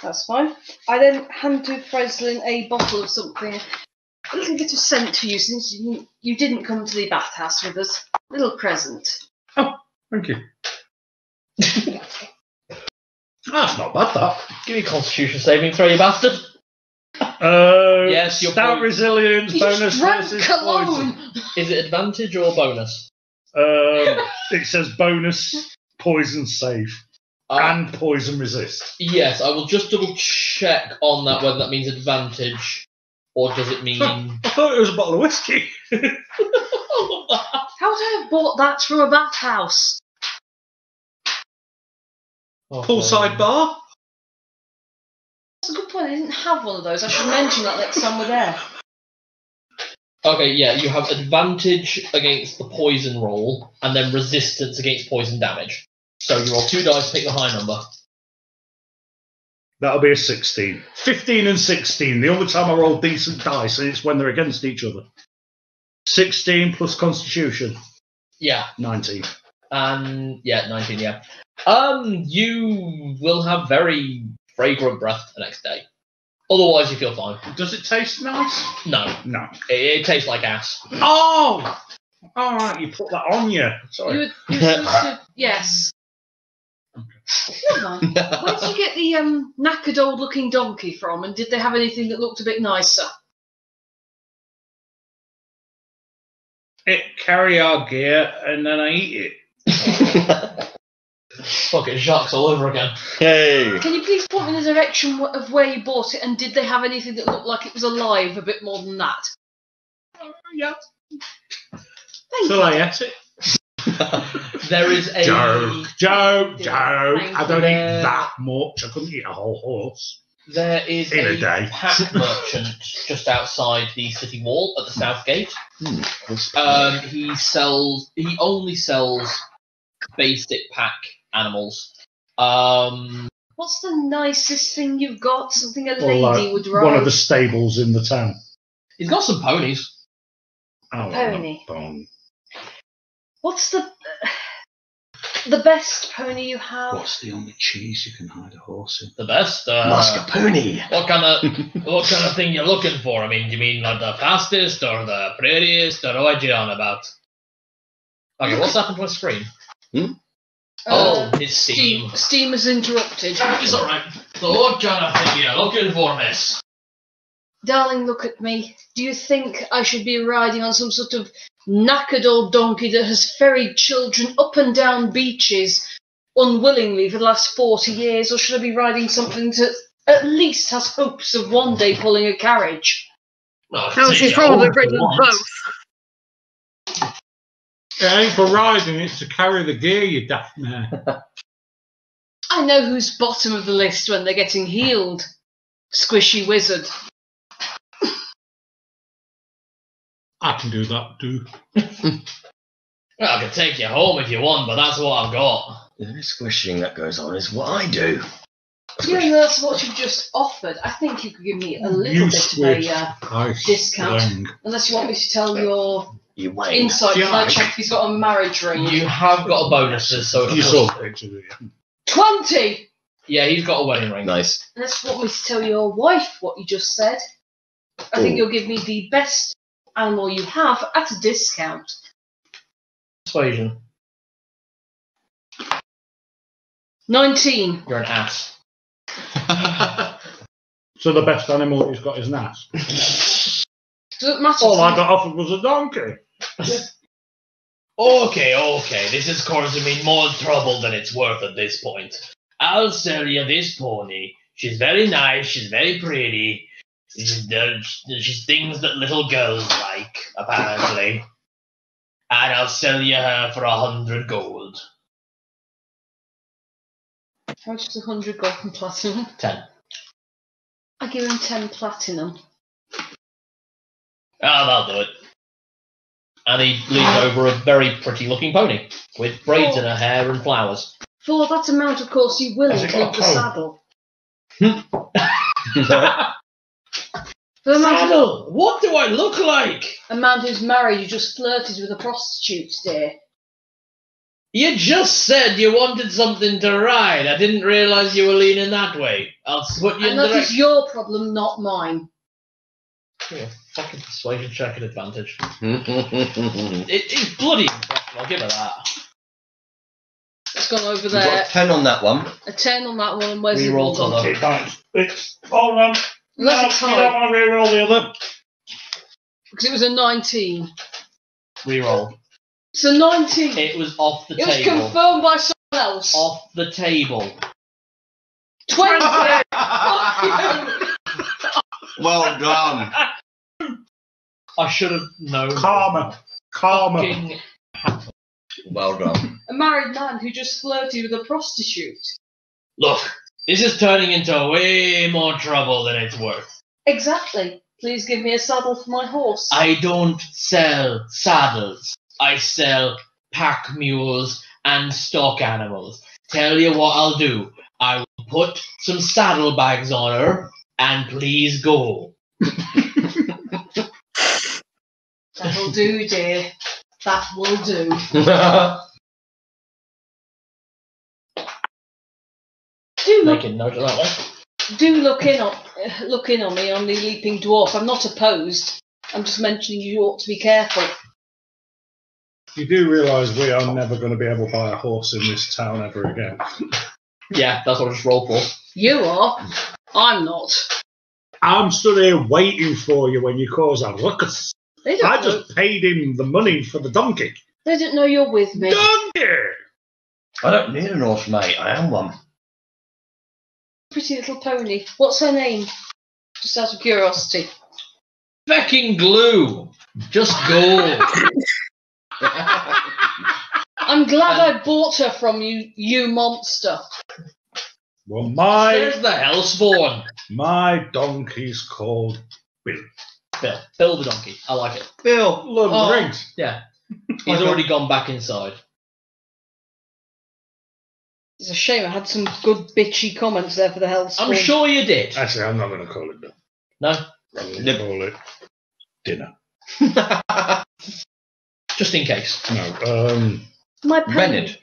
That's fine. I then hand to Freslin a bottle of something, a little bit of scent for you since you didn't come to the bathhouse with us. A little present. Thank you. That's not bad, that. Give me Constitution saving throw, you bastard. Yes, your stout point. resilience He bonus just drank versus alone. poison. Is it advantage or bonus? It says bonus poison save and poison resist. Yes, I will just double check on that whether that means advantage or does it mean. I thought it was a bottle of whiskey. How would I have bought that from a bathhouse? Poolside bar. That's a good point. I didn't have one of those. I should mention that next time we're there. Okay, yeah, you have advantage against the poison roll and then resistance against poison damage. So you roll 2 dice, pick the high number. That'll be a 16. 15 and 16. The only time I roll decent dice, and it's when they're against each other. 16 plus Constitution. Yeah. 19. Yeah, 19, yeah. You will have very fragrant breath the next day. Otherwise, you feel fine. Does it taste nice? No. No. It tastes like ass. Oh! Alright, you put that on you. Sorry. You're supposed to, yes. Never mind. Where did you get the knackered old looking donkey from, and did they have anything that looked a bit nicer? It carry our gear and then I eat it. Fucking sharks all over again. Hey! Can you please point me in the direction of where you bought it, and did they have anything that looked like it was alive a bit more than that? Yeah. Thank So you. I ate it. There is a Joke. Thank I don't you. eat that much. I couldn't eat a whole horse. There is In a a day. pack merchant just outside the city wall at the south gate. He only sells basic pack animals. What's the nicest thing you've got? Something a lady Or like would ride? one of the stables in the town. He's got some ponies. Oh, Pony. Pony. What's the best pony you have? What's the only cheese you can hide a horse in? The best. Mascarpone. What kind of thing you're looking for? I mean, do you mean like the fastest or the prettiest or what you on about? Okay, what's happened to my screen? It's Steam. Steam is interrupted. It's alright. So what kind of thing you're looking for, miss? Darling, look at me. Do you think I should be riding on some sort of knackered old donkey that has ferried children up and down beaches unwillingly for the last 40 years, or should I be riding something that at least has hopes of one day pulling a carriage? Well, No, she's probably ridden both. It ain't for riding, it's to carry the gear, you daft mare. I know who's bottom of the list when they're getting healed. Squishy wizard. I can do that too. Well, I can take you home if you want, but that's what I've got. The only squishing that goes on is what I do. You know, that's what you've just offered. I think you could give me a little bit of a discount. Slang. Unless you want me to tell your You wait. insight, because I Yeah. checked he's got a marriage ring. You have got bonuses, so You saw the picture, didn't you? 20! yeah, he's got a wedding ring. Nice. Unless you want me to tell your wife what you just said. I think Ooh. you'll give me the best animal you have at a discount. Persuasion. 19. You're an ass. So the best animal he's got is an ass. Doesn't matter. All to I me. got offered was a donkey. Okay, this is causing me more trouble than it's worth at this point. I'll sell you this pony. She's very nice, she's very pretty. She's things that little girls like, apparently. And I'll sell you her for 100 gold. How much is 100 gold and platinum? 10. I give him 10 platinum. That'll do it. And he leans over a very pretty looking pony with braids in her hair and flowers. For that amount, of course, you will Has it got include a the saddle. For a man, Saddle! What do I look like? a man who's married, you just flirted with a prostitute, dear. You just said you wanted something to ride. I didn't realise you were leaning that way. I'll put you in And the that is your problem, not mine. Yeah, fucking persuasion check at advantage. Nice. It's bloody impressive, I'll give her that. It's gone over We've there. got a 10 on that one. A 10 on that one. Where's the Reroll roll colour. gone? Okay, right. It's hold on. Unless No, it's you high. don't want to reroll the other. Because it was a 19. Reroll. It's a 19. It was off the It was table. confirmed by someone else. Off the table. 20. Fuck you. Well done. I should have known. Karma. Fucking Well done. A married man who just flirted with a prostitute. Look, this is turning into way more trouble than it's worth. Exactly. Please give me a saddle for my horse. I don't sell saddles. I sell pack mules and stock animals. Tell you what I'll do. I will put some saddlebags on her and please go. That'll do, dear. That will do. Do look, Making note of that one. do look in on me on the leaping dwarf. I'm not opposed. I'm just mentioning you ought to be careful. You do realise we are never going to be able to buy a horse in this town ever again. Yeah, that's what I just rolled for. You are. I'm not. I'm stood here waiting for you when you cause a ruckus. They don't I know. just paid him the money for the donkey. They don't know you're with me. Donkey! I don't need an horse, mate. I am one. Pretty little pony. What's her name? Just out of curiosity. Fucking glue. Just go. I'm glad I bought her from you, you monster. Well, There's the hellspawn. my donkey's called Bill. Bill the donkey. I like it. Bill. Lord of the Oh. Rings. Yeah. He's already gone back inside. It's a shame I had some good bitchy comments there for the hell. I'm sure you did. Actually, I'm not going to call it Bill. No? I'm going to call it dinner. Just in case. No, My pony, Rented.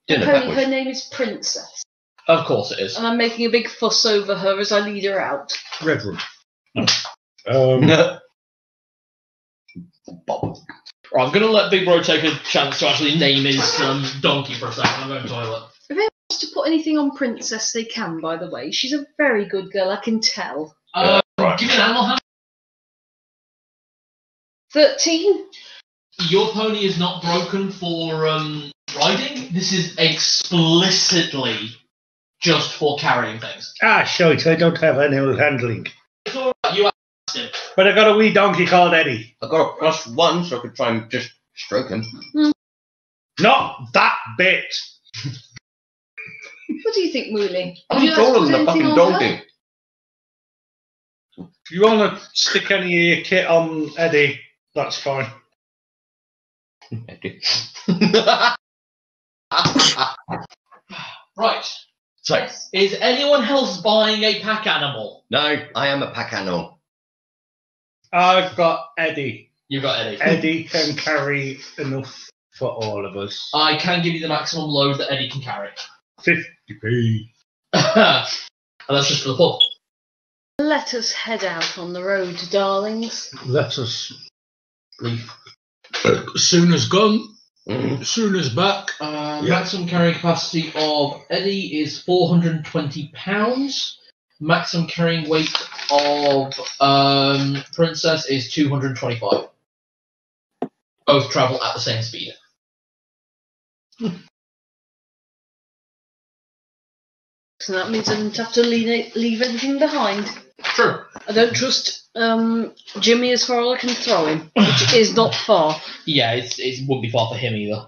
Dinner pony, backwards. her name is Princess, Of course it is. and I'm making a big fuss over her as I lead her out. Red Room. No. Bob. Right, I'm going to let Big Bro take a chance to actually name his donkey for a second. I'm going to the toilet. If anyone wants to put anything on Princess, they can, by the way. She's a very good girl, I can tell. Right. Give me an animal hand. 13? Your pony is not broken for riding. This is explicitly just for carrying things. Shite, I don't have animal handling. It's all right. You asked him. But I got a wee donkey called Eddie. I got a +1, so I could try and just stroke him. Not that bit. What do you think, Mooley? Would I'm you like to taller put than a anything fucking on her? donkey. If you want to stick any of your kit on Eddie, that's fine. Right. So, Yes. Is anyone else buying a pack animal? no, I am a pack animal. I've got Eddie. You got Eddie. Eddie can carry enough for all of us. I can give you the maximum load that Eddie can carry. 50p. And that's just for the pub. Let us head out on the road, darlings. Let us. Leaf. Soon as gone, Mm. soon as back. Uh, Maximum carrying capacity of Eddie is 420 pounds. Maximum carrying weight of Princess is 225. Both travel at the same speed. So that means I don't have to leave anything behind. True. I don't trust Jimmy as far as I can throw him, which is not far. Yeah, it wouldn't be far for him either.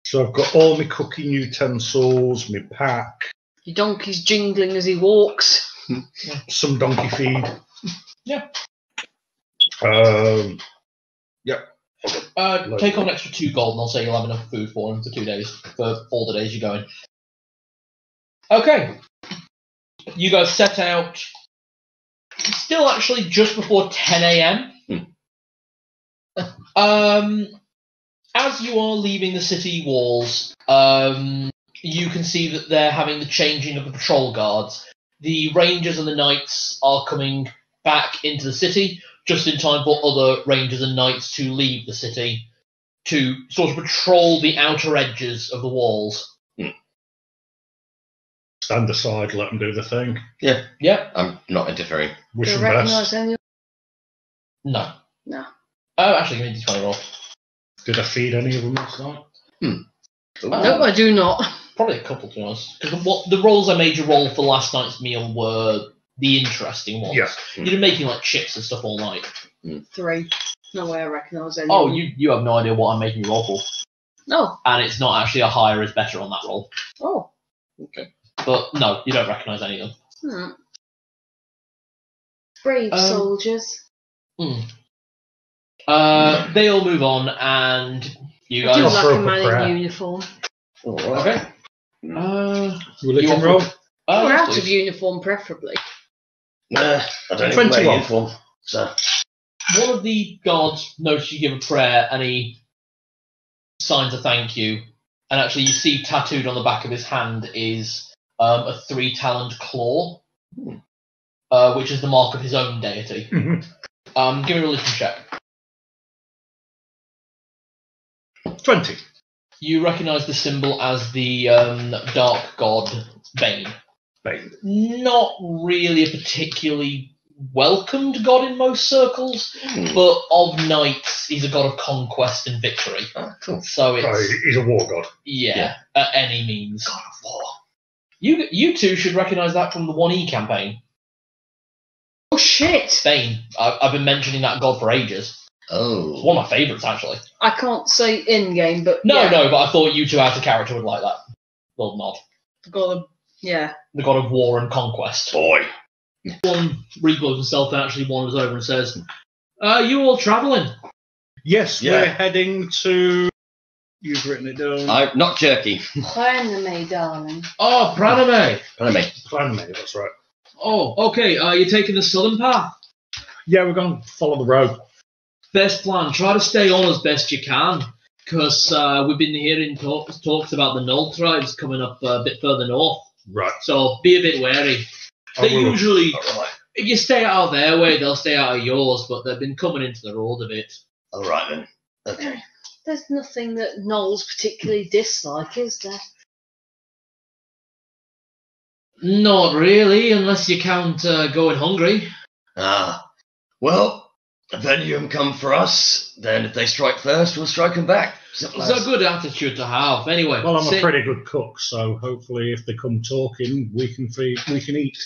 So I've got all my cooking utensils, my pack, Your donkey's jingling as he walks. some donkey feed. Yeah. Take on an extra 2 gold and I'll say you'll have enough food for him for 2 days, for all the days you're going. Okay. You guys set out still actually just before 10 a.m. As you are leaving the city walls, you can see that they're having the changing of the patrol guards. The rangers and the knights are coming back into the city just in time for other rangers and knights to leave the city to sort of patrol the outer edges of the walls. Stand aside, let them do the thing. Yeah. I'm not interfering. Wish Do them you recognise best. any? No. No. Oh, actually, give me a d20 roll. Did I feed any of them last night? No, I do not. Probably a couple, to be honest. Because the rolls I made you roll for last night's meal were the interesting ones. Yeah. You've been making like chips and stuff all night. 3. No way I recognise any. Oh, you have no idea what I'm making you roll for. No. And it's not actually a higher is better on that roll. Oh. Okay. But no, you don't recognise any of them. Hmm. Brave soldiers. They all move on, and you I do guys. like throw a up a man prayer. in uniform. Okay. Religion you roll? want- Or yes, out please. of uniform, preferably. I don't even 21. wear uniform. So One of the guards notices you give a prayer, and he signs a thank you. And actually, you see tattooed on the back of his hand is a 3-taloned claw, which is the mark of his own deity. Give me a religion check. 20. You recognise the symbol as the dark god Bane. Bane. Not really a particularly welcomed god in most circles, but of knights, he's a god of conquest and victory. Oh, cool. So Oh, it's he's a war god. at any means. God of War. You two should recognise that from the 1E campaign. Oh shit! Bane. I've been mentioning that god for ages. It's Oh. one of my favourites, actually. I can't say in game, but No, yeah. but I thought you two as a character would like that. Little nod. Yeah. The god of war and conquest. Boy. One reblows himself and actually wanders over and says, you all travelling? Yes, Yeah. we're heading to. You've written it down. Not jerky. Anime, darling. Oh, Praname. Plan me, that's right. Oh, okay. You're taking the southern path. Yeah, we're going to follow the road. Best plan. Try to stay on as best you can. Because we've been hearing talks about the Null tribes coming up a bit further north. Right. So be a bit wary. They usually, if you stay out of their way, they'll stay out of yours, but they've been coming into the road a bit. All right then. Okay. There's nothing that Knowles particularly dislike, is there? Not really, unless you count going hungry. Well, if any of them come for us, then if they strike first, we'll strike them back. Simple It's a as. good attitude to have. Anyway, Well, I'm a sit- pretty good cook, so hopefully if they come talking, we can eat.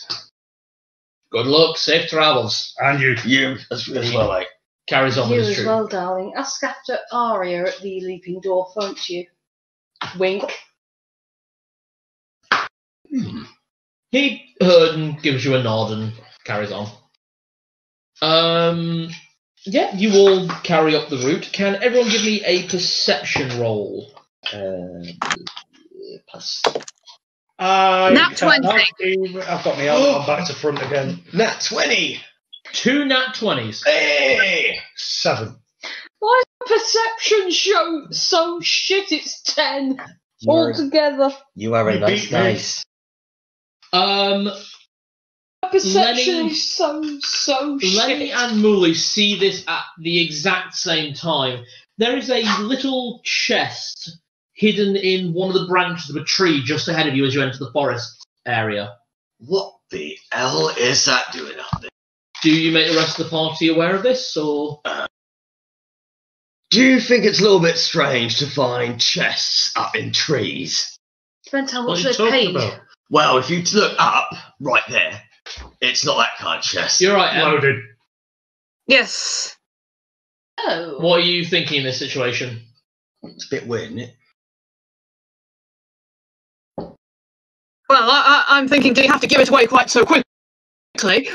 good luck, safe travels. And you. You as well, eh? Carries on You with his as troop. well, darling. Ask after Arya at the Leaping Dwarf, won't you? Wink. He heard and gives you a nod and carries on. Yeah, you all carry up the route. Can everyone give me a perception roll? Plus. Nat 20. I've got my arm back to front again. Nat 20. 2 nat 20s. Hey. 7. Why is perception show so shit? It's 10 altogether. You are a You nice beat me. dice. Perception Lenny- is so Lenny shit. and Mooley see this at the exact same time. There is a little chest hidden in one of the branches of a tree just ahead of you as you enter the forest area. What the hell is that doing up there? Do you make the rest of the party aware of this, or...? Do you think it's a little bit strange to find chests up in trees? Depends how What much are you they talking paid. about? Well, if you look up, right there, it's not that kind of chest. You're right, Em. Loaded. Yes. Oh. What are you thinking in this situation? It's a bit weird, isn't it? Well, I'm thinking, do you have to give it away quite so quickly?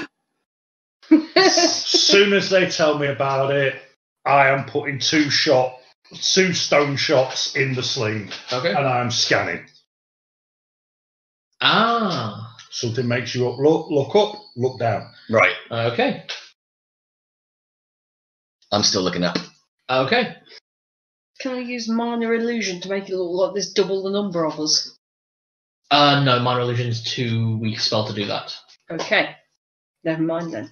As soon as they tell me about it, I am putting 2 stone shots in the sling, Okay. and I'm scanning. Ah. Something makes you look up, look down. Right. Okay. I'm still looking up. Okay. Can I use minor illusion to make it look like there's double the number of us? No, minor illusion's too weak spell to do that. Okay. Never mind then.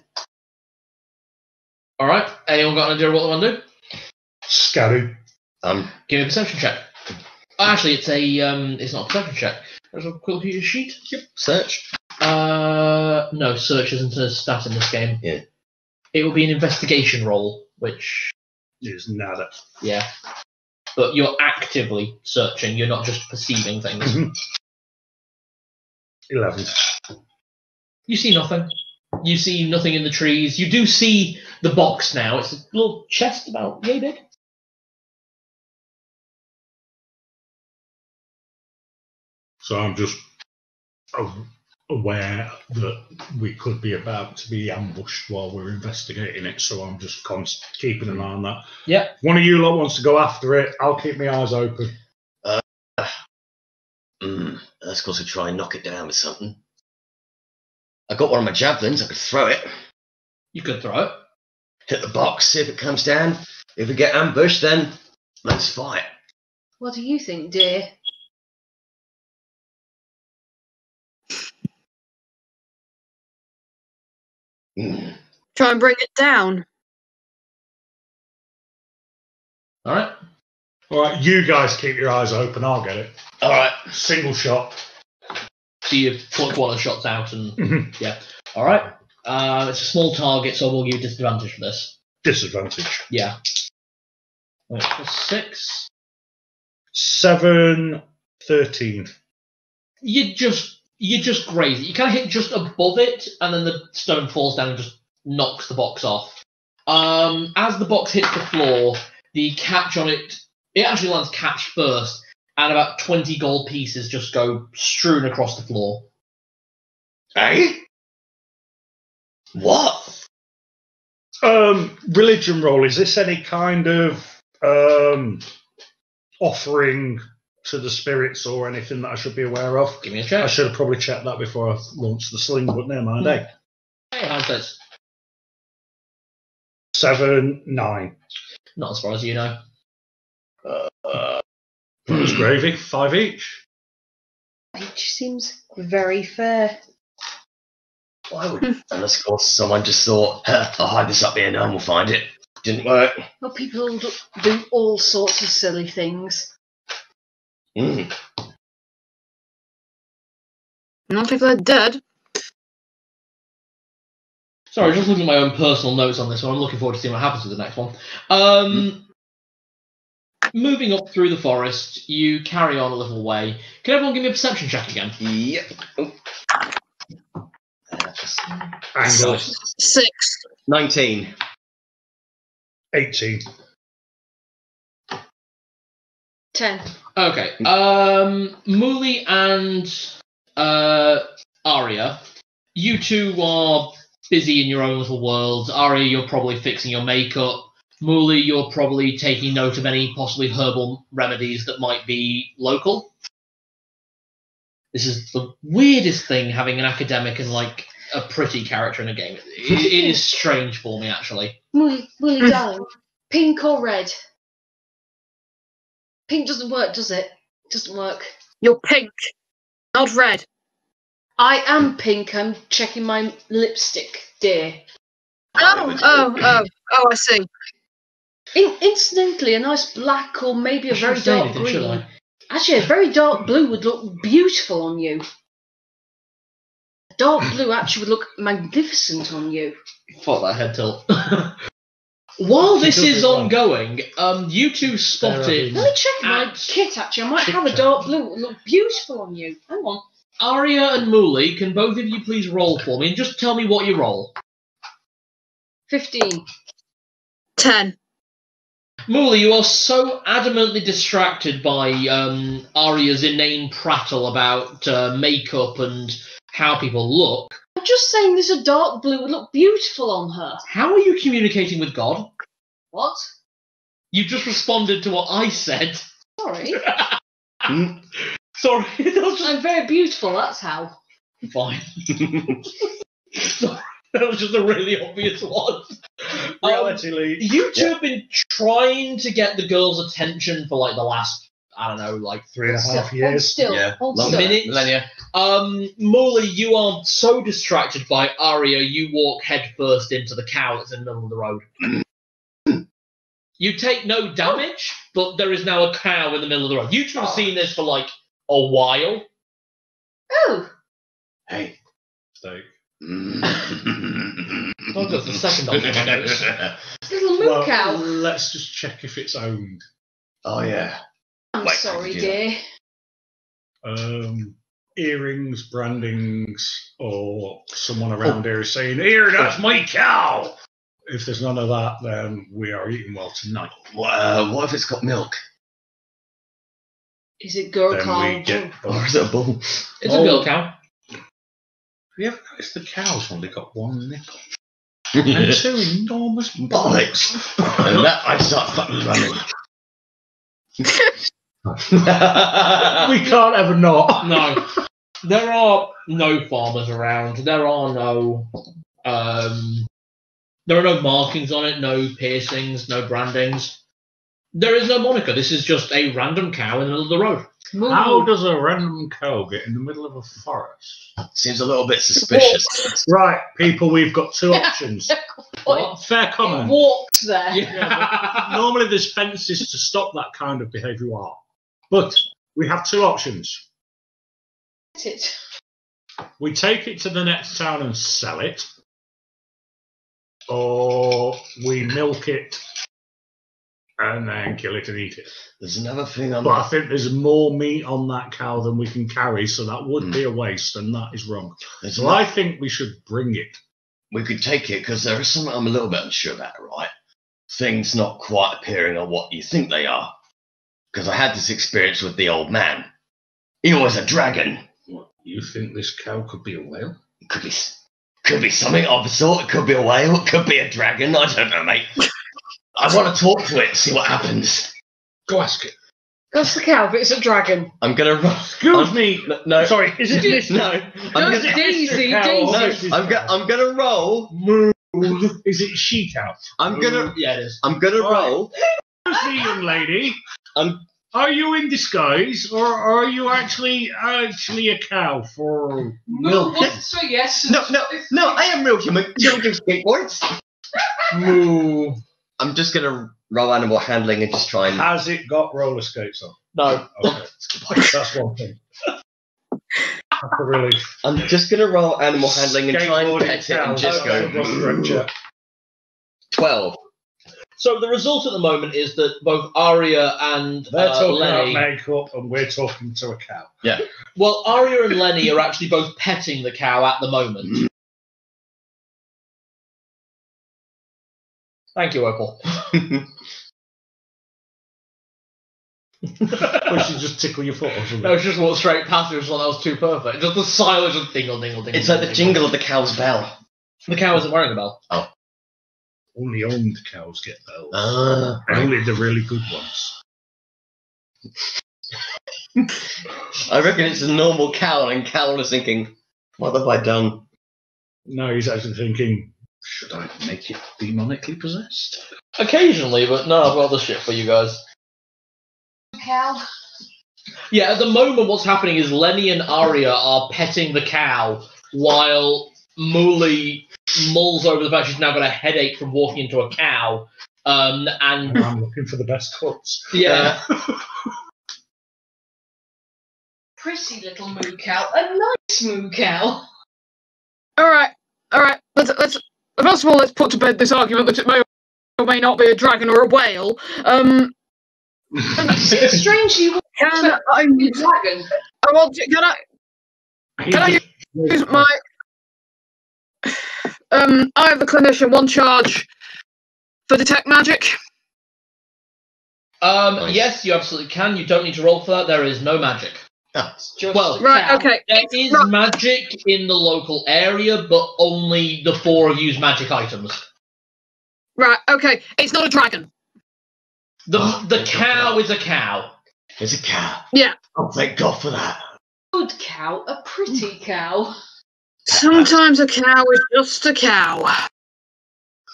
Alright, anyone got an idea of what they want to do? Scanning. Give me a perception check. Actually, it's not a perception check. There's a quick look at your sheet. Yep. Search. No, search isn't a stat in this game. Yeah. It will be an investigation roll, which Is nada. yeah. But you're actively searching. You're not just perceiving things. 11. You see nothing. You see nothing in the trees. You do see the box now. It's a little chest about yay big. So I'm just aware that we could be about to be ambushed while we're investigating it. So I'm just keeping an eye on that. Yeah. One of you lot wants to go after it. I'll keep my eyes open. Let's go to try and knock it down with something. I got one of my javelins. I could throw it. You could throw it. Hit the box. See if it comes down. If we get ambushed, then let's fight. What do you think, dear? Try and bring it down. All right. All right, you guys keep your eyes open. I'll get it. All right. Single shot. So you pluck one of the shots out and yeah. All right. It's a small target, so we'll give you disadvantage for this. Disadvantage. Yeah. Wait, +6. 7, 13. You just graze it. You kind of hit just above it, and then the stone falls down and just knocks the box off. As the box hits the floor, the catch on it actually lands catch first, and about 20 gold pieces just go strewn across the floor. Hey? What? Religion roll. Is this any kind of offering to the spirits or anything that I should be aware of? Give me a check. I should have probably checked that before I launched the sling, but never mind. Eh? Hey, how's this? 7, 9. Not as far as you know. That was gravy. 5 each. Each seems very fair. Why would unless of course someone just thought, I'll hide this up here now and we'll find it. Didn't work. Well, people do all sorts of silly things. Mm. Not if they're dead. Sorry, just looking at my own personal notes on this one. I'm looking forward to seeing what happens with the next one. Moving up through the forest, you carry on a little way. Can everyone give me a perception check again? Yep. Oh. Angles. 6. 19. 18. 10. Okay. Muli and Arya, you two are busy in your own little worlds. Arya, you're probably fixing your makeup. Muli, you're probably taking note of any possibly herbal remedies that might be local. This is the weirdest thing, having an academic and like a pretty character in a game. It is strange for me, actually. Willie, darling, pink or red? Pink doesn't work, does it? Doesn't work. You're pink, not red. I am pink. I'm checking my lipstick, dear. Oh, I see. Incidentally, a nice black or maybe a very Shouldn't say dark anything, should green. I? Actually, a very dark blue would look beautiful on you. A dark blue actually would look magnificent on you. Fuck that head tilt. While this is well. ongoing, you two spotted. Let me check my At- kit, actually. I might have a dark blue. It would look beautiful on you. Hang on. Arya and Muli, can both of you please roll for me and just tell me what you roll? 15. 10. Muli, you are so adamantly distracted by Arya's inane prattle about makeup and how people look. I'm just saying there's a dark blue would look beautiful on her. How are you communicating with God? What? You just responded to what I said. Sorry. Sorry, that was just I'm very beautiful, that's how. fine. Sorry, that was just a really obvious one. Reality. You two have been trying to get the girl's attention for like the last, I don't know, like 3.5 Hold years. still. Yeah, Hold long still. minute. millennia. Muli, you are so distracted by Arya, you walk headfirst into the cow that's in the middle of the road. You take no damage, but there is now a cow in the middle of the road. You two have seen this for like a while. Oh, Hey. Steak. Not just the second on my notes. little moo Well, cow. let's just check if it's owned. Oh, yeah. I'm Wait, sorry, yeah. dear. Earrings, brandings, or someone around here is saying, "Here, that's my cow." If there's none of that, then we are eating well tonight. What if it's got milk? Is it girl Then cow? we get. Or is it a bull? It's a girl cow. You ever noticed the cow's only got one nipple and two enormous bollocks? Bollocks. And that I start fucking running. We can't ever not. No. There are no farmers around. There are no markings on it, no piercings, no brandings. There is no moniker. This is just a random cow in the middle of the road. Moo. How does a random cow get in the middle of a forest? Seems a little bit suspicious. Right, people, we've got two options. What? Fair comment. Walked there. Yeah, normally there's fences to stop that kind of behaviour. But we have two options. It. We take it to the next town and sell it, or we milk it and then kill it and eat it. There's another thing on But I that. think there's more meat on that cow than we can carry, so that would be a waste, and that is wrong. There's So I think we should bring it. we could take it because there is something I'm a little bit unsure about, right? Things not quite appearing on what you think they are. Because I had this experience with the old man. He was a dragon. What, you think this cow could be a whale? It could be something of the sort. It could be a whale. It could be a dragon. I don't know, mate. I want to talk to it and see what happens. Go ask it. That's the cow, but it's a dragon. I'm gonna run. Excuse me. No. Sorry, is it this? No. I'm No, gonna, Daisy, Cow. Daisy. no. I'm gonna roll. Is it she cow? I'm gonna Yeah, it is. I'm gonna Right. roll. Excuse me, young lady. I'm Are you in disguise, or are you actually a cow for Moo milk? once for yes. no. I am real human. Children speak words. Moo. I'm just gonna roll animal handling and just try and. Has it got roller skates on? No. Okay, that's one thing. That's a relief. I'm just gonna roll animal handling and try and Skateboarding pet it and cows, just that's a rough go. structure. 12. So the result at the moment is that both Arya and They're talking Lenny. about makeup, and we're talking to a cow. Well, Arya and Lenny are actually both petting the cow at the moment. Thank you, Opal. Or should just tickle your foot or something. No, it's just walked straight past her. Just thought that was too perfect. Just the silence, just dingle, dingle, dingle. It's like the dingle. jingle of the cow's bell. The cow isn't wearing a bell. Only owned cows get bells. Ah, Only the really good ones. I reckon it's a normal cow, and Carol is thinking, what have I done? No, he's actually thinking, should I make it demonically possessed? Occasionally, but no, I've got other shit for you guys. Cow. Yeah, at the moment, what's happening is Lenny and Arya are petting the cow while Mooley mulls over the fact she's now got a headache from walking into a cow. And I'm looking for the best cuts. yeah, Pretty little moo cow. A nice moo cow. All right. Let's first of all let's put to bed this argument that it may or may not be a dragon or a whale. Strangely, what Can a I? dragon. I want to, can I use my? I have the clinician one charge for detect magic. Nice. yes, you absolutely can. You don't need to roll for that. There is no magic. It's just Well, a Right. cow. Okay. There is Right. magic in the local area, but only the four of use magic items. Right. Okay. It's not a dragon. The Oh, the thank cow God. is a cow. It's a cow. Yeah. Oh, thank God for that. Good cow. A pretty cow. Sometimes a cow is just a cow.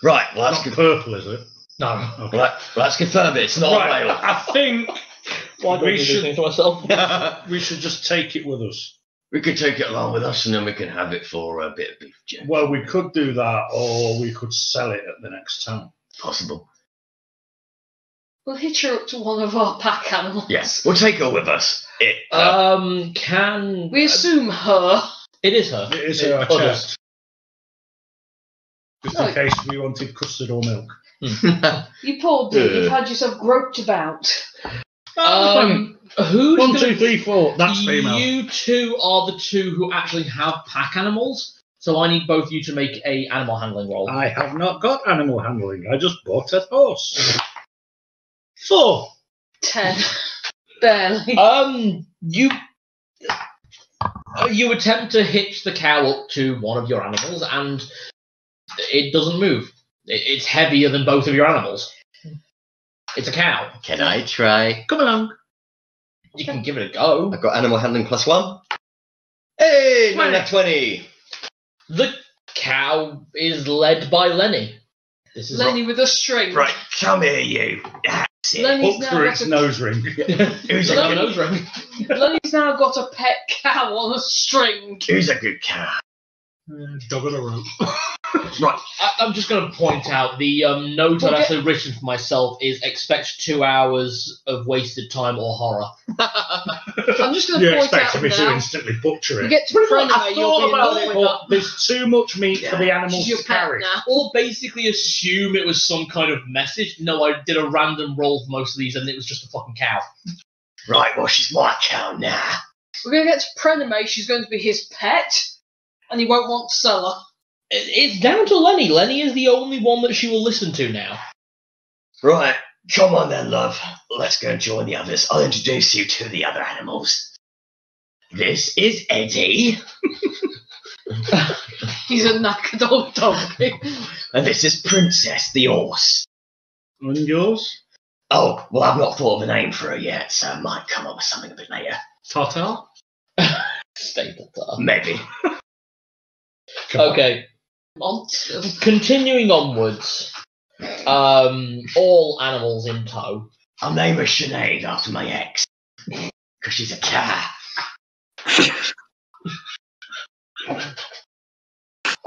Right, well, Not purple, is it? No. Okay. let's confirm it. It's not Right, a I think Why do I We do this should- thing to myself? whale. we should just take it with us. We could take it along with us and then we can have it for a bit of beef jerky. Well, we could do that, or we could sell it at the next town. Possible. We'll hitch her up to one of our pack animals. Yes, we'll take her with us. Can We assume her. it is her? It is her others. chest. Just in No. case we wanted custard or milk. You poor dear, you've had yourself groped about. Who's 1, gonna- 2, 3, 4. That's female. You two are the two who actually have pack animals, so I need both you to make a animal handling roll. I have not got animal handling. I just bought a horse. 4. 10. Barely. You attempt to hitch the cow up to one of your animals, and it doesn't move. It's heavier than both of your animals. It's a cow. Can I try? Come along. You can give it a go. I've got animal handling +1. Hey, 20. The cow is led by Lenny. This is Lenny with a string. Right, come here, you. That's it. Lenny's Up now through got its a nose ring. Who's a No, good, nose ring. Lenny's now got a pet cow on a string. who's a good cow? Dog on a rope. Right, I'm just going to point out the note I've actually written for myself is expect 2 hours of wasted time or horror. I'm just going You to point expect out me to now. instantly butcher You it. get to Pretty much, Frenemy, I you'll thought be about annoyed it, with But there's too much meat for the animals She's your to pet carry. now. Or basically assume it was some kind of message. No, I did a random roll for most of these and it was just a fucking cow. right, well, she's my cow now. We're going to get to Prenome, she's going to be his pet, and he won't want to sell her. It's down to Lenny. Lenny is the only one that she will listen to now. Right, come on then, love. Let's go and join the others. I'll introduce you to the other animals. This is Eddie, He's a knackered old donkey. and this is Princess, the horse. And yours? Oh, well, I've not thought of a name for her yet, so I might come up with something a bit later. Tartar? Stapleton. Maybe. Okay, Monsters. continuing onwards. All animals in tow. I'll name her Sinead after my ex, because she's a cat.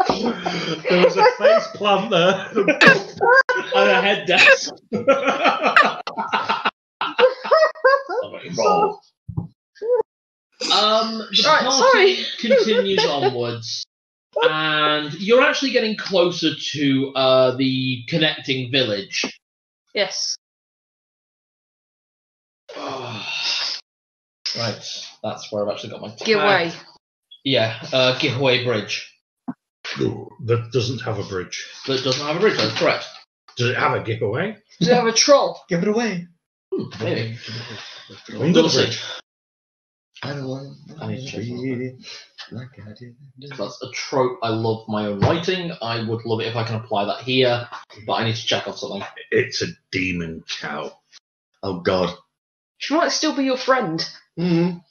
There was a face plant there. And a head desk. Roll. The Right, party sorry. continues onwards, and you're actually getting closer to the connecting village. Yes. Right, that's where I've actually got my tag. Give away. Yeah, Giveaway Bridge. That doesn't have a bridge. That doesn't have a bridge, that's correct. Does it have a giveaway? Does it have a troll? Give it away. Maybe. Under We'll the see. bridge. I don't want I need to check to like I did. That's a trope I love for my own writing. I would love it if I can apply that here, but I need to check on something. It's a demon cow. Oh, God. She might still be your friend. Mm.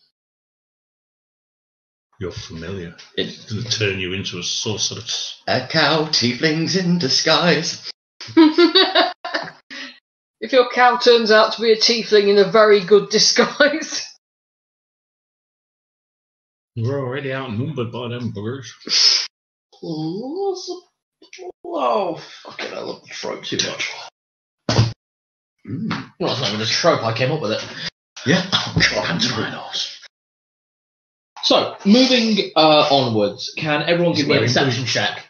You're familiar. It's It's going to turn you into a sorceress. A cow, tieflings in disguise. If your cow turns out to be a tiefling in a very good disguise. We're already outnumbered by them buggers. oh, fucking I love the trope too much. Mm. Well, it's not even a trope, I came up with it. Yeah. Oh, God. So, moving onwards, can everyone give me a Swearing, perception please. check?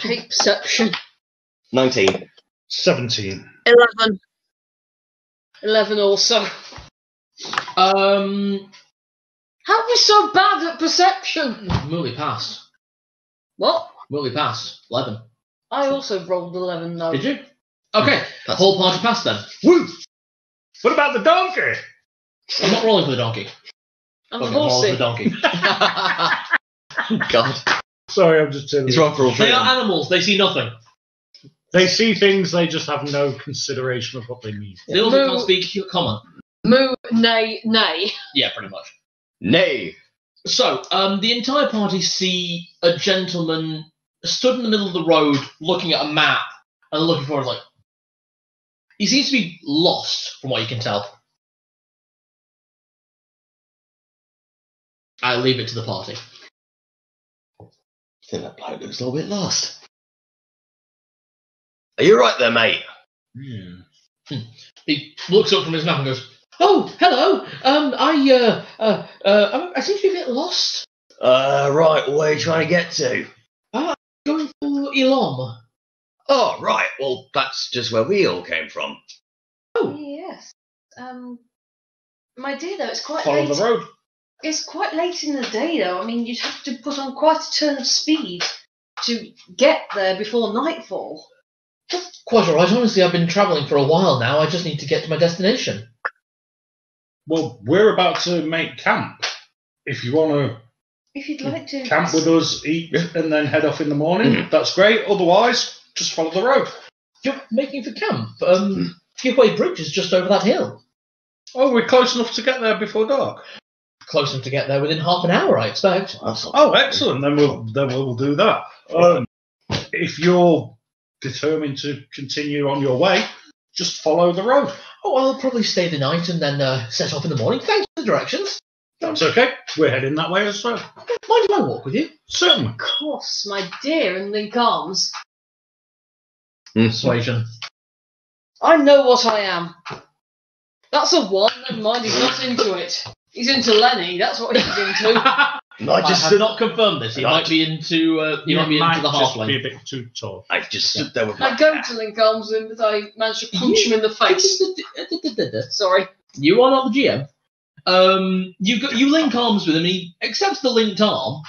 Hate perception. 19. 17. 11. 11 also. Um, How are we so bad at perception? Mully passed. What? Mully passed. 11. I also rolled 11 though. Did you? Okay, Passed. whole party passed then. Woo! What about the donkey? I'm not rolling for the donkey. And the Okay, I'm rolling for horsey. the donkey. God. Sorry, I'm just telling He's you. wrong for all three. They of are them. animals, they see nothing. They see things, they just have no consideration of what they need. They also Moo. can't speak common. Moo, nay, nay. Yeah, pretty much. Nay. So, the entire party see a gentleman stood in the middle of the road looking at a map and looking for it like. He seems to be lost, from what you can tell. I leave it to the party. I think that bloke looks a little bit lost. Are you right there, mate? Yeah. He looks up from his map and goes, "Oh, hello. I seem to be a bit lost. Right, where are you trying to get to? Going for Elom." Oh, right, well, that's just where we all came from. Oh, Yes. My dear, though, it's quite Follow late. the road. It's quite late in the day, though. I mean, you'd have to put on quite a turn of speed to get there before nightfall. that's quite all right. Honestly, I've been travelling for a while now. I just need to get to my destination. Well, we're about to make camp. If you want to If you'd like to. camp with us, eat, and then head off in the morning, that's great. Otherwise, just follow the road. You're making for camp. Giveaway Bridge is just over that hill. Oh, we're close enough to get there before dark. Close enough to get there within half an hour, I expect. Oh, excellent. Then we'll do that. If you're determined to continue on your way, just follow the road. Oh, I'll probably stay the night and then set off in the morning. Thanks for the directions. That's okay. We're heading that way as well. Mind if I walk with you? Certainly. Of course, my dear, and link arms. Persuasion. I know what I am. That's a one. Never mind, he's not into it. He's into Lenny. That's what he's into. I have not confirmed this. He might be into. He might be into the just halfling. be a bit too tall. I just stood there with my I go to link arms with him, but I managed to punch him in the face. Sorry. You are not the GM. You link arms with him. And he accepts the linked arm.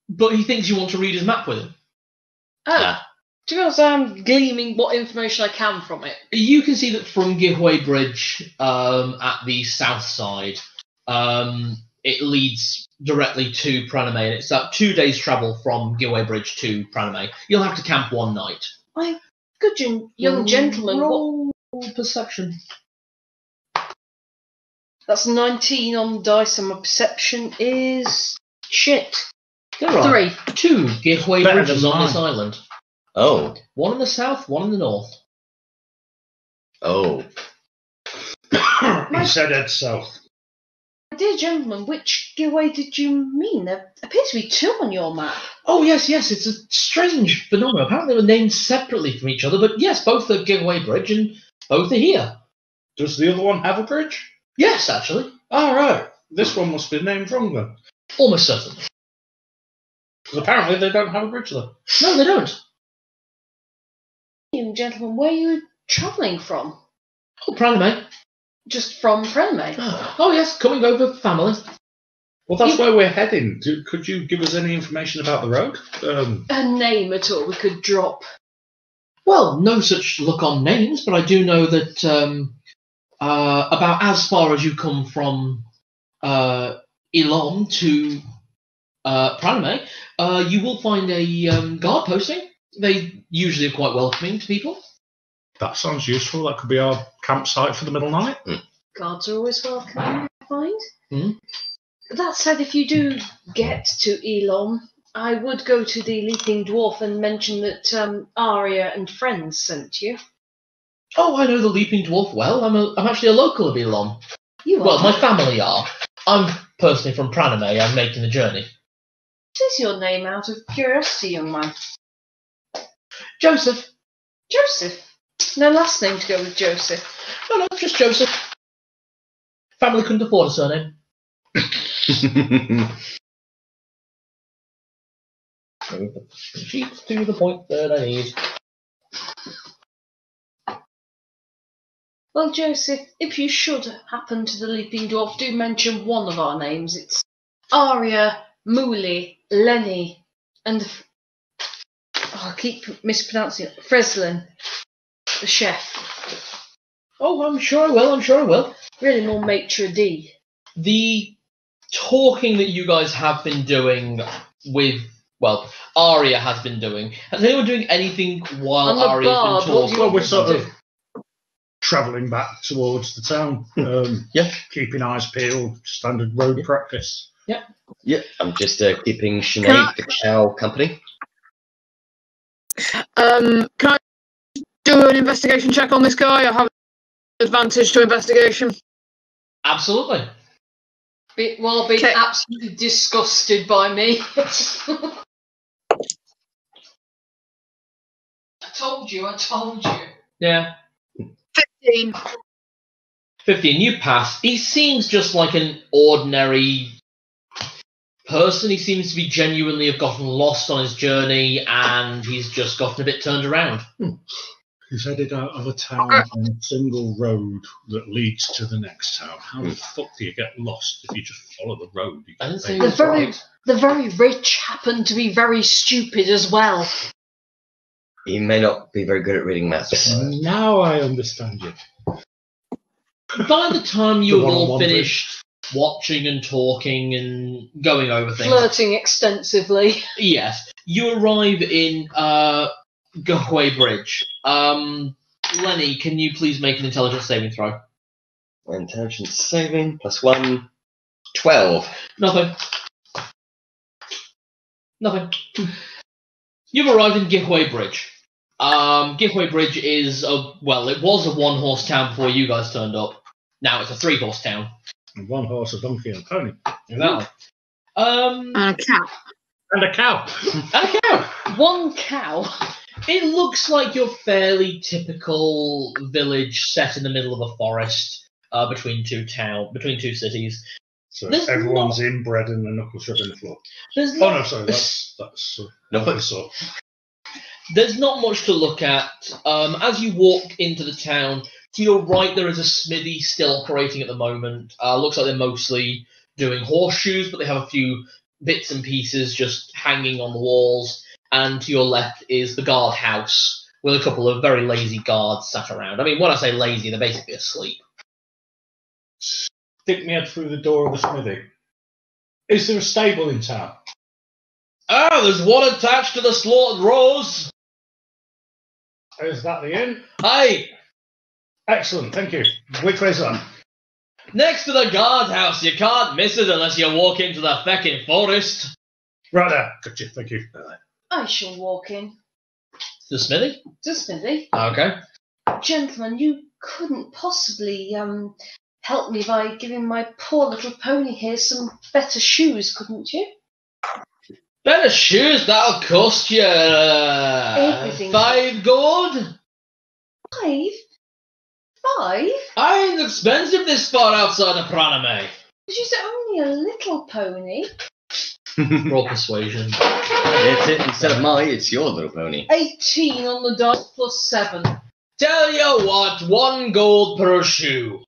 But he thinks you want to read his map with him. Oh. To be honest, I'm gleaming what information I can from it. You can see that from Giveaway Bridge at the south side, it leads directly to Praname, and it's about 2 days' travel from Giveaway Bridge to Praname. You'll have to camp one night. My good young gentleman. Roll perception. That's 19 on the dice, and my perception is shit. There are 3. 2 Giveaway Better Bridges than on this mine. island. Oh. One in the south, one in the north. Oh. He said head south. My dear gentleman, which giveaway did you mean? There appear to be 2 on your map. Oh, yes, it's a strange phenomenon. Apparently they were named separately from each other, but yes, both are Giveaway Bridge and both are here. Does the other one have a bridge? Yes, actually. All right. This one must be named wrong then. Almost certain. Because apparently they don't have a bridge there. No, they don't. Young gentleman, where are you travelling from? Oh, Praname. Just from Prename. Oh, yes, coming over family. Well, that's where we're heading. Could you give us any information about the road? A name at all we could drop. Well, no such luck on names, but I do know that about as far as you come from Elom to Praname, you will find a guard posting. They usually are quite welcoming to people. That sounds useful. That could be our campsite for the middle night. Guards are always welcome, I find. Mm. That said, if you do get to Elom, I would go to the Leaping Dwarf and mention that Arya and friends sent you. Oh, I know the Leaping Dwarf well. I'm actually a local of Elom. You are. Well, my family are. I'm personally from Praname. I'm making the journey. What is your name out of curiosity, young man? Joseph. Joseph. No last name to go with Joseph. No, just Joseph. Family couldn't afford a surname. Sheets to the point that I need. Well, Joseph, if you should happen to the Leaping Dwarf, do mention one of our names. It's Arya, Mooley, Lenny, and I keep mispronouncing it. Freslin, the chef. Oh, I'm sure I will. Really more maitre d'. The talking that you guys have been doing with, well, Arya has been doing. Has anyone doing anything while On the Arya's bar, been what do talking? you Well, we're want sort to of travelling back towards the town. Yeah. Keeping eyes peeled, standard road practice. Yeah, I'm just keeping Sinead the cow company. Can I do an investigation check on this guy? I have an advantage to investigation. Absolutely. While being Okay. absolutely disgusted by me. I told you. Yeah. 15. 15. You pass. He seems just like an ordinary person. He seems to be genuinely have gotten lost on his journey, and he's just gotten a bit turned around. He's headed out of a town on a single road that leads to the next town. How the fuck do you get lost if you just follow the road? You I didn't say pay he The was very, right. the very rich happen to be very stupid as well. He may not be very good at reading maps. Now I understand you. By the time you The have all one-on-one thing. finished watching and talking and going over things, Flirting extensively. yes, you arrive in Gahway Bridge. Lenny, can you please make an intelligence saving throw? Intelligence saving +1, 12. Nothing. You've arrived in Gihway Bridge. Gihway Bridge is it was a one-horse town before you guys turned up. Now it's a three-horse town. And one horse, a donkey, and a pony. Exactly. And a cat. And a cow. And a cow. One cow. It looks like your fairly typical village set in the middle of a forest between two cities. So There's everyone's inbred and the knuckle shoving the floor. There's Oh not, no, sorry, that's No, another sort. there's not much to look at. As you walk into the town, to your right there is a smithy still operating at the moment. Looks like they're mostly doing horseshoes, but they have a few bits and pieces just hanging on the walls. And to your left is the guardhouse with a couple of very lazy guards sat around. I mean, when I say lazy, they're basically asleep. Stick me head through the door of the smithy. Is there a stable in town? Oh, there's one attached to the slaughtered rose. Is that the inn? Aye, Excellent, thank you. Which way's that? next to the guardhouse. You can't miss it unless you walk into the feckin' forest. Right there. Gotcha, thank you. I shall walk in. The smithy? Just Smithy. Okay. Gentlemen, you couldn't possibly help me by giving my poor little pony here some better shoes, couldn't you? Better shoes, that'll cost you Everything. 5 gold. 5? 5? I ain't expensive this far outside of Praname. She's only a little pony. Roll persuasion. It's it. Instead of my, it's your little pony. 18 on the dice plus 7. Tell you what, 1 gold per shoe.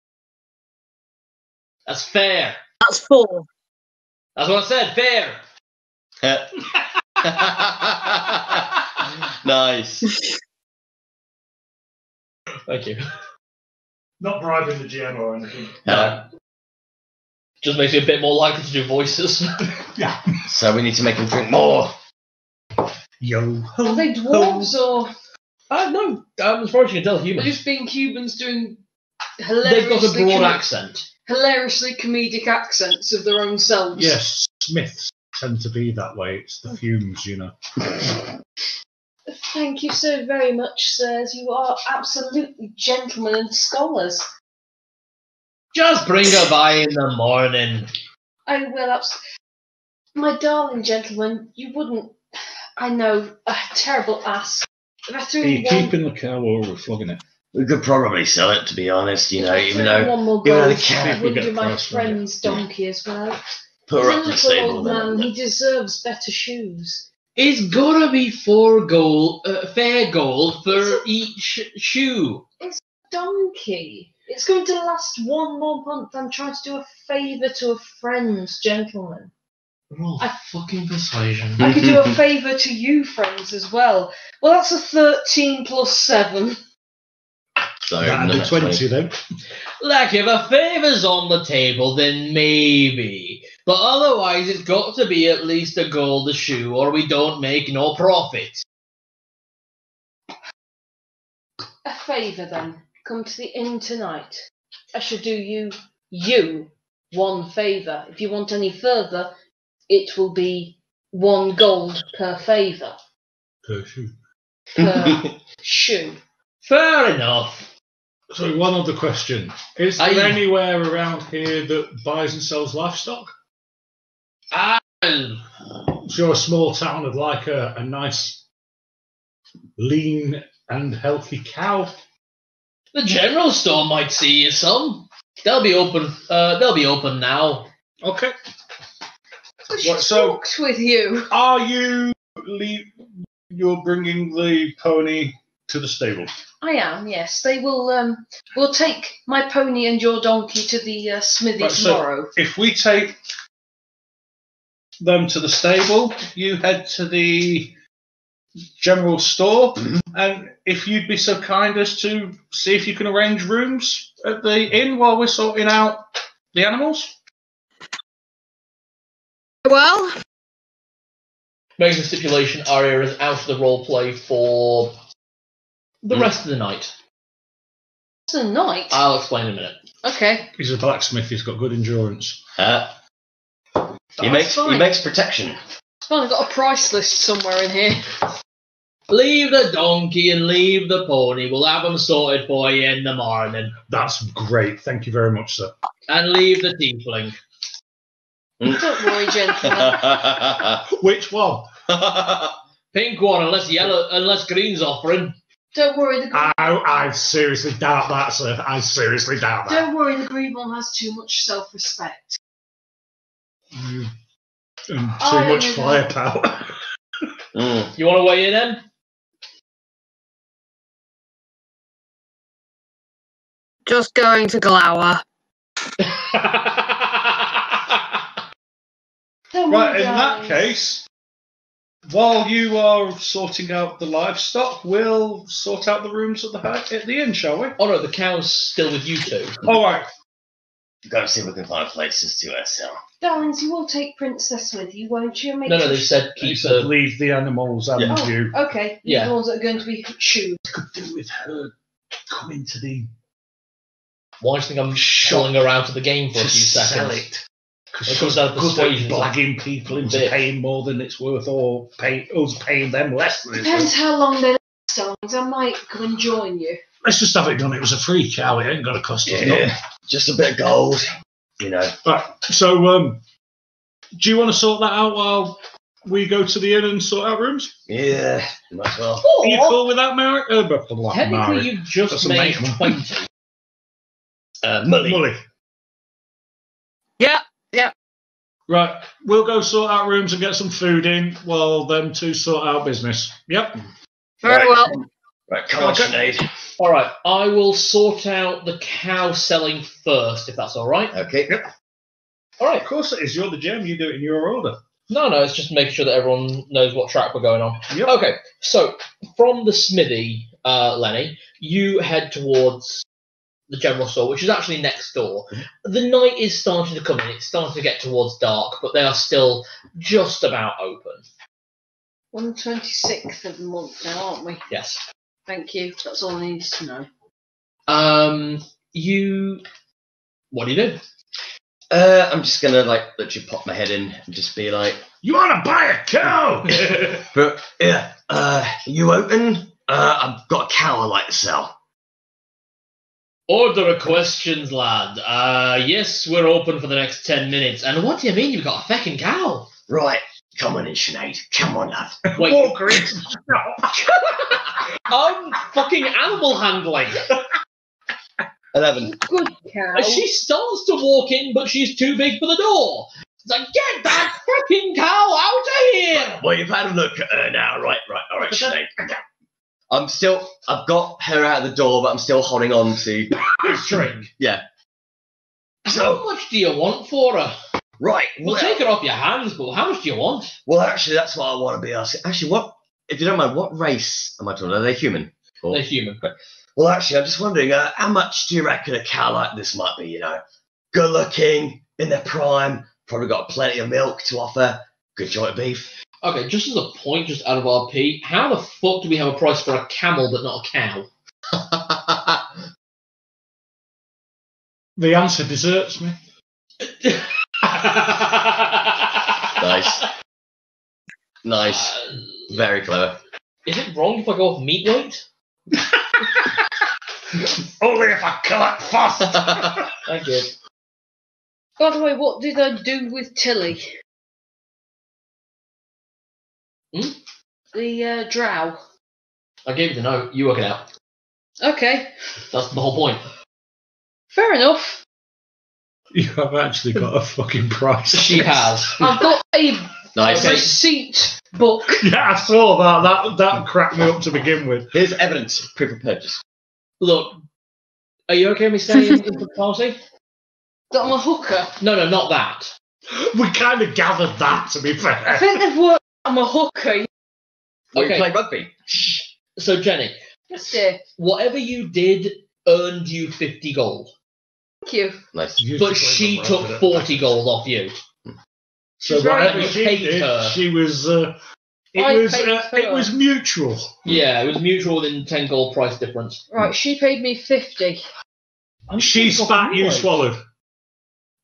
That's fair. That's 4. That's what I said, fair. Nice. Thank you. Not bribing the GM or anything. Just makes me a bit more likely to do voices. Yeah. So we need to make him drink more. Yo ho. Are they dwarves or No, as far as you can tell, they're human. just being Cubans doing They've got a hilariously, broad accent. hilariously comedic accents of their own selves? Yes, Smiths tend to be that way. It's the fumes, you know. Thank you so very much, sirs. You are absolutely gentlemen and scholars. Just bring her by in the morning. I will My darling gentleman, you wouldn't. I know, a terrible ass. If I threw Are you in one, keeping the cow or are we flogging it? We could probably sell it, to be honest. You know, if I even threw in though one more even though gold, the cat I People wouldn't get do my price from it. friend's donkey as well. put her He's up a to the little stable, old then man. He deserves better shoes. It's gotta be 4 gold, fair gold for each shoe. Donkey. It's going to last 1 more month. I'm trying to do a favour to a friend, gentlemen. Roll fucking persuasion. I could do a favour to you, friends, as well. Well, that's a 13 plus 7. So That'd be no, 20 then. Like, if a favour's on the table, then maybe. But otherwise, it's got to be at least a gold a shoe, or we don't make no profit. A favour, then. Come to the inn tonight. I shall do you 1 favour. If you want any further, it will be 1 gold per favour. Per shoe. Per shoe. Fair enough. So one other question. Is there anywhere around here that buys and sells livestock? Sure, a small town would like a nice, lean and healthy cow. The general store might see you some. They'll be open. They'll be open now. Okay. She Right, so- talked with you. Are you you're bringing the pony to the stable? I am, yes. They will. We'll take my pony and your donkey to the smithy Right, so- tomorrow. If we take them to the stable, you head to the general store, and if you'd be so kind as to see if you can arrange rooms at the inn while we're sorting out the animals. Well, Making a stipulation, Arya is out of the roleplay for the rest of the night. It's a night. I'll explain in a minute. Okay. He's a blacksmith. He's got good endurance. He That's fine. makes protection. It's fine, I've got a price list somewhere in here. Leave the donkey and leave the pony. We'll have them sorted for you in the morning. That's great. Thank you very much, sir. And leave the tiefling. Don't worry, gentlemen. Which one? Pink one, unless green's offering. Don't worry, the I seriously doubt that, sir. I seriously doubt that. don't worry, the green one has too much self-respect. And too I much know. firepower. You want to weigh in then? just going to glower. Don't Right, worry, in that guys. case, while you are sorting out the livestock, we'll sort out the rooms at the inn, shall we? Oh no, the cow's still with you two. All right. Go and see if we can find places to sell. Darlings, you will take Princess with you, won't you? Make No, sure they she- said He keep said her. leave the animals and Yeah. you. Okay, Yeah. the ones that are going to be shoes. Could do with her coming to the Why do you think I'm shilling around to the game for a to few sell seconds? it. It comes down to Good at persuasion. blagging people into Bit. paying more than it's worth, or us paying them less than it's Depends worth. how long they last, darlings. I might come and join you. Let's just have it done. It was a free cow. It ain't going to cost us nothing. Yeah, just a bit of gold, you know. Right. So, do you want to sort that out while we go to the inn and sort out rooms? Yeah, might as well. Are you cool with that, Mary? Technically, Mary. you just That's a made mate. 20. Mully. Mully. Yeah, Right, we'll go sort out rooms and get some food in while them two sort out business. Yep. very Right. well. Right, come on, Okay. Sinead. Alright, I will sort out the cow selling first, if that's alright. Okay. Alright. Of course it is. You're the gem. You do it in your order. No, it's just making sure that everyone knows what track we're going on. Yep. Okay, so from the smithy, Lenny, you head towards the general store, which is actually next door. The night is starting to come in. It's starting to get towards dark, but they are still just about open. 126th of the month now, aren't we? Yes. Thank you. That's all I needed to know. What do you do? I'm just gonna literally pop my head in and just be like, You want to buy a cow? but yeah, you open? I've got a cow I'd like to sell. Order of questions, lad. Yes, we're open for the next 10 minutes. And what do you mean you've got a feckin' cow? Right, come on in, Sinead. Come on, lad. Wait, Walker into the shop. I'm fucking animal handling. 11. Good cow. She starts to walk in, but she's too big for the door. It's like, get that fucking cow out of here! Well, you've had a look at her now. Right, alright, Sinead. I've got her out of the door, but I'm still holding on to The string. Yeah. How much do you want for her? Right, We'll take her off your hands, but how much do you want? well, actually, that's what I want to be asking. Actually, if you don't mind, what race am I talking about? Are they human? Or- They're human. Well, actually, I'm just wondering, how much do you reckon a cow like this might be, Good looking, in their prime, probably got plenty of milk to offer, good joint of beef. Okay, just as a point, just out of RP, how the fuck do we have a price for a camel but not a cow? The answer deserts me. Nice. Very clever. Is it wrong if I go off meat weight? Only if I kill it fast. Thank you. By the way, what did I do with Tilly? Hmm? The drow. I gave you the note. You work it out. Okay, That's the whole point. fair enough. You have actually got a fucking price. She has. I've got a Nice. Okay. receipt book. Yeah, I saw that. That cracked me up to begin with. Here's evidence, proof of purchase. Look, are you okay with me staying in the party? That I'm a hooker. No, not that. We kind of gathered that, to be I fair. think they've worked. I'm a hooker. We Okay. play rugby. So, Jenny, Yes, dear. whatever you did earned you 50 gold. Thank you. Nice. But she took 40 gold off you. So She's right, whatever you she paid did, her. she was. I paid her. It was mutual. Yeah, it was mutual within 10 gold price difference. Right, she paid me 50. She spat, you swallowed.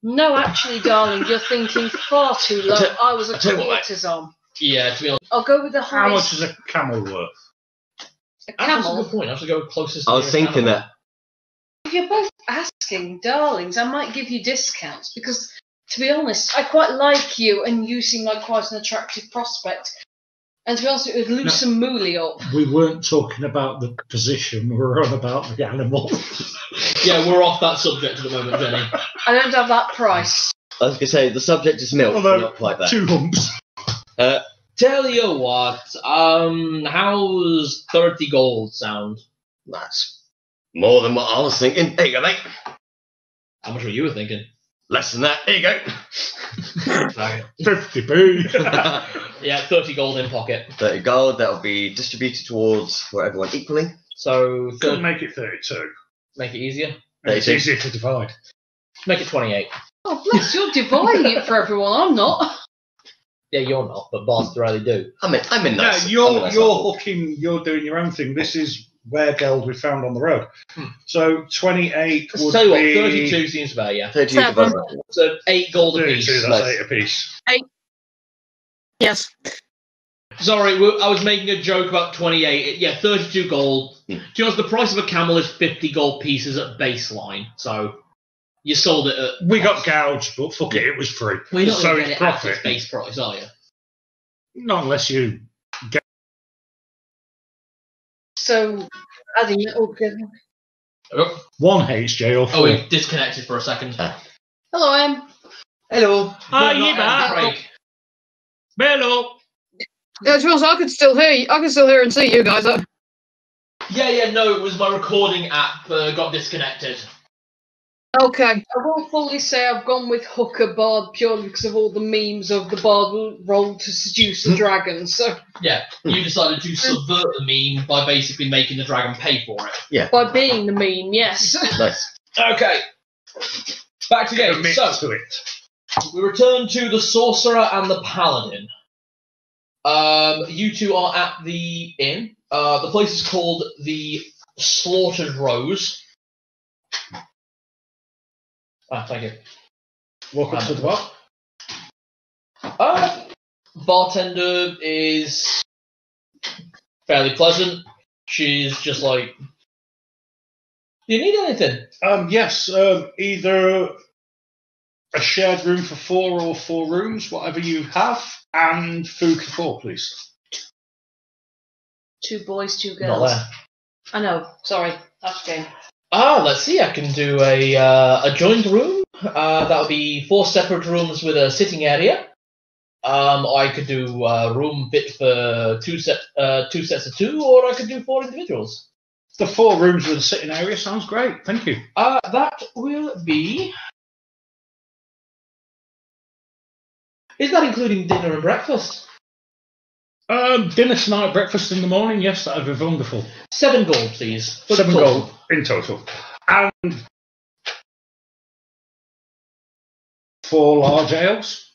No, actually, darling, you're thinking far too low. I was a tell you what, mate. courtesan. Yeah, to be honest. I'll go with the How much highest. is a camel worth? A That's a camel. good point. I should go closest. I was thinking that. If you're both asking, darlings, I might give you discounts because, to be honest, I quite like you and you seem like quite an attractive prospect. And to be honest, it would lose some moolie up. We weren't talking about the position, we were on about the animal. Yeah, we're off that subject at the moment, Jenny. I don't have that price. I was going to say, the subject is milk, Although, not quite that. 2 humps. Tell you what, how's 30 gold sound? That's more than what I was thinking. There you go, mate. How much were you thinking? Less than that. Here you go. 50p. Yeah, 30 gold in pocket. 30 gold, that'll be distributed towards for everyone equally. So, Couldn't make it 32. make it easier. It's 32. easier to divide. Make it 28. Oh, bless, you're dividing it for everyone. I'm not. Yeah, you're not, but Bars rarely do. I'm in No, nice. I'm you're in nice you're level. hooking. You're doing your own thing. This is where gold we found on the road. Hmm. So 28 Let's would tell you what, be 32 seems fair, yeah. 32 Seven. divided by So 8 gold 32. apiece. That's Nice. 8 apiece. Yes. Sorry, I was making a joke about 28. Yeah, 32 gold. Hmm. Do you know the price of a camel is 50 gold pieces at baseline? So you sold it at. We got gouged, but fuck it, it was free. Well, you're not So going to it's get it at profit. its base price, are you? Not unless you. So, adding it all together. Oh, 1 HJ or 4. we disconnected for a second. Hello, Em. Hello. Hi, Good you night, back. Craig. Hello. Yeah, to be honest, I could still hear you. I can still hear and see you guys. Yeah, no, it was my recording app got disconnected. Okay. I won't fully say I've gone with hooker bard purely because of all the memes of the bard rolled to seduce the dragon. So, Yeah, you decided to subvert the meme by basically making the dragon pay for it. by being the meme, yes. Nice. Okay, back to game. Commit So, to it. we return to the sorcerer and the paladin. You two are at the inn. The place is called the Slaughtered Rose. Ah, thank you. Welcome to the bar. Bartender is fairly pleasant. She's just like, do you need anything? Yes, either a shared room for 4 or 4 rooms, whatever you have, and food for 4, please. 2 boys, 2 Not girls. there. I know, sorry, that's game. Let's see. I can do a joined room. That'll be 4 separate rooms with a sitting area. I could do a room fit for 2 sets of 2, or I could do 4 individuals. The 4 rooms with a sitting area sounds great. Thank you. That will be. Is that including dinner and breakfast? Dinner tonight, breakfast in the morning. Yes, that would be wonderful. 7 gold, please. For 7 total. gold in total. And 4 large ales.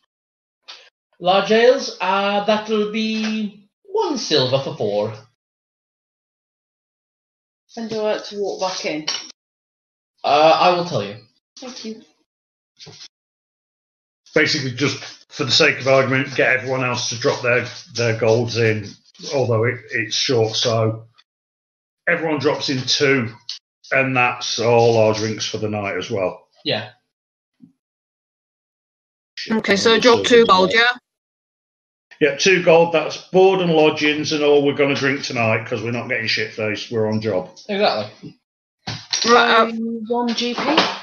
Large ales. That will be 1 silver for 4. And do I have to walk back in? I will tell you. Thank you. Basically, just for the sake of argument, get everyone else to drop their golds in, although it's short, so everyone drops in 2, and that's all our drinks for the night as well. Yeah. Okay, so drop 2 gold, yeah? Yeah, 2 gold. That's board and lodgings and all we're going to drink tonight because we're not getting shit faced. We're on job. Exactly. Right, 1 GP.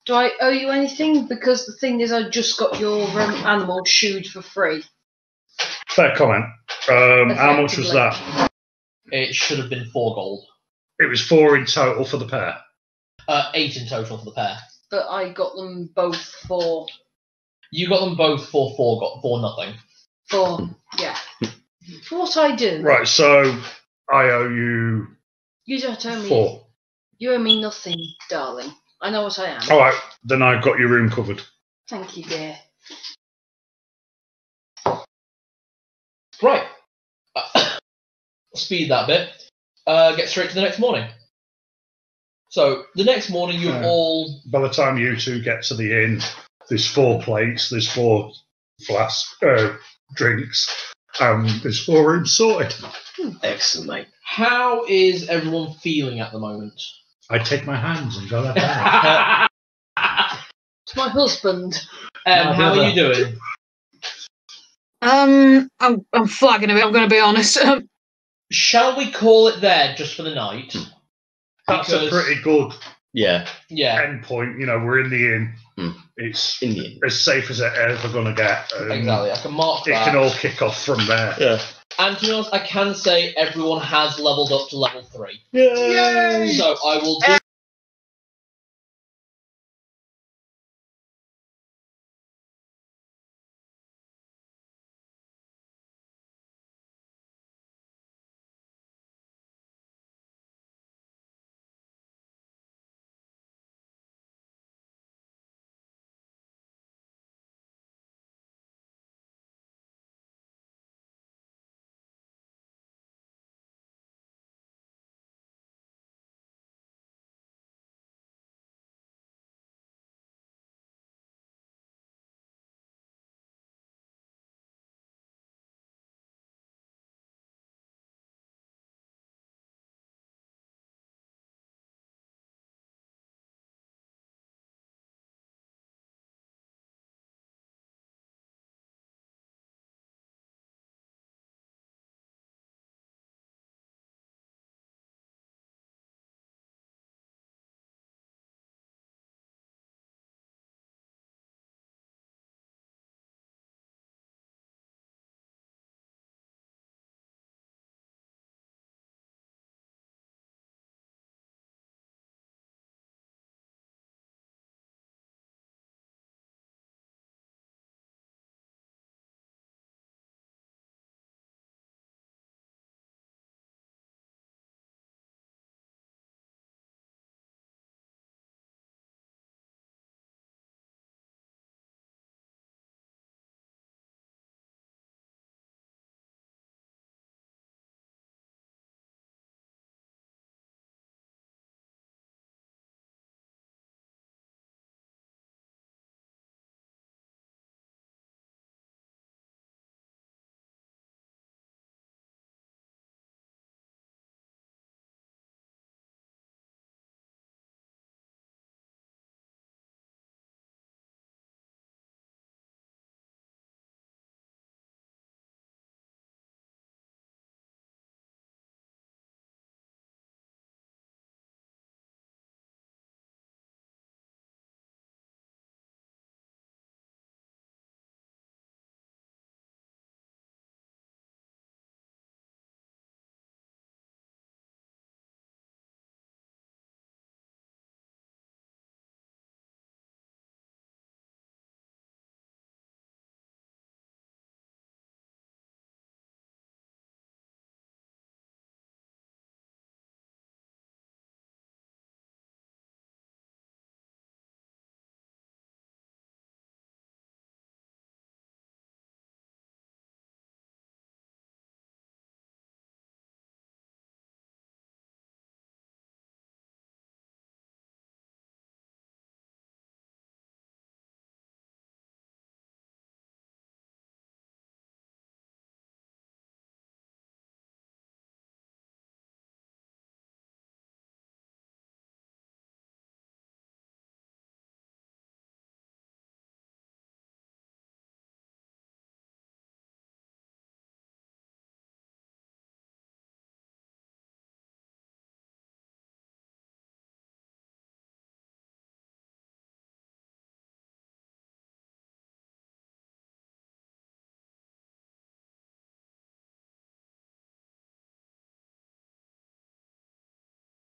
Do I owe you anything? Because the thing is, I just got your animal shoed for free. Fair comment. How much was Effectively. that? It should have been 4 gold. It was 4 in total for the pair. 8 in total for the pair. But I got them both for You got them both for 4 nothing. yeah. For what I do. Right, so I owe you You don't owe me. 4. You owe me nothing, darling. I know what I am. All right, then I've got your room covered. Thank you, dear. Right. Speed that bit. Get straight to the next morning. So, the next morning you all... By the time you 2 get to the inn, there's 4 plates, there's 4 flasks, drinks, there's 4 rooms sorted. Excellent, mate. How is everyone feeling at the moment? I take my hands and go like that. It's my husband. How are you doing? I'm flagging a bit. I'm going to be honest. Shall we call it there just for the night? That's a pretty good Yeah. end point. You know, we're in the inn. It's In the inn. as safe as it's ever going to get. Exactly. I can mark It that. can all kick off from there. Yeah. And to be honest, I can say everyone has leveled up to level 3. Yay! So I will do